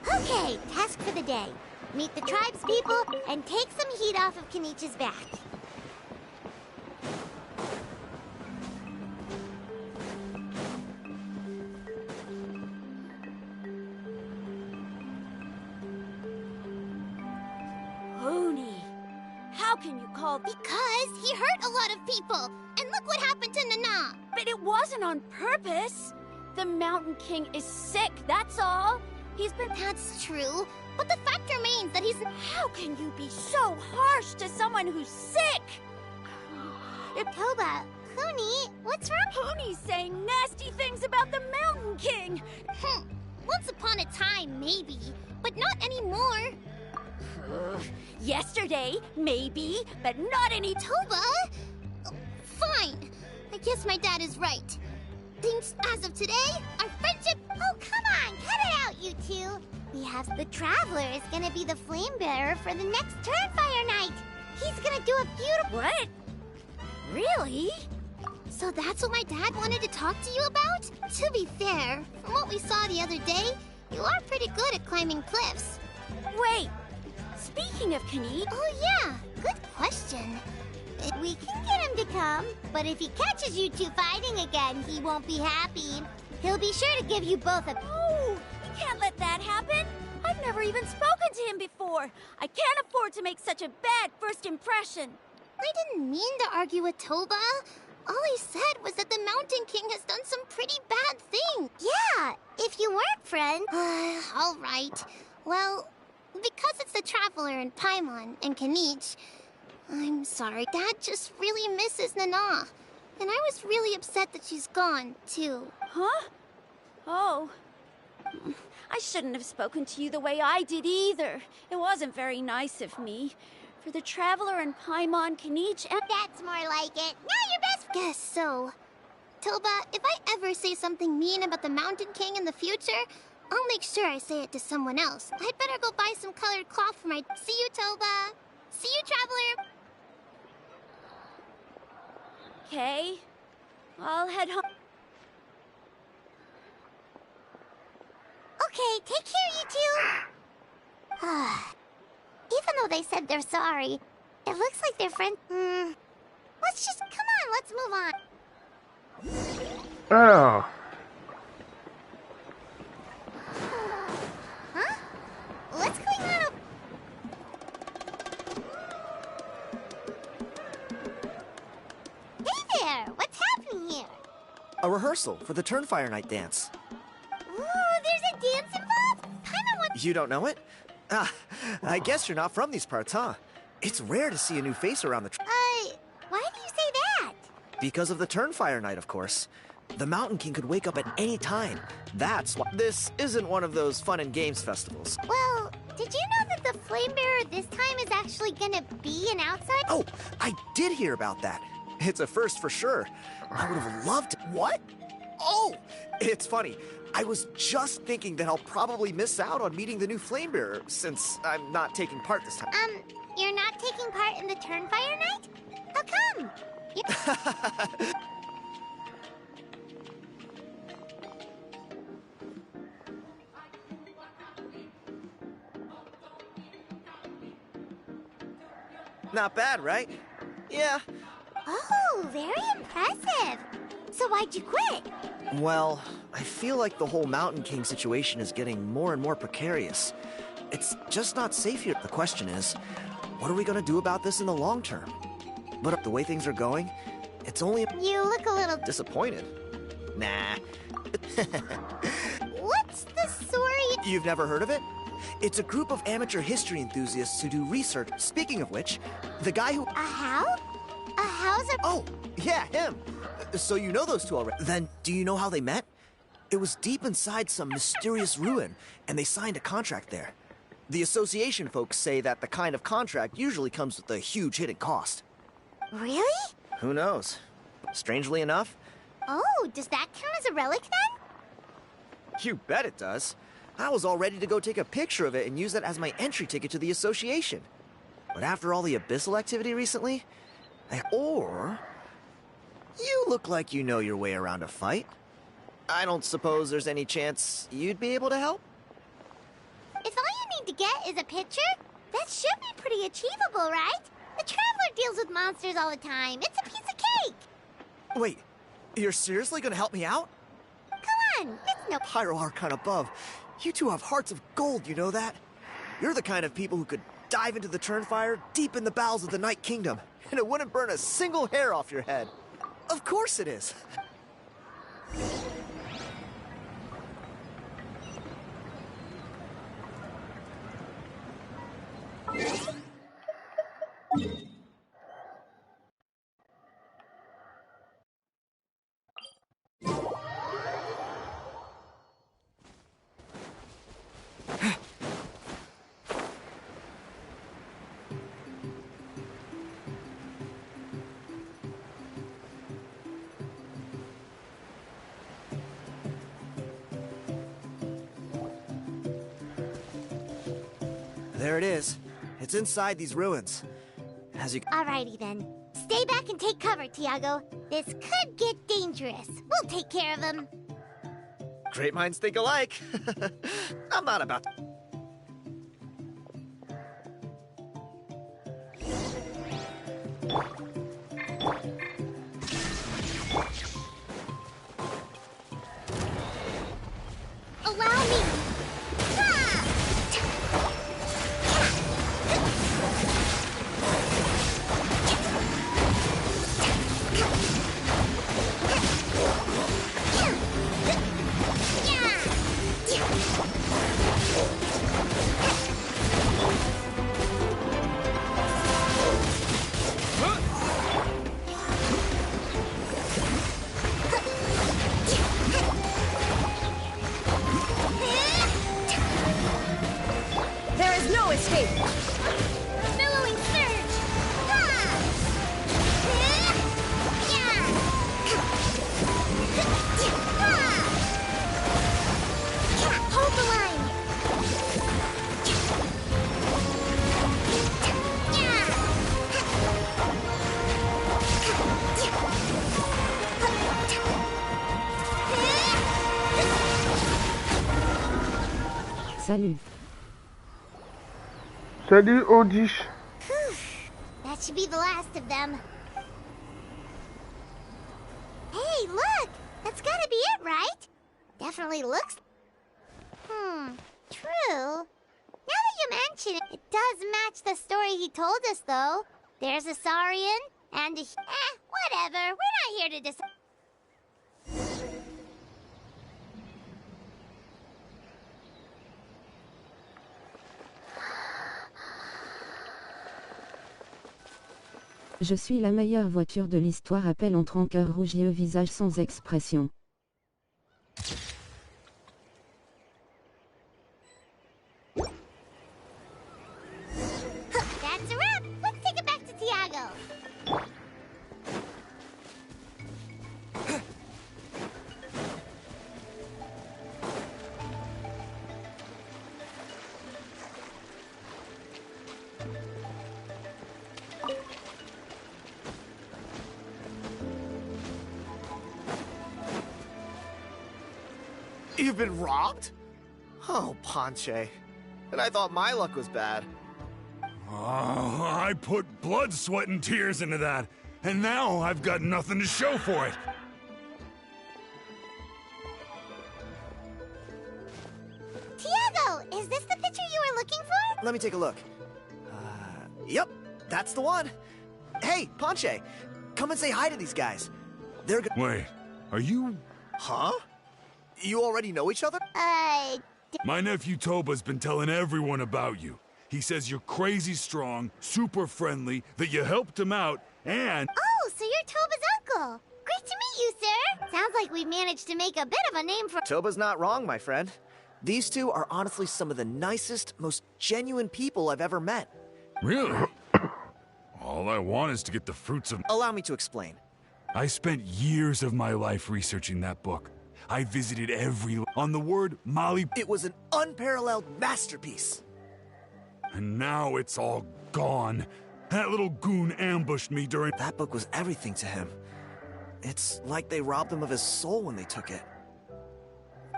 Okay, task for the day. Meet the tribespeople and take some heat off of Kenichi's back. Honi, how can you call... Because he hurt a lot of people. And look what happened to Nana. But it wasn't on purpose. The Mountain King is sick, that's all. He's been... That's true. But the fact remains that he's... How can you be so harsh to someone who's sick? Toba, Honi, what's wrong? Honi's saying nasty things about the Mountain King. Once upon a time, maybe. But not anymore. Yesterday, maybe, but not any... Toba! Fine. I guess my dad is right. Since, as of today, our friendship... Oh, come on! Cut it out, you two! We have the Traveler is gonna be the flame bearer for the next Turnfire night! He's gonna do a beautiful... What? Really? So that's what my dad wanted to talk to you about? To be fair, from what we saw the other day, you are pretty good at climbing cliffs. Wait! Speaking of Kenny... Oh yeah, good question. We can get him to come, but if he catches you two fighting again, he won't be happy. He'll be sure to give you both a... Oh, we can't let that happen. I've never even spoken to him before. I can't afford to make such a bad first impression. I didn't mean to argue with Toba. All I said was that the Mountain King has done some pretty bad things. Yeah, if you weren't friends. All right. Well, because it's the Traveler and Paimon and Kinich, I'm sorry. Dad just really misses Nana. And I was really upset that she's gone, too. Huh? Oh. I shouldn't have spoken to you the way I did either. It wasn't very nice of me. For the Traveler and Paimon, Kinich, and... That's more like it. Now you're best friends. Guess so. Toba, if I ever say something mean about the Mountain King in the future, I'll make sure I say it to someone else. I'd better go buy some colored cloth for my... See you, Toba. See you, Traveler. Okay. I'll head home. Okay, take care, you two. Even though they said they're sorry, it looks like they're friends. Let's just... Come on, let's move on. Alors... Huh? What's going on? Hey there! What's happening here? A rehearsal for the Turnfire Night dance. Ooh, there's a dance involved? Kinda want... You don't know it? Ah, I guess you're not from these parts, huh? It's rare to see a new face around the... Why do you say that? Because of the Turnfire Night, of course. The Mountain King could wake up at any time. That's why... This isn't one of those fun and games festivals. Well, did you know that the Flame Bearer this time is actually gonna be an outsider? Oh, I did hear about that. It's a first for sure. I would have loved... What? Oh, it's funny. I was just thinking that I'll probably miss out on meeting the new Flame Bearer, since I'm not taking part this time. You're not taking part in the Turnfire Night? How come? Not bad, right? Yeah. Oh, very impressive. So why'd you quit? Well, I feel like the whole Mountain King situation is getting more and more precarious. It's just not safe here. The question is, what are we gonna do about this in the long term? But the way things are going, it's only... You look a little... Disappointed? Nah. What's the story? You've never heard of it? It's a group of amateur history enthusiasts who do research. Speaking of which, the guy who... A how? A Hauser? Oh, yeah, him. So you know those two already. Then, do you know how they met? It was deep inside some mysterious ruin, and they signed a contract there. The association folks say that the kind of contract usually comes with a huge hidden cost. Really? Who knows? Strangely enough... Oh, does that count as a relic then? You bet it does. I was all ready to go take a picture of it and use that as my entry ticket to the association. But after all the Abyssal activity recently... Or... You look like you know your way around a fight. I don't suppose there's any chance you'd be able to help? If all you need to get is a picture, that should be pretty achievable, right? The Traveler deals with monsters all the time. It's a piece of cake. Wait, you're seriously gonna help me out? Come on, it's no... Pyro Archon above. You two have hearts of gold, you know that? You're the kind of people who could dive into the Turnfire deep in the bowels of the Night Kingdom, and it wouldn't burn a single hair off your head. Of course it is. There it is. It's inside these ruins. As you... Alrighty then. Stay back and take cover, Tiago. This could get dangerous. We'll take care of him. Great minds think alike. I'm not about to... Allow me. Ah! Salut. Salut, Odish. That should be the last of them. Hey, look! That's gotta be it, right? Definitely looks... true. Now that you mention it, it does match the story he told us, though. There's a Saurian, and a... whatever. We're not here to decide... Je suis la meilleure voiture de l'histoire, appelle entre en cœur rouge et visage sans expression. That's a wrap! Let's take it back to Tiago! You've been robbed? Oh, Ponche. And I thought my luck was bad. Oh, I put blood, sweat, and tears into that, and now I've got nothing to show for it. Tiago, is this the picture you were looking for? Let me take a look. Yep, that's the one. Hey, Ponche, come and say hi to these guys. They're Wait, are you... Huh? You already know each other? My nephew Toba's been telling everyone about you. He says you're crazy strong, super friendly, that you helped him out, and... Oh, so you're Toba's uncle. Great to meet you, sir. Sounds like we've managed to make a bit of a name for... Toba's not wrong, my friend. These two are honestly some of the nicest, most genuine people I've ever met. Really? All I want is to get the fruits of... Allow me to explain. I spent years of my life researching that book. I visited every... on the word Mali... It was an unparalleled masterpiece. And now it's all gone. That little goon ambushed me during... That book was everything to him. It's like they robbed him of his soul when they took it.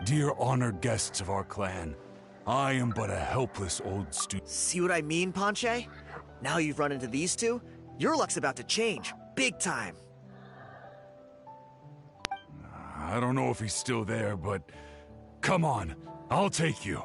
Dear honored guests of our clan, I am but a helpless old student. See what I mean, Ponche? Now you've run into these two, your luck's about to change. Big time. I don't know if he's still there, but... Come on, I'll take you.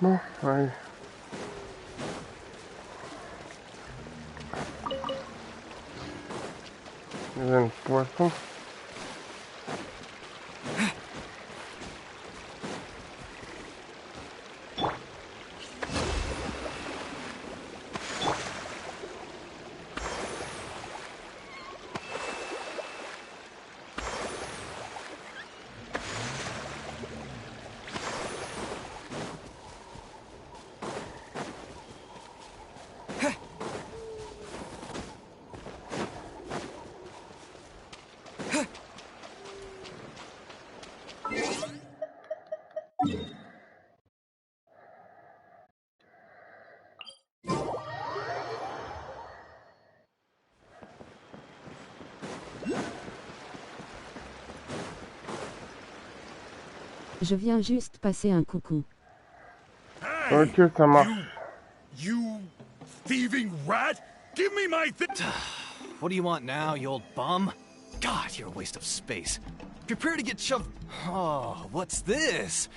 Bon, allez. Il y a un poisson. Je viens juste passer un coucou. Hey, ok, ça marche. You thieving rat! Give me my What do you want now, you old bum? God, you're a waste of space. Prepare to get shoved... Oh, what's this?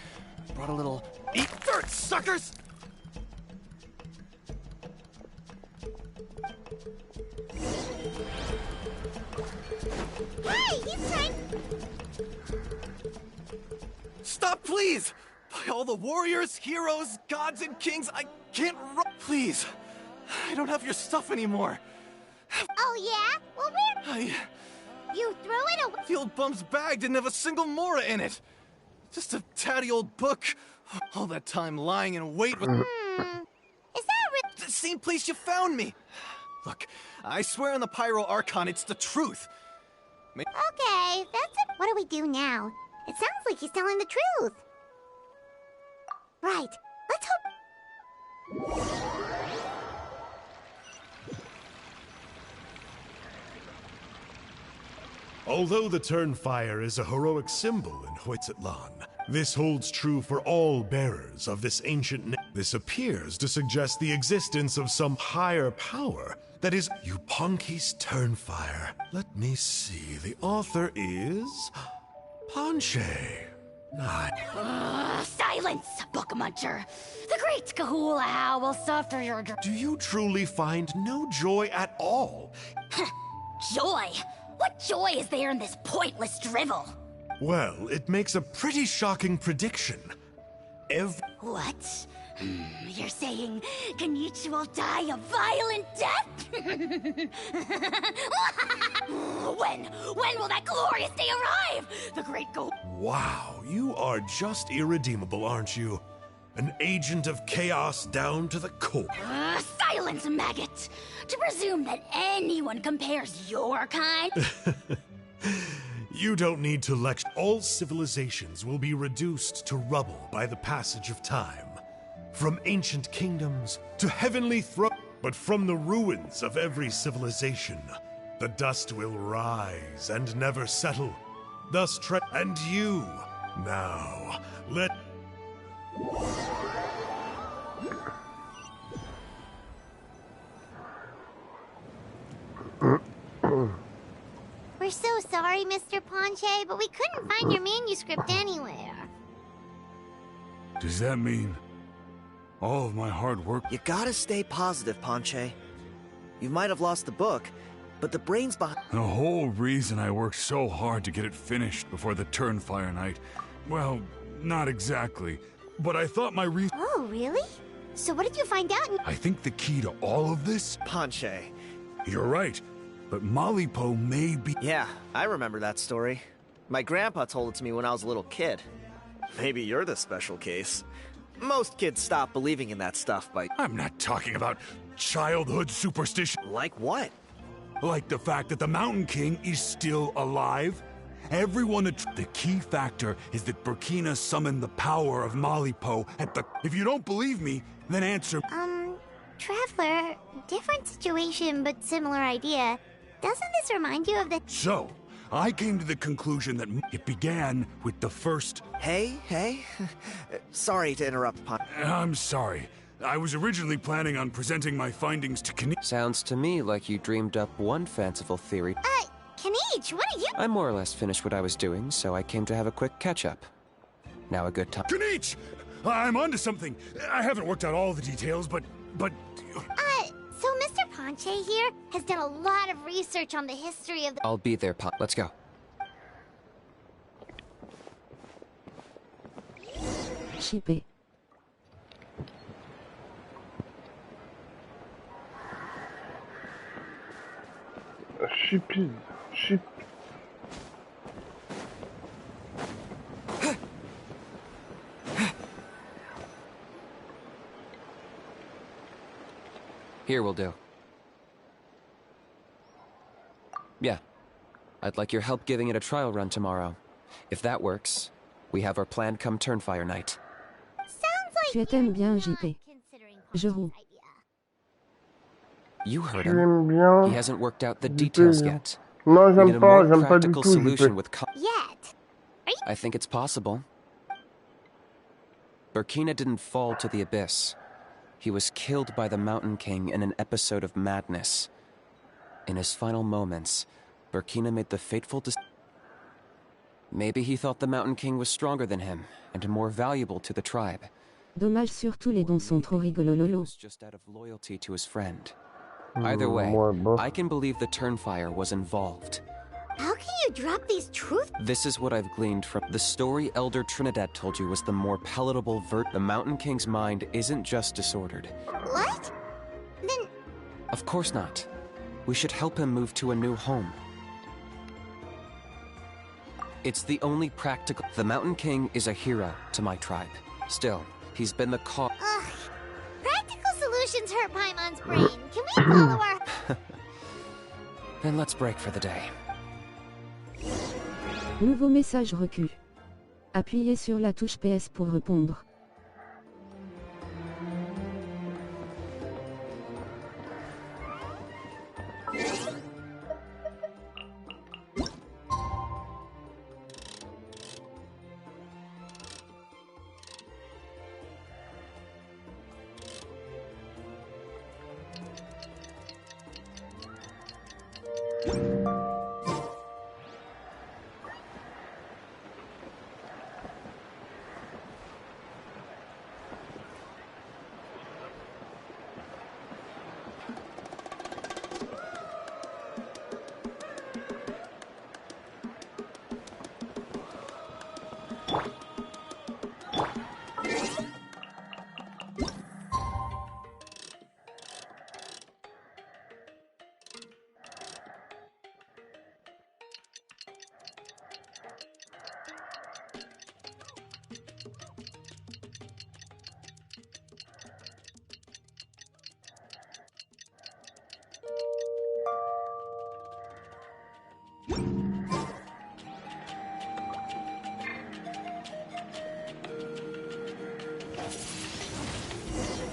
Brought a little... Eat dirt, suckers! Hey, he's trying... Stop, please! By all the warriors, heroes, gods, and kings, I can't run. Please. I don't have your stuff anymore. Oh, yeah? Well, where... You threw it away? The old bum's bag didn't have a single mora in it. Just a tatty old book. All that time lying in wait with... Is that the same place you found me? Look, I swear on the Pyro Archon, it's the truth. Okay, that's it. What do we do now? It sounds like he's telling the truth. Right. Let's hope... Although the Turnfire is a heroic symbol in Hoytzatlan, this holds true for all bearers of this ancient name. This appears to suggest the existence of some higher power that is Yupanki's Turnfire. Let me see, the author is... Ponche. Silence, book muncher. The great Kahula will suffer your... Do you truly find no joy at all? Joy? What joy is there in this pointless drivel? Well, it makes a pretty shocking prediction. What? You're saying Kenichi will die a violent death? When will that glorious day arrive? The great Wow, you are just irredeemable, aren't you? An agent of chaos down to the core. Silence, maggot! To presume that anyone compares your kind? You don't need to lecture. All civilizations will be reduced to rubble by the passage of time. From ancient kingdoms to heavenly thrones. But from the ruins of every civilization, the dust will rise and never settle. Thus and you. Now, let... We're so sorry, Mr. Ponche, but we couldn't find your manuscript anywhere. Does that mean all of my hard work? You gotta stay positive, Ponche. You might have lost the book, but the brains behind... The whole reason I worked so hard to get it finished before the Turnfire night... Well, not exactly, but I thought my Oh, really? So what did you find out? I think the key to all of this... Ponche. You're right, but Malipo may be... Yeah, I remember that story. My grandpa told it to me when I was a little kid. Maybe you're the special case. Most kids stop believing in that stuff by... I'm not talking about childhood superstition. Like what? Like the fact that the Mountain King is still alive. Everyone... The key factor is that Burkina summoned the power of Malipo at the... If you don't believe me, then answer... Traveler, different situation but similar idea. Doesn't this remind you of the... So, I came to the conclusion that it began with the first... Hey. Sorry to interrupt, Pon... I'm sorry. I was originally planning on presenting my findings to Kenichi. Sounds to me like you dreamed up one fanciful theory. Kenichi, what are you... I more or less finished what I was doing, so I came to have a quick catch-up. Now a good time... Kenichi! I'm onto something. I haven't worked out all the details, but... So Mr. Ponche here has done a lot of research on the history of the... I'll be there, Let's go. Shippé. Ship. Here will do. Yeah. I'd like your help giving it a trial run tomorrow. If that works, we have our plan come Turnfire night. Tu t'aimes bien, JP. Je roux. You heard him. He hasn't worked out the details yet. Non, j'aime pas du practical tout, solution with Yet. I think it's possible. Burkina didn't fall to the abyss. He was killed by the Mountain King in an episode of madness. In his final moments, Burkina made the fateful decision. Maybe he thought the Mountain King was stronger than him, and more valuable to the tribe. Dommage surtout les dons sont trop rigolololo. Just out of loyalty to his friend. Either way, I can believe the Turnfire was involved. How can you drop these truths? This is what I've gleaned from the story Elder Trinidad told you was the more palatable The Mountain King's mind isn't just disordered. What? Then... Of course not. We should help him move to a new home. It's the only practical... The Mountain King is a hero to my tribe. Still, he's been the cause... Ugh. Practical solutions hurt Paimon's brain. Can we follow our... Then let's break for the day. Nouveau message reçu. Appuyez sur la touche PS pour répondre.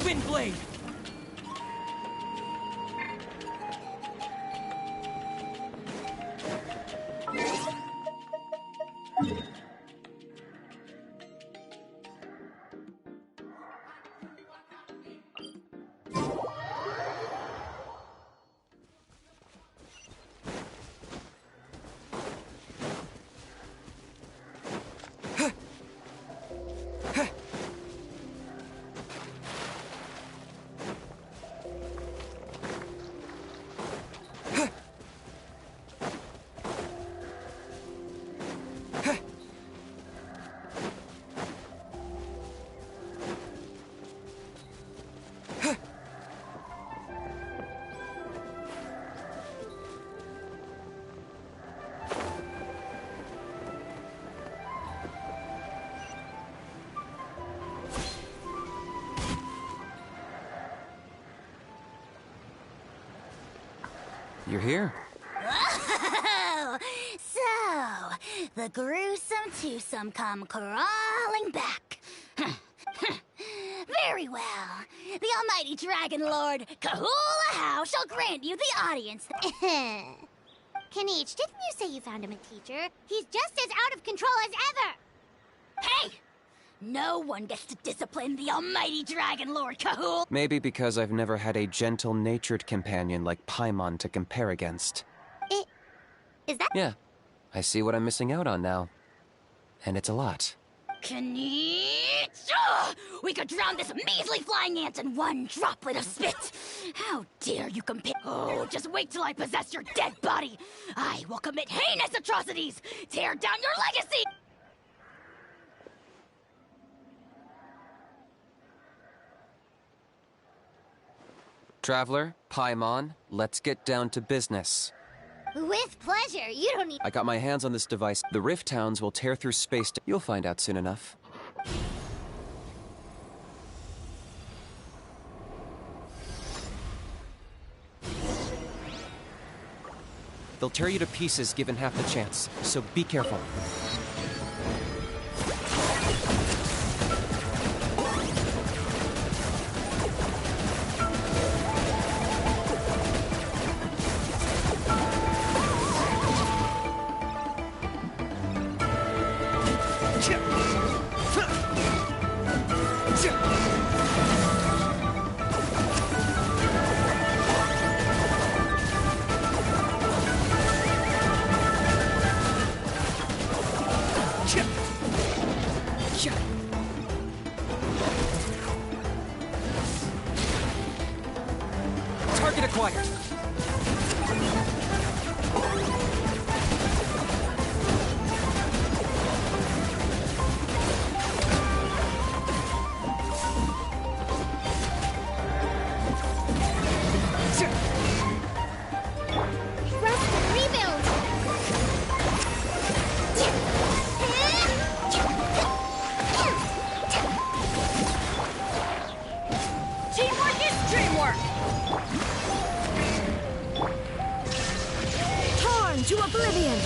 Windblade! You're here. Oh, so, the gruesome twosome come crawling back. Very well. The almighty Dragon Lord, Kahula How, shall grant you the audience. Kinich, didn't you say you found him a teacher? He's just as out of control as ever! Hey! No one gets to discipline the almighty Dragon Lord Kahul! Maybe because I've never had a gentle-natured companion like Paimon to compare against. Is that— Yeah, I see what I'm missing out on now. And it's a lot. Kinich! We could drown this measly flying ant in one droplet of spit! How dare you compare— Oh, just wait till I possess your dead body! I will commit heinous atrocities! Tear down your legacy! Traveler, Paimon, let's get down to business. With pleasure. You don't need— I got my hands on this device. The Rift Towns will tear through space to— You'll find out soon enough. They'll tear you to pieces given half the chance, so be careful. Target acquired. Oblivion!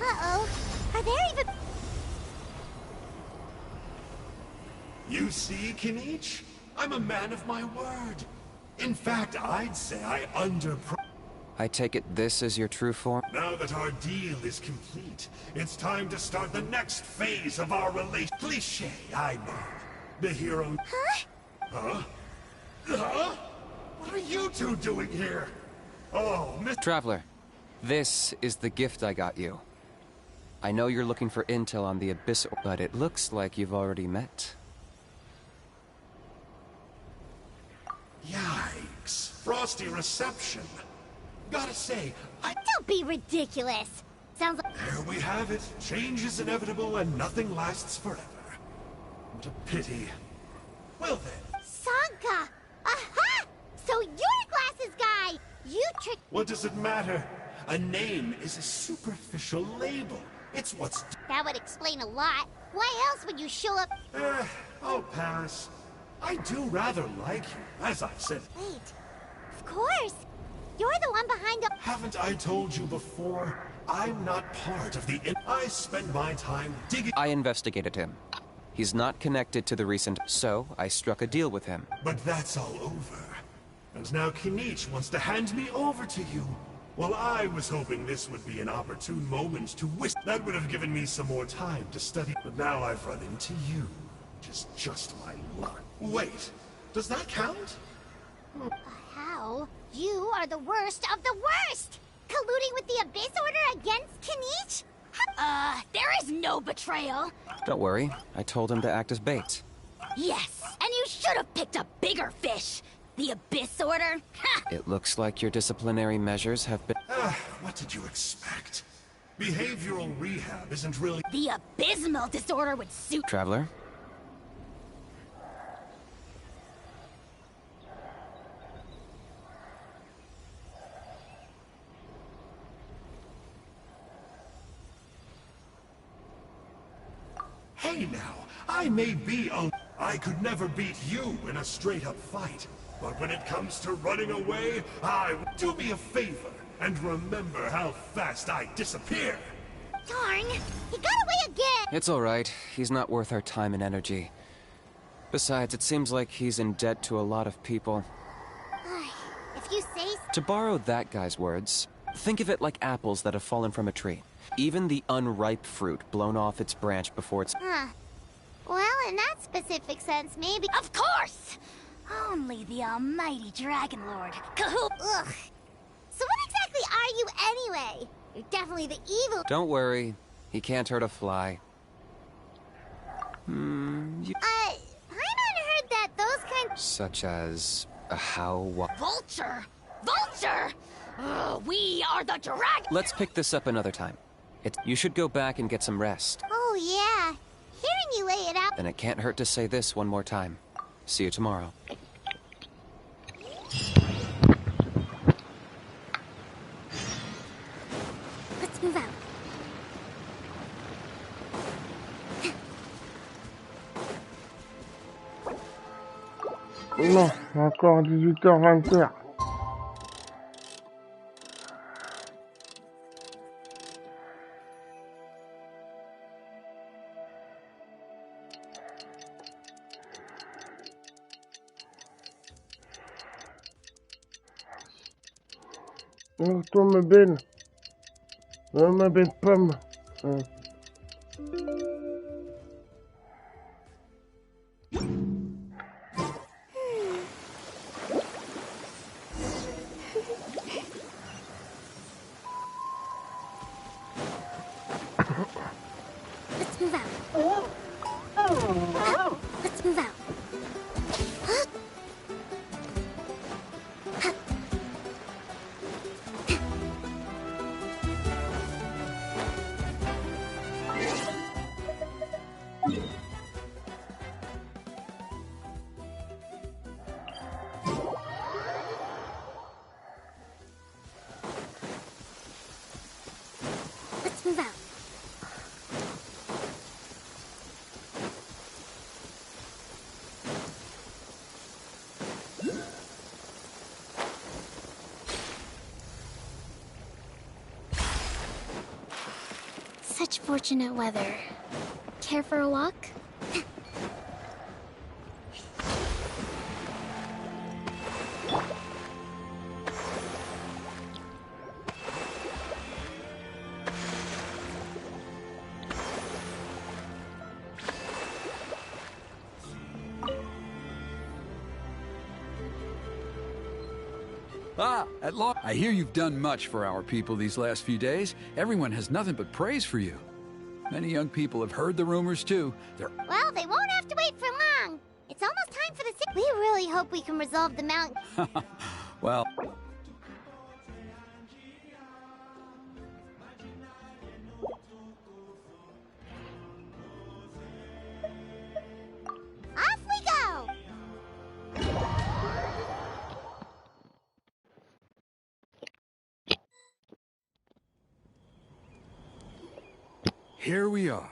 Uh-oh. Are there even... You see, Kinich? I'm a man of my word. In fact, I'd say I I take it this is your true form? Now that our deal is complete, it's time to start the next phase of our relation. Cliché, I know. The hero... Huh? Huh? Huh? What are you two doing here? Oh, Miss... Traveler, this is the gift I got you. I know you're looking for intel on the Abyss, but it looks like you've already met. Yikes. Frosty reception. Gotta say, Don't be ridiculous. Sounds like... There we have it. Change is inevitable and nothing lasts forever. What a pity. Well then. Sanka! Aha! So you're Glasses guy! You tricked... What does it matter? A name is a superficial label. It's what's... That would explain a lot. Why else would you show up... I'll pass. I do rather like you, as I said. Wait. Of course. You're the one behind the... Haven't I told you before? I'm not part of the... I spend my time digging... I investigated him. He's not connected to the recent... So, I struck a deal with him. But that's all over. And now Kinich wants to hand me over to you. Well, I was hoping this would be an opportune moment to that would have given me some more time to study. But now I've run into you. Which is just my luck. Wait, does that count? How? You are the worst of the worst! Colluding with the Abyss Order against Kinich? There is no betrayal. Don't worry, I told him to act as bait. Yes, and you should have picked a bigger fish. The Abyss Order? It looks like your disciplinary measures have been... What did you expect? Behavioral rehab isn't really... The abysmal disorder would suit... Traveler? Hey now, I may be I could never beat you in a straight-up fight. But when it comes to running away, do me a favor and remember how fast I disappear. Darn, he got away again! It's alright. He's not worth our time and energy. Besides, it seems like he's in debt to a lot of people. If you say so. To borrow that guy's words, think of it like apples that have fallen from a tree. Even the unripe fruit blown off its branch before it's... Well, in that specific sense, maybe... Of course! Only the almighty Dragon Lord. Cahoot! Ugh. So what exactly are you anyway? You're definitely the evil... Don't worry. He can't hurt a fly. Paimon heard that those kind... Such as... a how... Vulture! Vulture! We are the dragon! Let's pick this up another time. You should go back and get some rest. Oh, yeah. Hearing you lay it out... Then it can't hurt to say this one more time. See you tomorrow. Let's move out. Non, encore 18h, 20h. Oh, toi, ma belle pomme. Let's move out. Let's move out. Such fortunate weather. Care for a walk? Ah, at long. I hear you've done much for our people these last few days. Everyone has nothing but praise for you. Many young people have heard the rumors too. Well, they won't have to wait for long. It's almost time for the We really hope we can resolve the mountain. Well... Off we go! Here we are.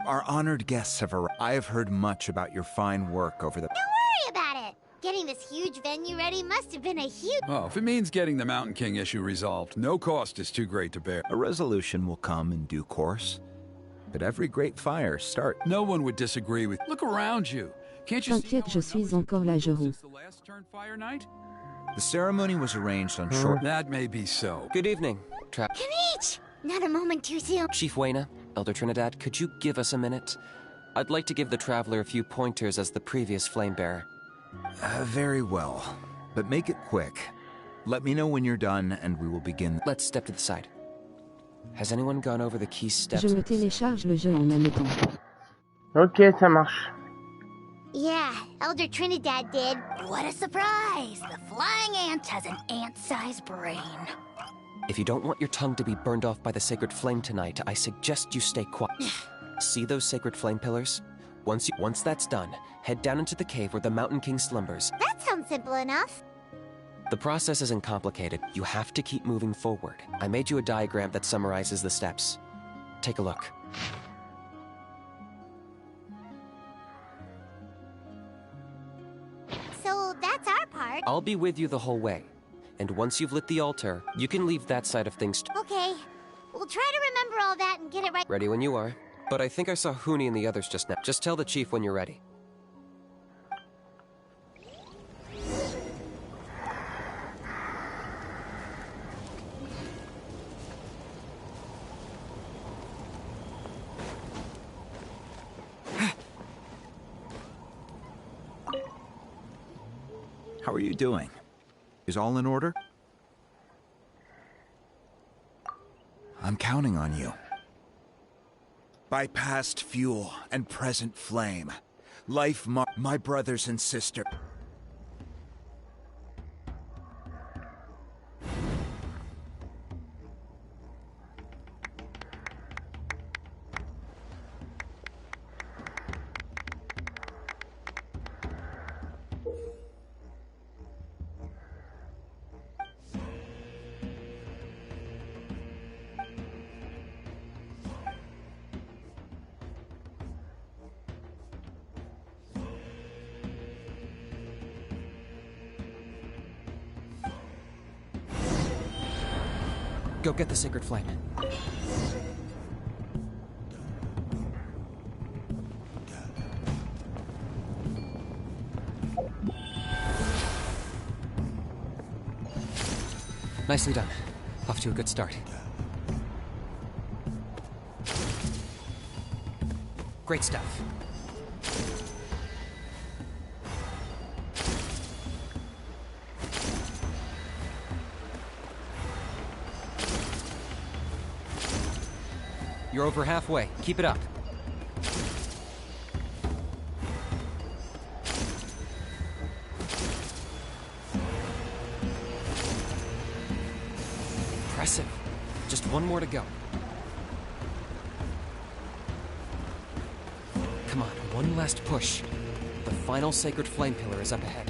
Our honored guests have arrived. I have heard much about your fine work over the... Don't worry about it! Getting this huge venue ready must have been a huge... Oh, if it means getting the Mountain King issue resolved, no cost is too great to bear. A resolution will come in due course. But every great fire starts... No one would disagree with... Look around you. Can't you see... T'inquiète, je suis encore là, Jérôme. Is this the last turn fire night? The ceremony was arranged on short... That may be so. Good evening, Kinich! Not a moment too soon. Chief Wayna, Elder Trinidad, could you give us a minute? I'd like to give the Traveler a few pointers as the previous flame bearer. Very well. But make it quick. Let me know when you're done, and we will begin. Let's step to the side. Has anyone gone over the key steps? Je me télécharge le jeu en même temps. Ok, ça marche. Yeah, Elder Trinidad did. What a surprise! The flying ant has an ant-sized brain. If you don't want your tongue to be burned off by the sacred flame tonight, I suggest you stay quiet. See those sacred flame pillars? Once that's done, head down into the cave where the Mountain King slumbers. That sounds simple enough. The process isn't complicated. You have to keep moving forward. I made you a diagram that summarizes the steps. Take a look. So that's our part. I'll be with you the whole way. And once you've lit the altar, you can leave that side of things Okay. We'll try to remember all that and get it right. Ready when you are. But I think I saw Huni and the others just now. Just tell the chief when you're ready. How are you doing? Is all in order? I'm counting on you. By past fuel and present flame, life my brothers and sisters. Go get the sacred flame. Nicely done. Off to a good start. Great stuff. You're over halfway. Keep it up. Impressive. Just one more to go. Come on, one last push. The final sacred flame pillar is up ahead.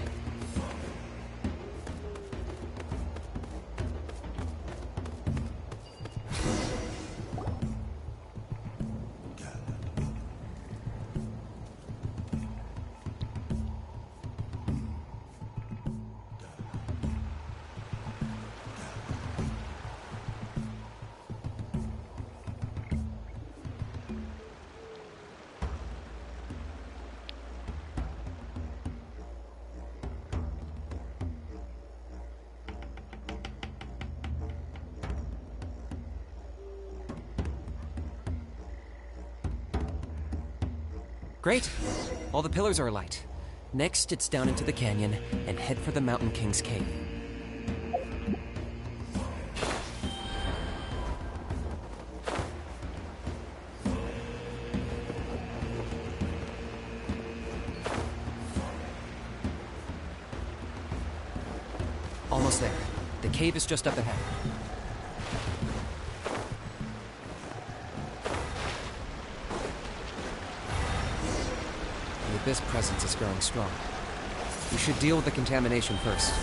Great. All the pillars are alight. Next, it's down into the canyon and head for the Mountain King's cave. Almost there. The cave is just up ahead. The Abyss presence is growing strong. We should deal with the contamination first.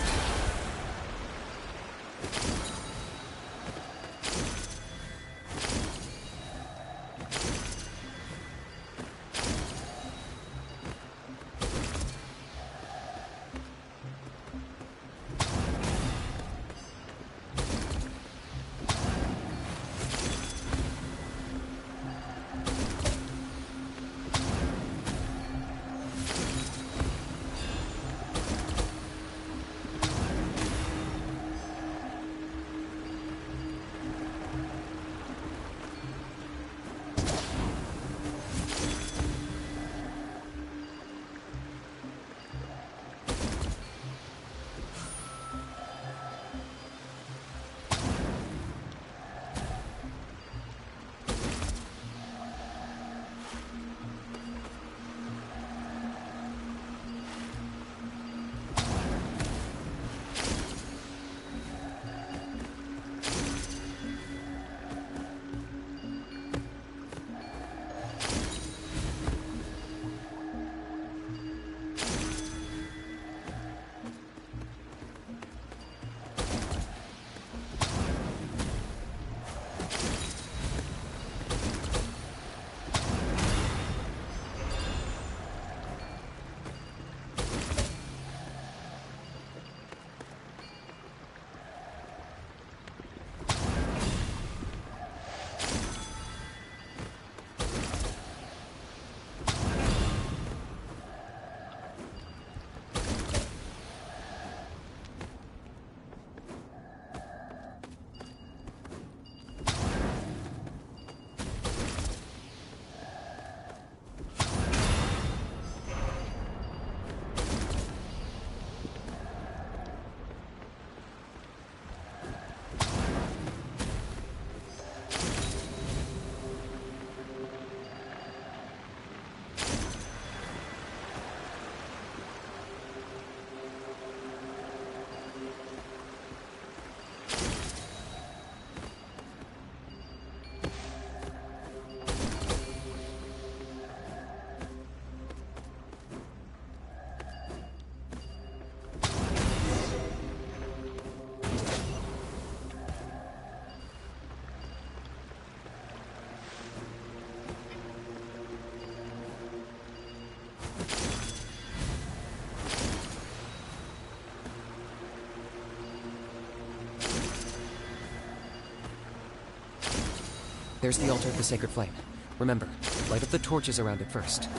There's the altar of the Sacred Flame. Remember, light up the torches around it first.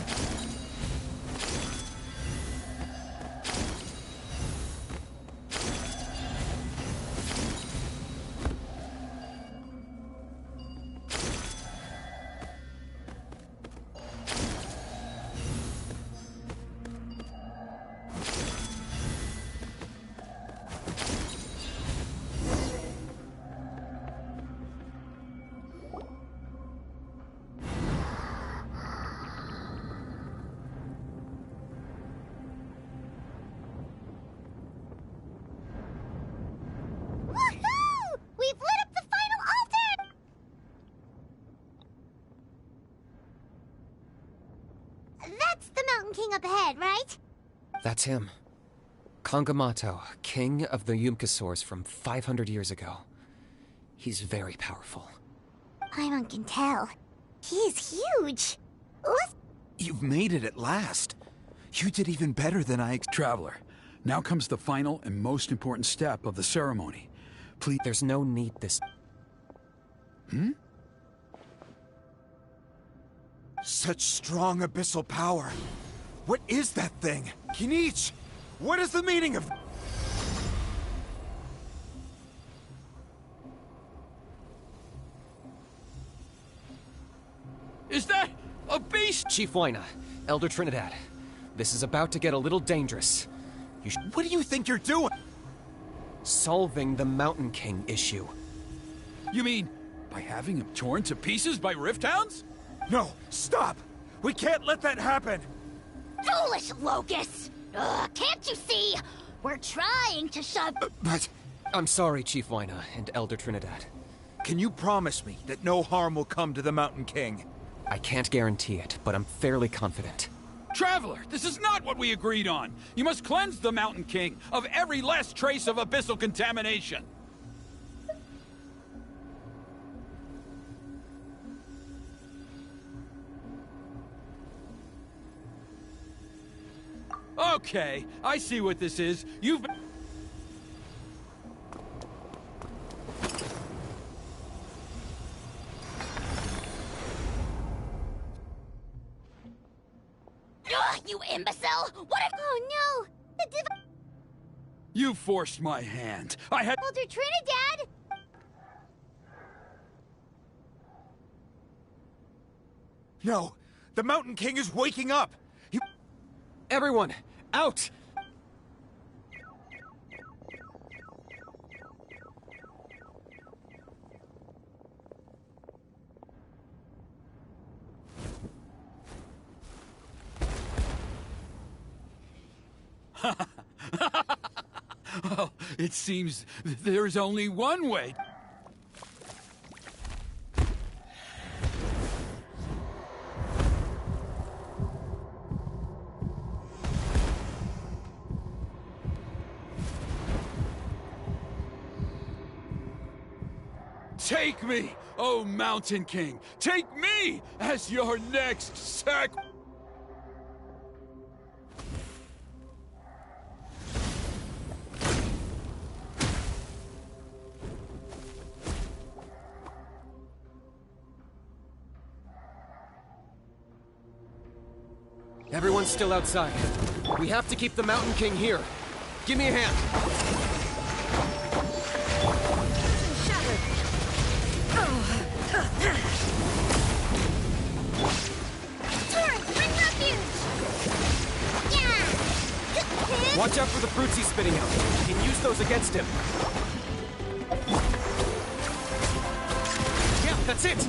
King up ahead, right? That's him. Kangamato, king of the Yumkasaurs from 500 years ago. He's very powerful. Paimon can tell. He is huge. You've made it at last. You did even better than I... Traveler, now comes the final and most important step of the ceremony. Please... There's no need this... Such strong abyssal power. What is that thing? Kinich! What is the meaning of... Is that a beast? Chief Waina, Elder Trinidad, this is about to get a little dangerous. What do you think you're doing? Solving the Mountain King issue. You mean by having him torn to pieces by Rift Hounds? No, stop! We can't let that happen! Foolish locusts! Can't you see? We're trying to shove... But... I'm sorry, Chief Wyna and Elder Trinidad. Can you promise me that no harm will come to the Mountain King? I can't guarantee it, but I'm fairly confident. Traveler, this is not what we agreed on. You must cleanse the Mountain King of every last trace of abyssal contamination. Okay, I see what this is. You've been... You imbecile! What if... Oh no! The You forced my hand. I had... Elder Trinidad! No! The Mountain King is waking up! Everyone, out! Well, it seems there's only one way. Take me, oh Mountain King! Take me as your next sac... Everyone's still outside. We have to keep the Mountain King here. Give me a hand. Watch out for the fruits he's spitting out. You can use those against him. Yeah, that's it!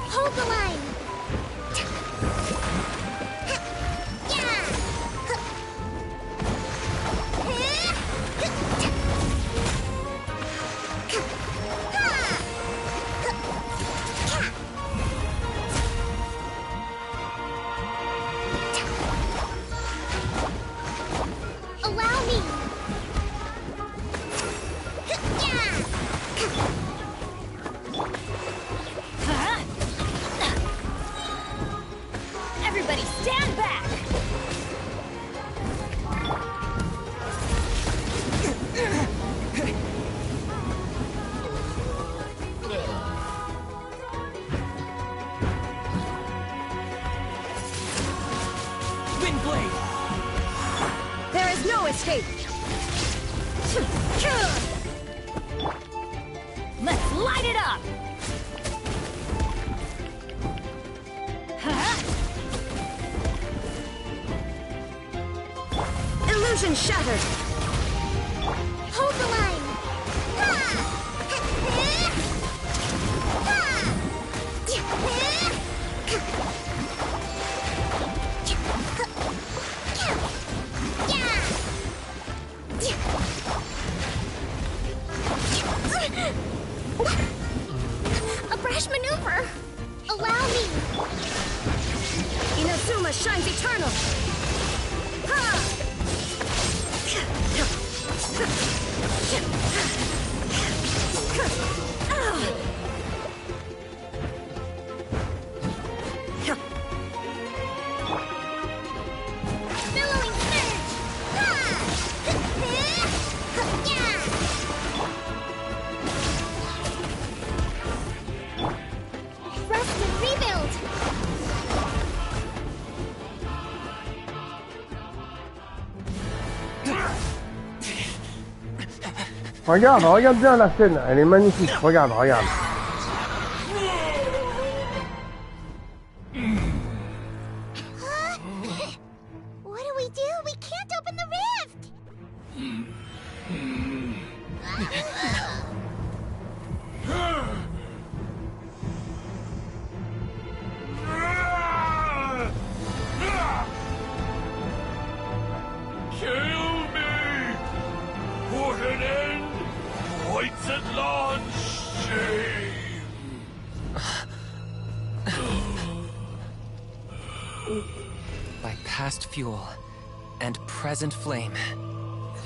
Hold the line! Allow me! Everybody stand back! Wind blade! There is no escape! Let's light it up! Illusion shattered! Hold the line! A brash maneuver! Allow me! Inazuma shines eternal! Billowing surge! Rest and rebuild! Regarde, regarde bien la scène, elle est magnifique, regarde, regarde. What do we do? We can't open the rift! Kill me! Put an end! Points at launch! Shame! By past fuel and present flame,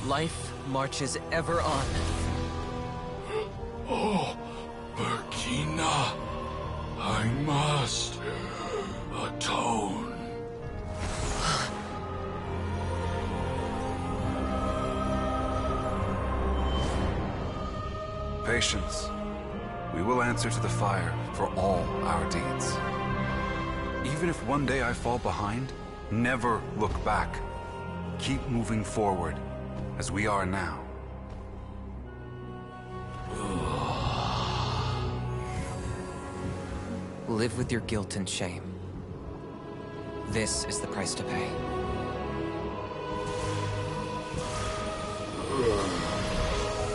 life marches ever on. Oh, Burkina, I must atone. Patience. We will answer to the fire for all our deeds. Even if one day I fall behind, never look back. Keep moving forward, as we are now. Live with your guilt and shame. This is the price to pay.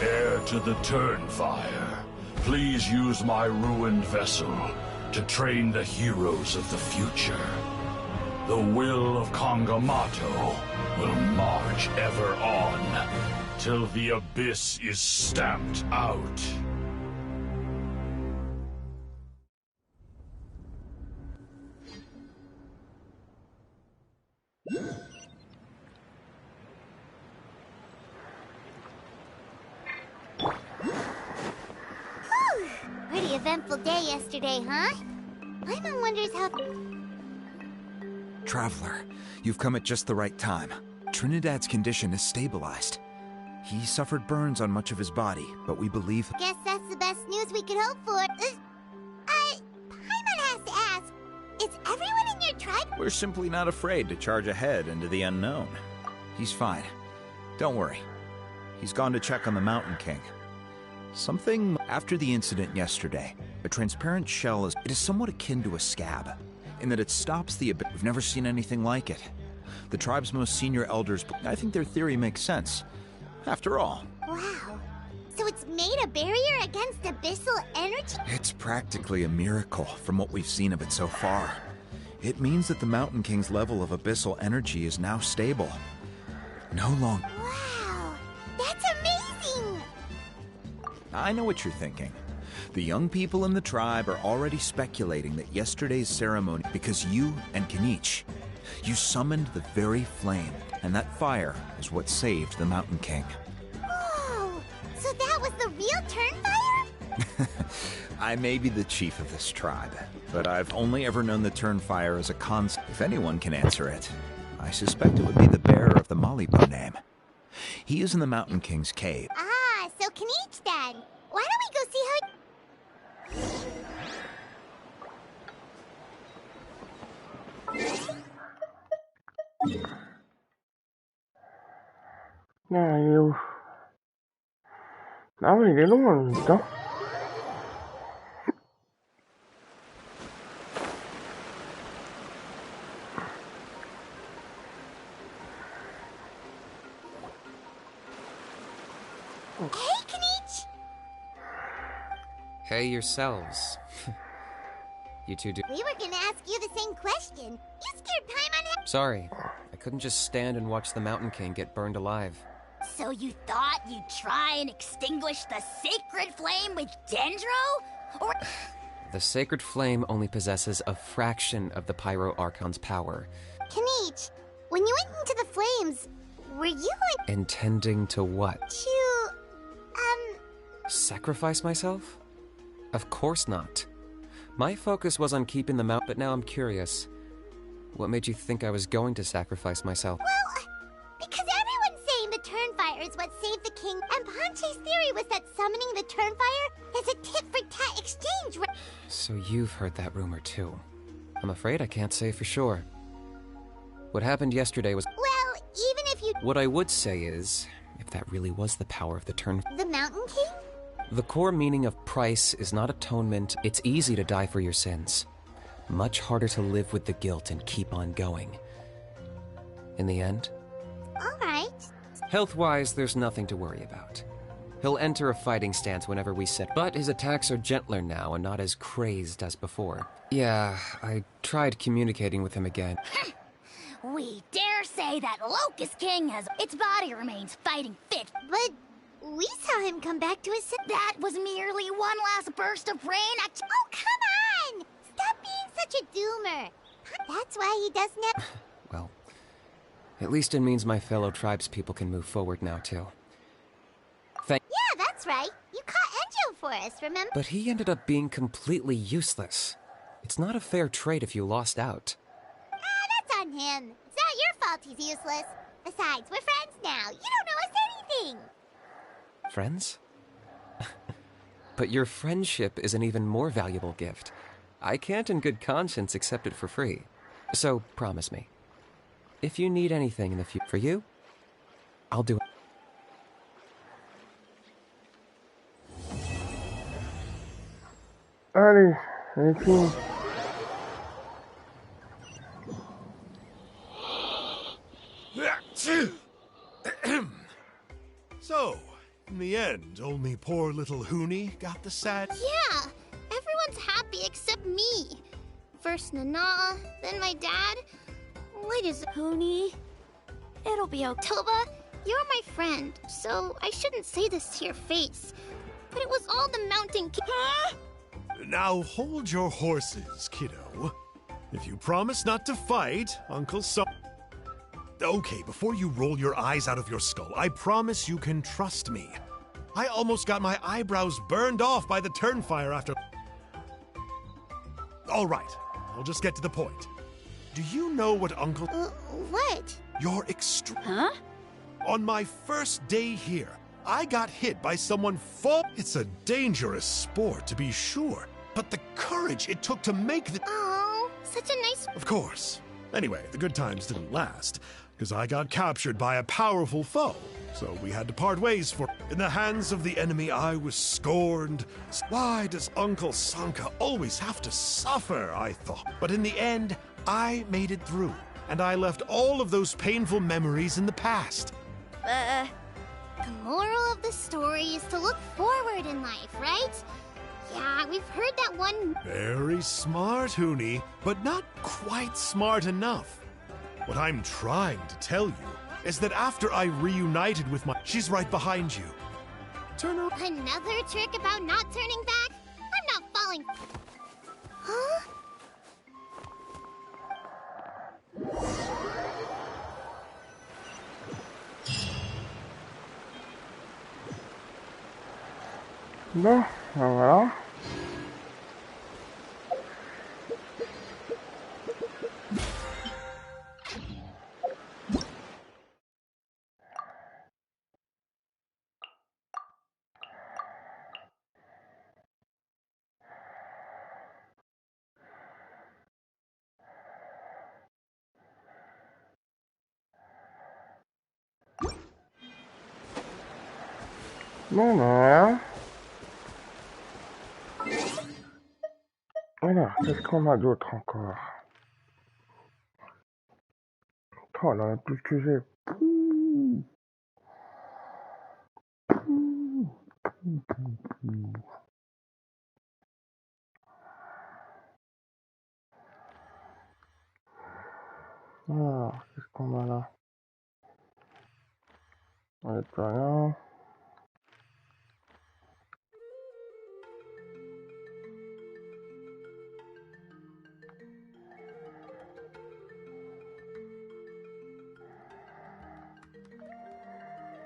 Heir to the Turnfire, please use my ruined vessel to train the heroes of the future. The will of Kangamato will march ever on, till the abyss is stamped out. Pretty eventful day yesterday, huh? Paimon wonders how... Traveler, you've come at just the right time. Trinidad's condition is stabilized. He suffered burns on much of his body, but we believe... Guess that's the best news we could hope for. Paimon has to ask, is everyone in your tribe... We're simply not afraid to charge ahead into the unknown. He's fine. Don't worry. He's gone to check on the Mountain King. Something after the incident yesterday. A transparent shell is somewhat akin to a scab, in that it stops the abyss. We've never seen anything like it. The tribe's most senior elders, I think their theory makes sense. After all. Wow. So it's made a barrier against abyssal energy? It's practically a miracle from what we've seen of it so far. It means that the Mountain King's level of abyssal energy is now stable. No longer. Wow. That's amazing! I know what you're thinking. The young people in the tribe are already speculating that yesterday's ceremony, because you and Kinich, you summoned the very flame, and that fire is what saved the Mountain King. Whoa! So that was the real Turnfire? I may be the chief of this tribe, but I've only ever known the Turnfire as a concept. If anyone can answer it, I suspect it would be the bearer of the Malipo name. He is in the Mountain King's cave. Ah, so Kinich then. Why don't we go see how... Ah, il est où? Ah oui, il est loin en même temps. Hey, Kinich! Hey yourselves. You two do. We were gonna ask you the same question. You scared Paimon? Sorry, I couldn't just stand and watch the Mountain King get burned alive. So you thought you'd try and extinguish the sacred flame with Dendro? Or... The sacred flame only possesses a fraction of the Pyro Archon's power. Kinich, when you went into the flames, were you Intending to what? to... Sacrifice myself? Of course not. My focus was on keeping them out, but now I'm curious. What made you think I was going to sacrifice myself? Well, because everyone's saying the Turnfire is what saved the king, and Ponche's theory was that summoning the Turnfire is a tit-for-tat exchange. So you've heard that rumor too. I'm afraid I can't say for sure. What happened yesterday was... Well, even if you... What I would say is, if that really was the power of the turn. The Mountain King? The core meaning of price is not atonement. It's easy to die for your sins. Much harder to live with the guilt and keep on going. In the end, alright. Health-wise, there's nothing to worry about. He'll enter a fighting stance whenever we set, but his attacks are gentler now and not as crazed as before. Yeah, I tried communicating with him again. We dare say that Locust King has... Its body remains fighting fit. But we saw him come back to his... That was merely one last burst of rain. Oh, come on! Stop being such a doomer. That's why he doesn't have... Well, at least it means my fellow tribespeople can move forward now, too. Yeah, that's right. You caught Enjo for us, remember? But he ended up being completely useless. It's not a fair trade if you lost out. That's on him. It's not your fault he's useless. Besides, we're friends now. You don't owe us anything. Friends? But your friendship is an even more valuable gift. I can't in good conscience accept it for free. So, promise me. If you need anything in the future for you, I'll do it. Allez, allez, So, in the end, only poor little Huni got the sad... Yeah, everyone's happy except me. First Nana, then my dad. What is it, Huni? It'll be okay. Toba, you're my friend, so I shouldn't say this to your face. But it was all the Mountain King. Huh? Now hold your horses, kiddo. If you promise not to fight, Uncle Sam... Okay, before you roll your eyes out of your skull, I promise you can trust me. I almost got my eyebrows burned off by the turnfire after... All right, I'll just get to the point. Do you know what Uncle... What? You're extreme. Huh? On my first day here, I got hit by someone It's a dangerous sport, to be sure. But the courage it took to make the... Oh, such a nice... Of course. Anyway, the good times didn't last, because I got captured by a powerful foe. So we had to part ways for... In the hands of the enemy, I was scorned. Why does Uncle Sanka always have to suffer, I thought. But in the end, I made it through. And I left all of those painful memories in the past. The moral of the story is to look forward in life, right? Yeah, we've heard that one... Very smart, Huni, but not quite smart enough. What I'm trying to tell you is that after I reunited with my... She's right behind you. Turn around. Another trick about not turning back? I'm not falling... Huh? Bon, ben voilà. Voilà. Voilà, qu'est-ce qu'on a d'autre encore? Oh là, tout ce que j'ai. Alors, qu'est-ce qu'on a là? On n'est plus rien.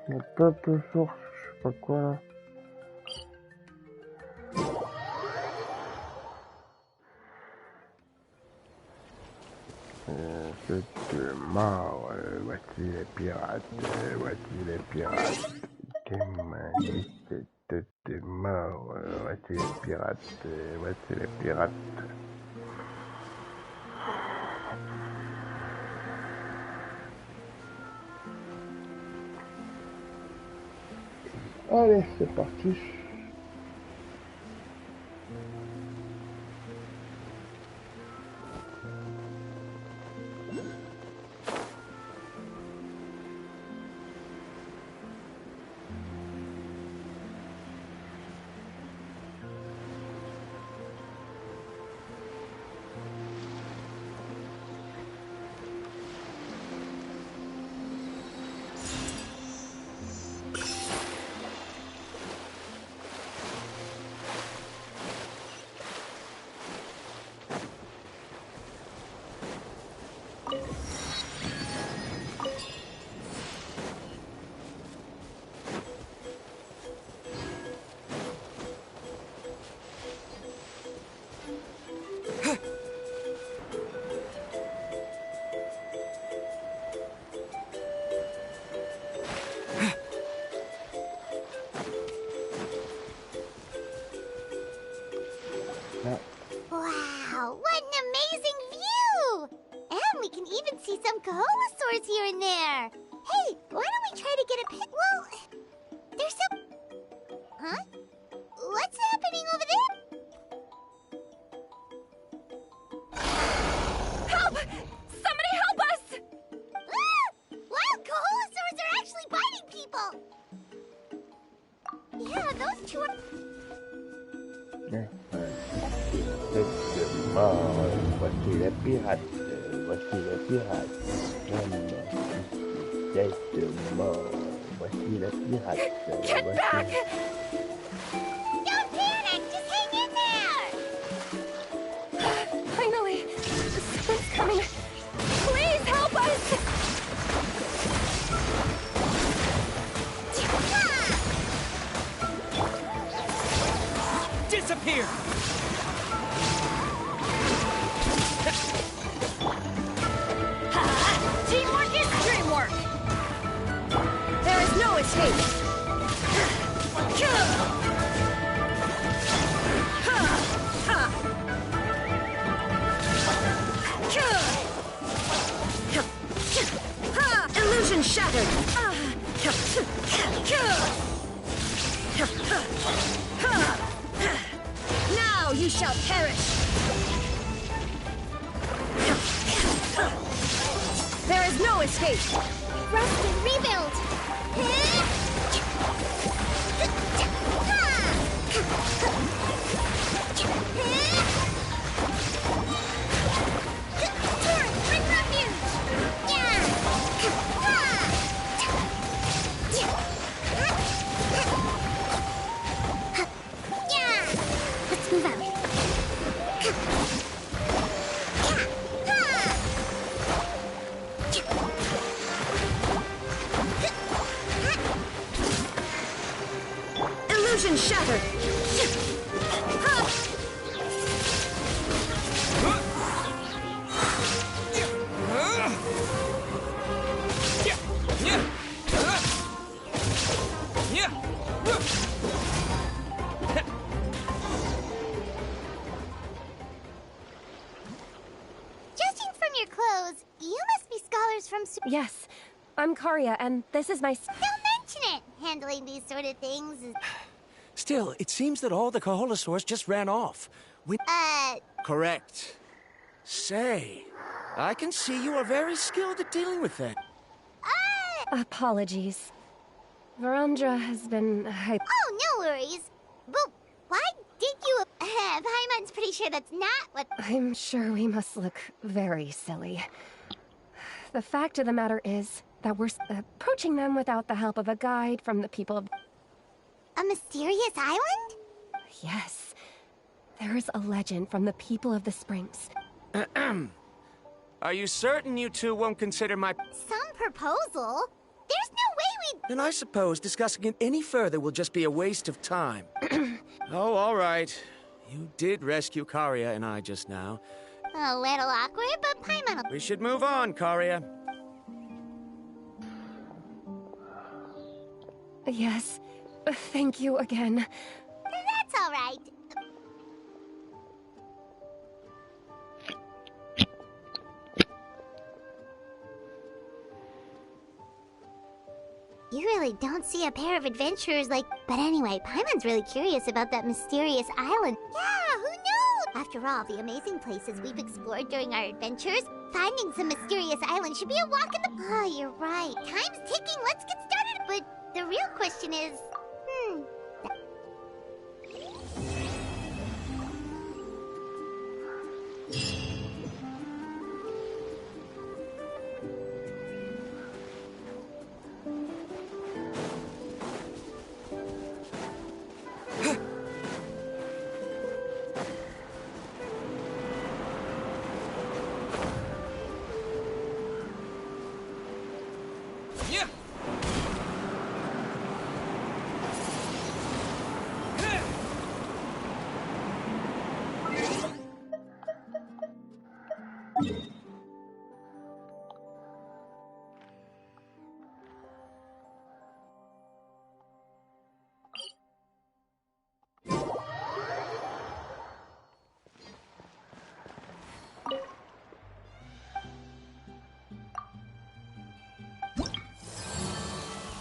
Le peuple source, je sais pas quoi là. C'était mort, voici les pirates, C'était mort, voici les pirates. Allez, c'est parti. Wow, what an amazing view! And we can even see some Kaholosaurs here and there. Hey, why don't we try to get a pic? Well, there's some... Huh? What's happening over there? Help! Somebody help us! Ah! Wild Kaholosaurs are actually biting people! Yeah, those two are... Voici les pirates, voici les pirates. Voici les pirates. Get back! Don't panic! Just hang in there! Finally! Someone's coming! Please help us! Disappear! Teamwork is dreamwork! There is no escape! Illusion shattered! Now you shall perish! There is no escape! Rest and rebuild! Bring refuge! Let's move out. Illusion shattered! Judging from your clothes, you must be scholars from... Yes, I'm Karia, and this is my... Don't mention it! Handling these sort of things is... Still, it seems that all the Kaholosaurs just ran off. Correct. Say, I can see you are very skilled at dealing with that. Apologies. Verandra has been Oh, no worries. But why did you... Paimon's pretty sure that's not what... I'm sure we must look very silly. The fact of the matter is that we're approaching them without the help of a guide from the people of... A mysterious island? Yes. There is a legend from the people of the Springs. Are you certain you two won't consider my... Some proposal? There's no way we'd... Then I suppose discussing it any further will just be a waste of time. Oh, all right. You did rescue Karia and I just now. A little awkward, but Paimon... We should move on, Karia. Yes. Thank you again. That's all right. You really don't see a pair of adventurers like... But anyway, Paimon's really curious about that mysterious island. Yeah, who knows? After all, the amazing places we've explored during our adventures, finding some mysterious island should be a walk in the... Oh, you're right. Time's ticking. Let's get started. But the real question is...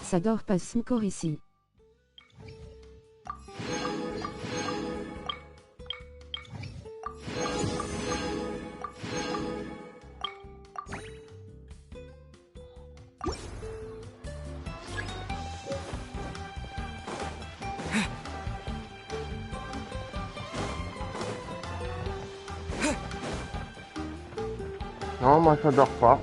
Ça dort pas encore ici. Non, moi ça dort pas.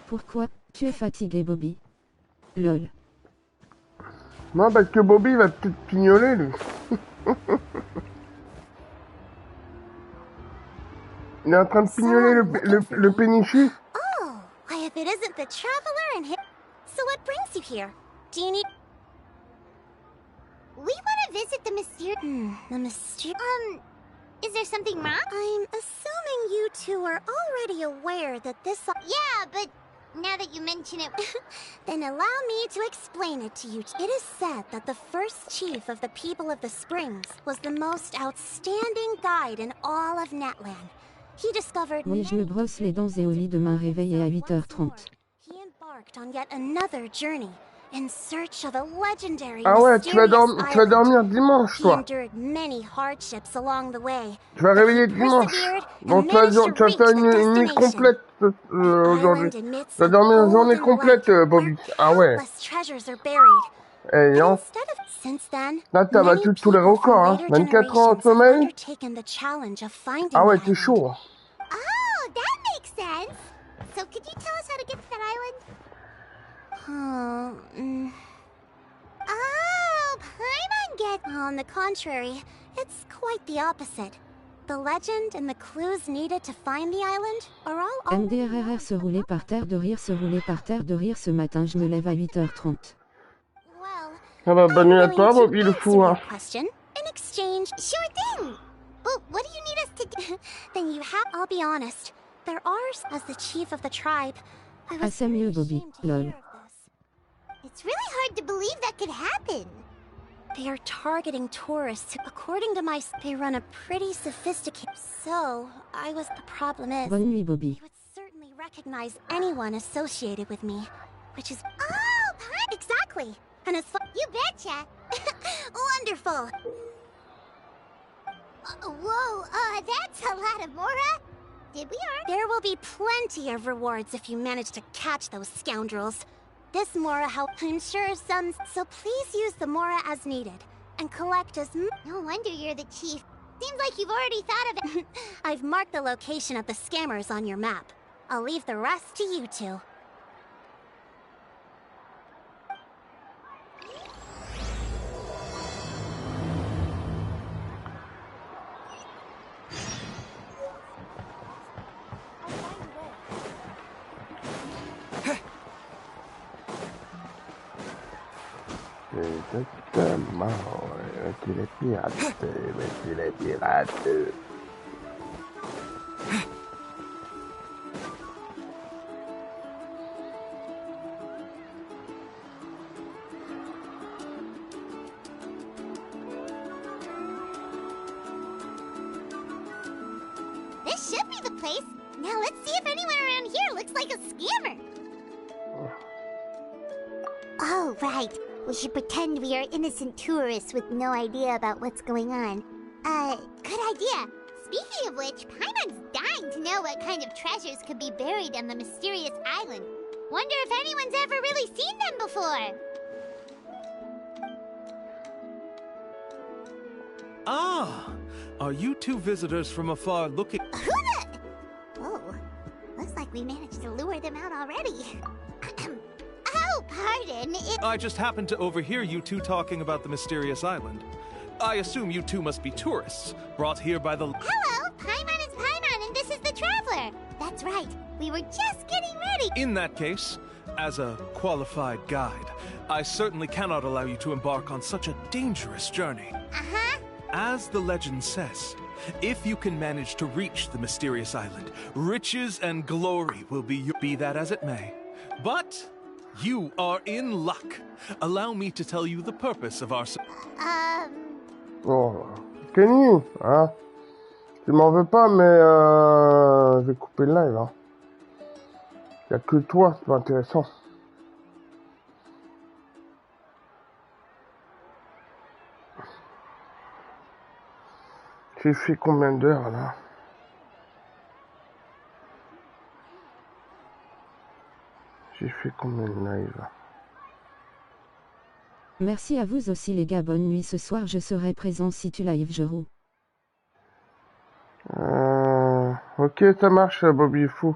Pourquoi tu es fatigué, Bobby? Lol. Non, parce que Bobby va peut-être pignoler, lui. Il est en train de pignoler le pénichu. Oh, why if it isn't the traveler and him... So what brings you here? Do you need... We want to visit the is there something wrong? I'm assuming you two are already aware that this... Yeah, but now that you mention it... Then allow me to explain it to you. It is said that the first chief of the people of the Springs was the most outstanding guide in all of Netland. He discovered... Oui, je me brosse les dents et au lit demain réveil à 8h30. He embarked on yet another journey. In search of a legendary Ah ouais, tu vas dormir dimanche, toi. Tu vas réveiller dimanche. Donc tu vas faire une nuit complète aujourd'hui. Tu vas dormir une journée complète, Bobby. Ah ouais. Et non. Là, t'as battu tous les records, hein. 24 heures de sommeil. Ah ouais, t'es chaud. Oh, that makes sense. So could you tell us how to get to that island? Oh, Paimon get... On the contrary, it's quite the opposite. The legend and the clues needed to find the island are all... MDRRR se rouler par terre de rire, se rouler par terre de rire ce matin, je me lève à 8h30. Ah bah, bonne nuit à toi, Bobby le fou, hein. Question in exchange... Sure thing! But what do you need us to do? Then you have... I'll be honest. There are, as the chief of the tribe... Ah, c'est mieux, Bobby. Lol. It's really hard to believe that could happen. They are targeting tourists who, according to my... They run a pretty sophisticated... So, the problem is... Bonne nuit, Bobby. You would certainly recognize anyone associated with me. Which is... Oh, exactly! And as far... You betcha! Wonderful! Whoa, that's a lot of Mora. Did we earn? There will be plenty of rewards if you manage to catch those scoundrels. This Mora help, I'm sure some... So please use the Mora as needed, and collect as... No wonder you're the chief. Seems like you've already thought of it. I've marked the location of the scammers on your map. I'll leave the rest to you two. Exactement. Tu les pirates, mais tu les pirates. place. Now let's see if anyone around here looks like a scammer. Oh, right. We should pretend we are innocent tourists with no idea about what's going on. Good idea. Speaking of which, Paimon's dying to know what kind of treasures could be buried on the mysterious island. Wonder if anyone's ever really seen them before. Ah! Are you two visitors from afar looking... Who the... Oh, looks like we managed to lure them out already. Oh, pardon, I just happened to overhear you two talking about the mysterious island. I assume you two must be tourists, brought here by the... Hello, Paimon is Paimon, and this is the Traveler. That's right, we were just getting ready. In that case, as a qualified guide, I certainly cannot allow you to embark on such a dangerous journey. Uh-huh. As the legend says, if you can manage to reach the mysterious island, riches and glory will be yours, be that as it may. But you are in luck. Allow me to tell you the purpose of our... Bon, Kenny, hein, tu m'en veux pas, mais je vais couper le live, hein. Y a que toi, c'est pas intéressant. J'ai fait combien d'heures, là? J'ai fait combien de live? Merci à vous aussi les gars, bonne nuit, ce soir je serai présent si tu live Jero. Ok, ça marche, Bobby Fou.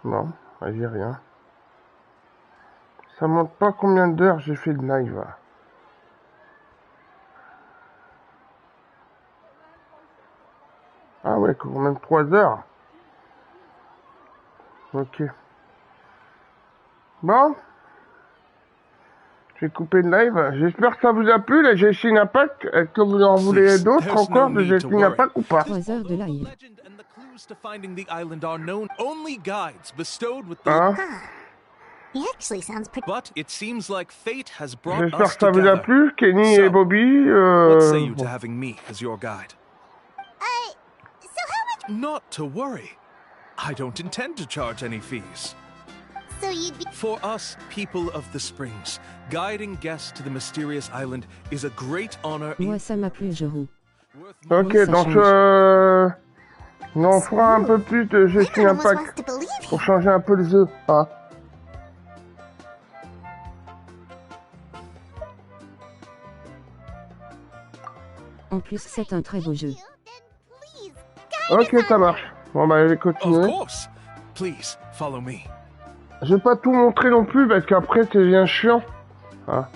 Non, j'ai rien. Ça montre pas combien d'heures j'ai fait de live. Ah ouais, quand même 3 heures. Ok. Bon. J'ai coupé le live. J'espère que ça vous a plu, la Genhin Impact. Est-ce que vous en voulez d'autres encore de Genhin Impact ou pas? 3 heures de live. Hein? But it seems like fate has brought J'espère us que ça vous a together. plu, Kenny et Bobby. What say you to having me as your guide? So how much... Not to worry. I don't intend to charge any fees. So you'd be... For us, people of the Springs, guiding guests to the mysterious island is a great honor. Moi ça m'a plu, Jero. Ok, Oui, donc on fera un peu plus de Genhin Impact pour changer un peu le jeu, hein. En plus c'est un très beau jeu. Ok, ça marche. Bon bah je vais continuer. Of course. Please, follow me. Je vais pas tout montrer non plus parce qu'après ça devient chiant. Hein.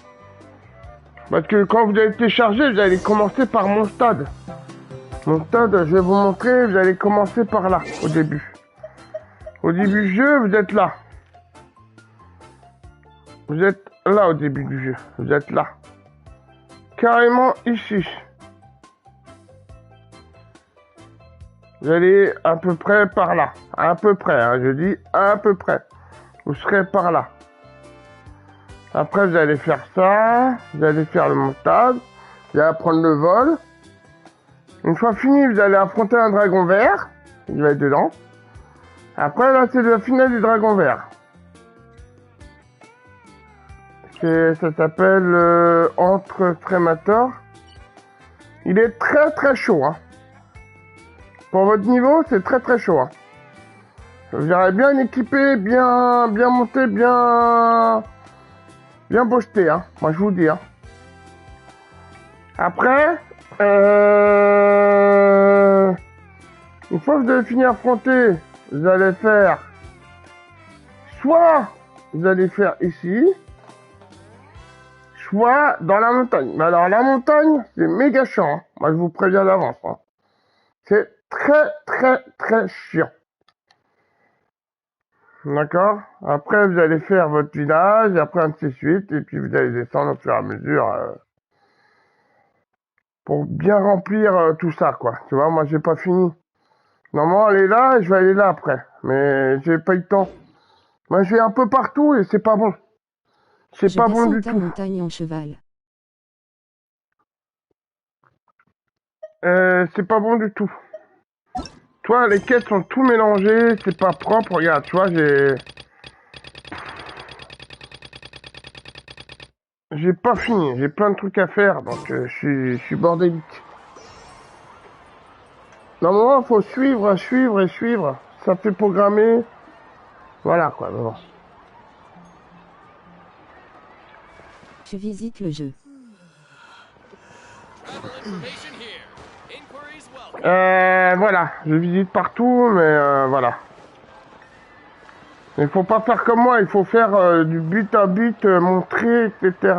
Parce que quand vous allez télécharger, vous allez commencer par mon stade. Mon stade, je vais vous montrer, vous allez commencer par là, au début. Au début du jeu, vous êtes là. Vous êtes là au début du jeu. Vous êtes là. Carrément ici. Vous allez à peu près par là. À peu près, hein, je dis à peu près. Vous serez par là. Après, vous allez faire ça. Vous allez faire le montage. Vous allez prendre le vol. Une fois fini, vous allez affronter un dragon vert. Il va être dedans. Après, là, c'est la finale du dragon vert. Ça s'appelle Entre Frémator. Il est très très chaud, hein. Pour votre niveau, c'est très très chaud, hein. Vous verrez bien équipé, bien monté, bien boosté, hein. Moi, je vous dis, hein. Après, une fois que vous avez fini d'affronter, vous allez faire soit vous allez faire ici, soit dans la montagne. Mais alors la montagne, c'est méga chiant, hein. Moi je vous préviens d'avance, hein. C'est très très très chiant. D'accord? Après vous allez faire votre village, et après ainsi de suite, et puis vous allez descendre au fur et à mesure pour bien remplir tout ça, quoi. Tu vois, moi j'ai pas fini. Normalement elle est là, et je vais aller là après. Mais j'ai pas eu le temps. Moi je vais un peu partout et c'est pas bon. C'est pas bon du tout. Je descends ta montagne en cheval. c'est pas bon du tout. Toi, les quêtes sont tout mélangées, c'est pas propre. Regarde, tu vois, j'ai pas fini, j'ai plein de trucs à faire, donc je suis bordélique. Normalement, faut suivre. Ça fait programmer. Voilà, quoi, bon. Je visite le jeu. Voilà, je visite partout, mais voilà. Il faut pas faire comme moi, il faut faire du but à but, montrer, etc.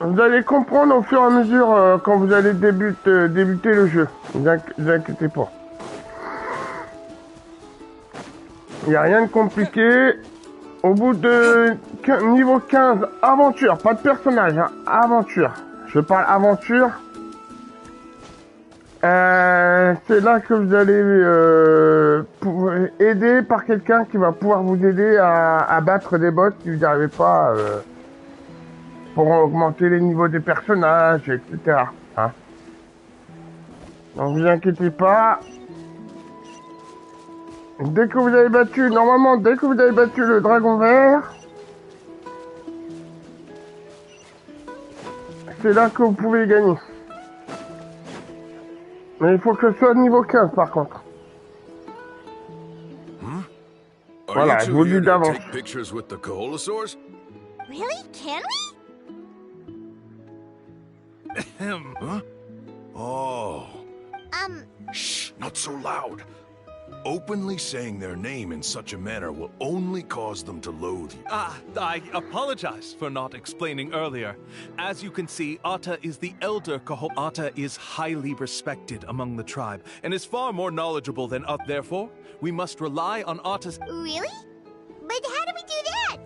Vous allez comprendre au fur et à mesure quand vous allez débuter le jeu. Ne vous inquiétez pas. Il n'y a rien de compliqué. Au bout de niveau 15, aventure, pas de personnage, hein, aventure. Je parle aventure. C'est là que vous allez aider par quelqu'un qui va pouvoir vous aider à battre des boss si vous n'y arrivez pas pour augmenter les niveaux des personnages, etc. Hein. Donc vous inquiétez pas. Dès que vous avez battu, normalement, dès que vous avez battu le dragon vert, c'est là que vous pouvez gagner. Mais il faut que ce soit niveau 15 par contre. Voilà, je vous le dis d'avance. Really? Can we? Huh? Oh. Shh, not so loud. Openly saying their name in such a manner will only cause them to loathe you. I apologize for not explaining earlier. As you can see, Atta is the elder Atta is highly respected among the tribe, and is far more knowledgeable than us. Therefore, we must rely on Atta's... Really? But how do we do that?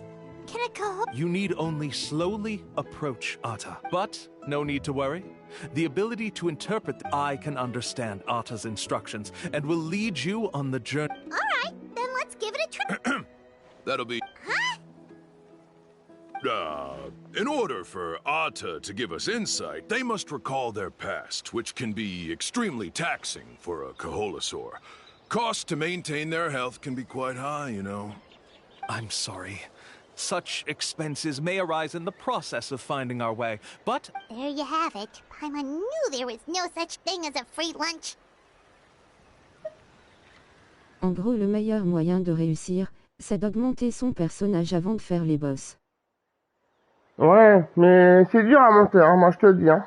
Can a You need only slowly approach Atta. But, no need to worry. The ability to interpret I can understand Atta's instructions and will lead you on the journey. Alright, then let's give it a try. That'll be... in order for Atta to give us insight, they must recall their past, which can be extremely taxing for a Kaholasaur. Cost to maintain their health can be quite high, you know. I'm sorry. Such expenses may arise in the process of finding our way, but... There you have it. Paimon knew there was no such thing as a free lunch. En gros, le meilleur moyen de réussir, c'est d'augmenter son personnage avant de faire les boss. Ouais, mais c'est dur à monter, hein, moi je te le dis. Hein.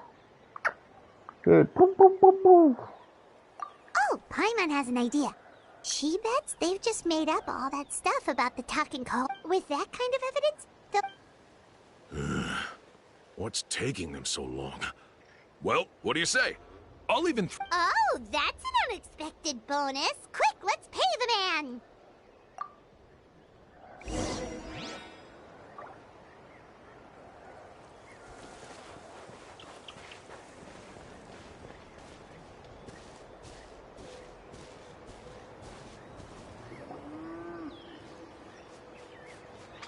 Oh, Paimon has an idea. She bets they've just made up all that stuff about the talking call. With that kind of evidence, What's taking them so long? Well, what do you say? I'll even... Oh, that's an unexpected bonus. Quick, let's pay the man.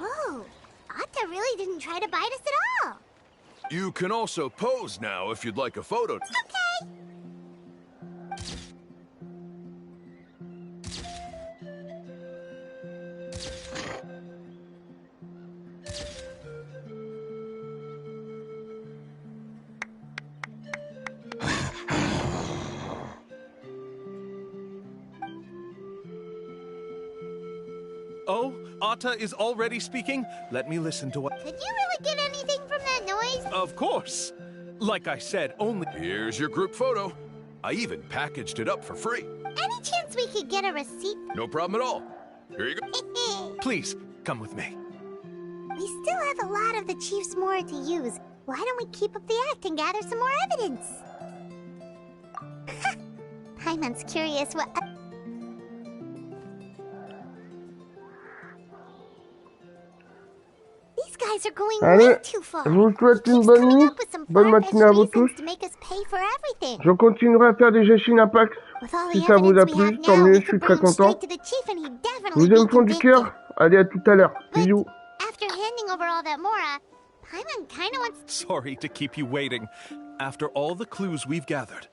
Whoa, Atta really didn't try to bite us at all. You can also pose now if you'd like a photo. Okay. Oh, Atta is already speaking? Let me listen to what... Could you really get anything from that noise? Of course. Like I said, only... Here's your group photo. I even packaged it up for free. Any chance we could get a receipt? No problem at all. Here you go. Please, come with me. We still have a lot of the Chief's more to use. Why don't we keep up the act and gather some more evidence? Paimon's curious what... These guys are going way too far. Je vous souhaite une bonne nuit, bonne matinée à vous tous. Je continuerai à faire des Genhin Impact. Si ça vous a plu, tant mieux, je suis très content. Je vous aime fond du cœur. Allez, à tout à l'heure. Bisous. After handing over all that Mora, Paimon kinda wants... Sorry to keep you waiting. After all the clues we've gathered,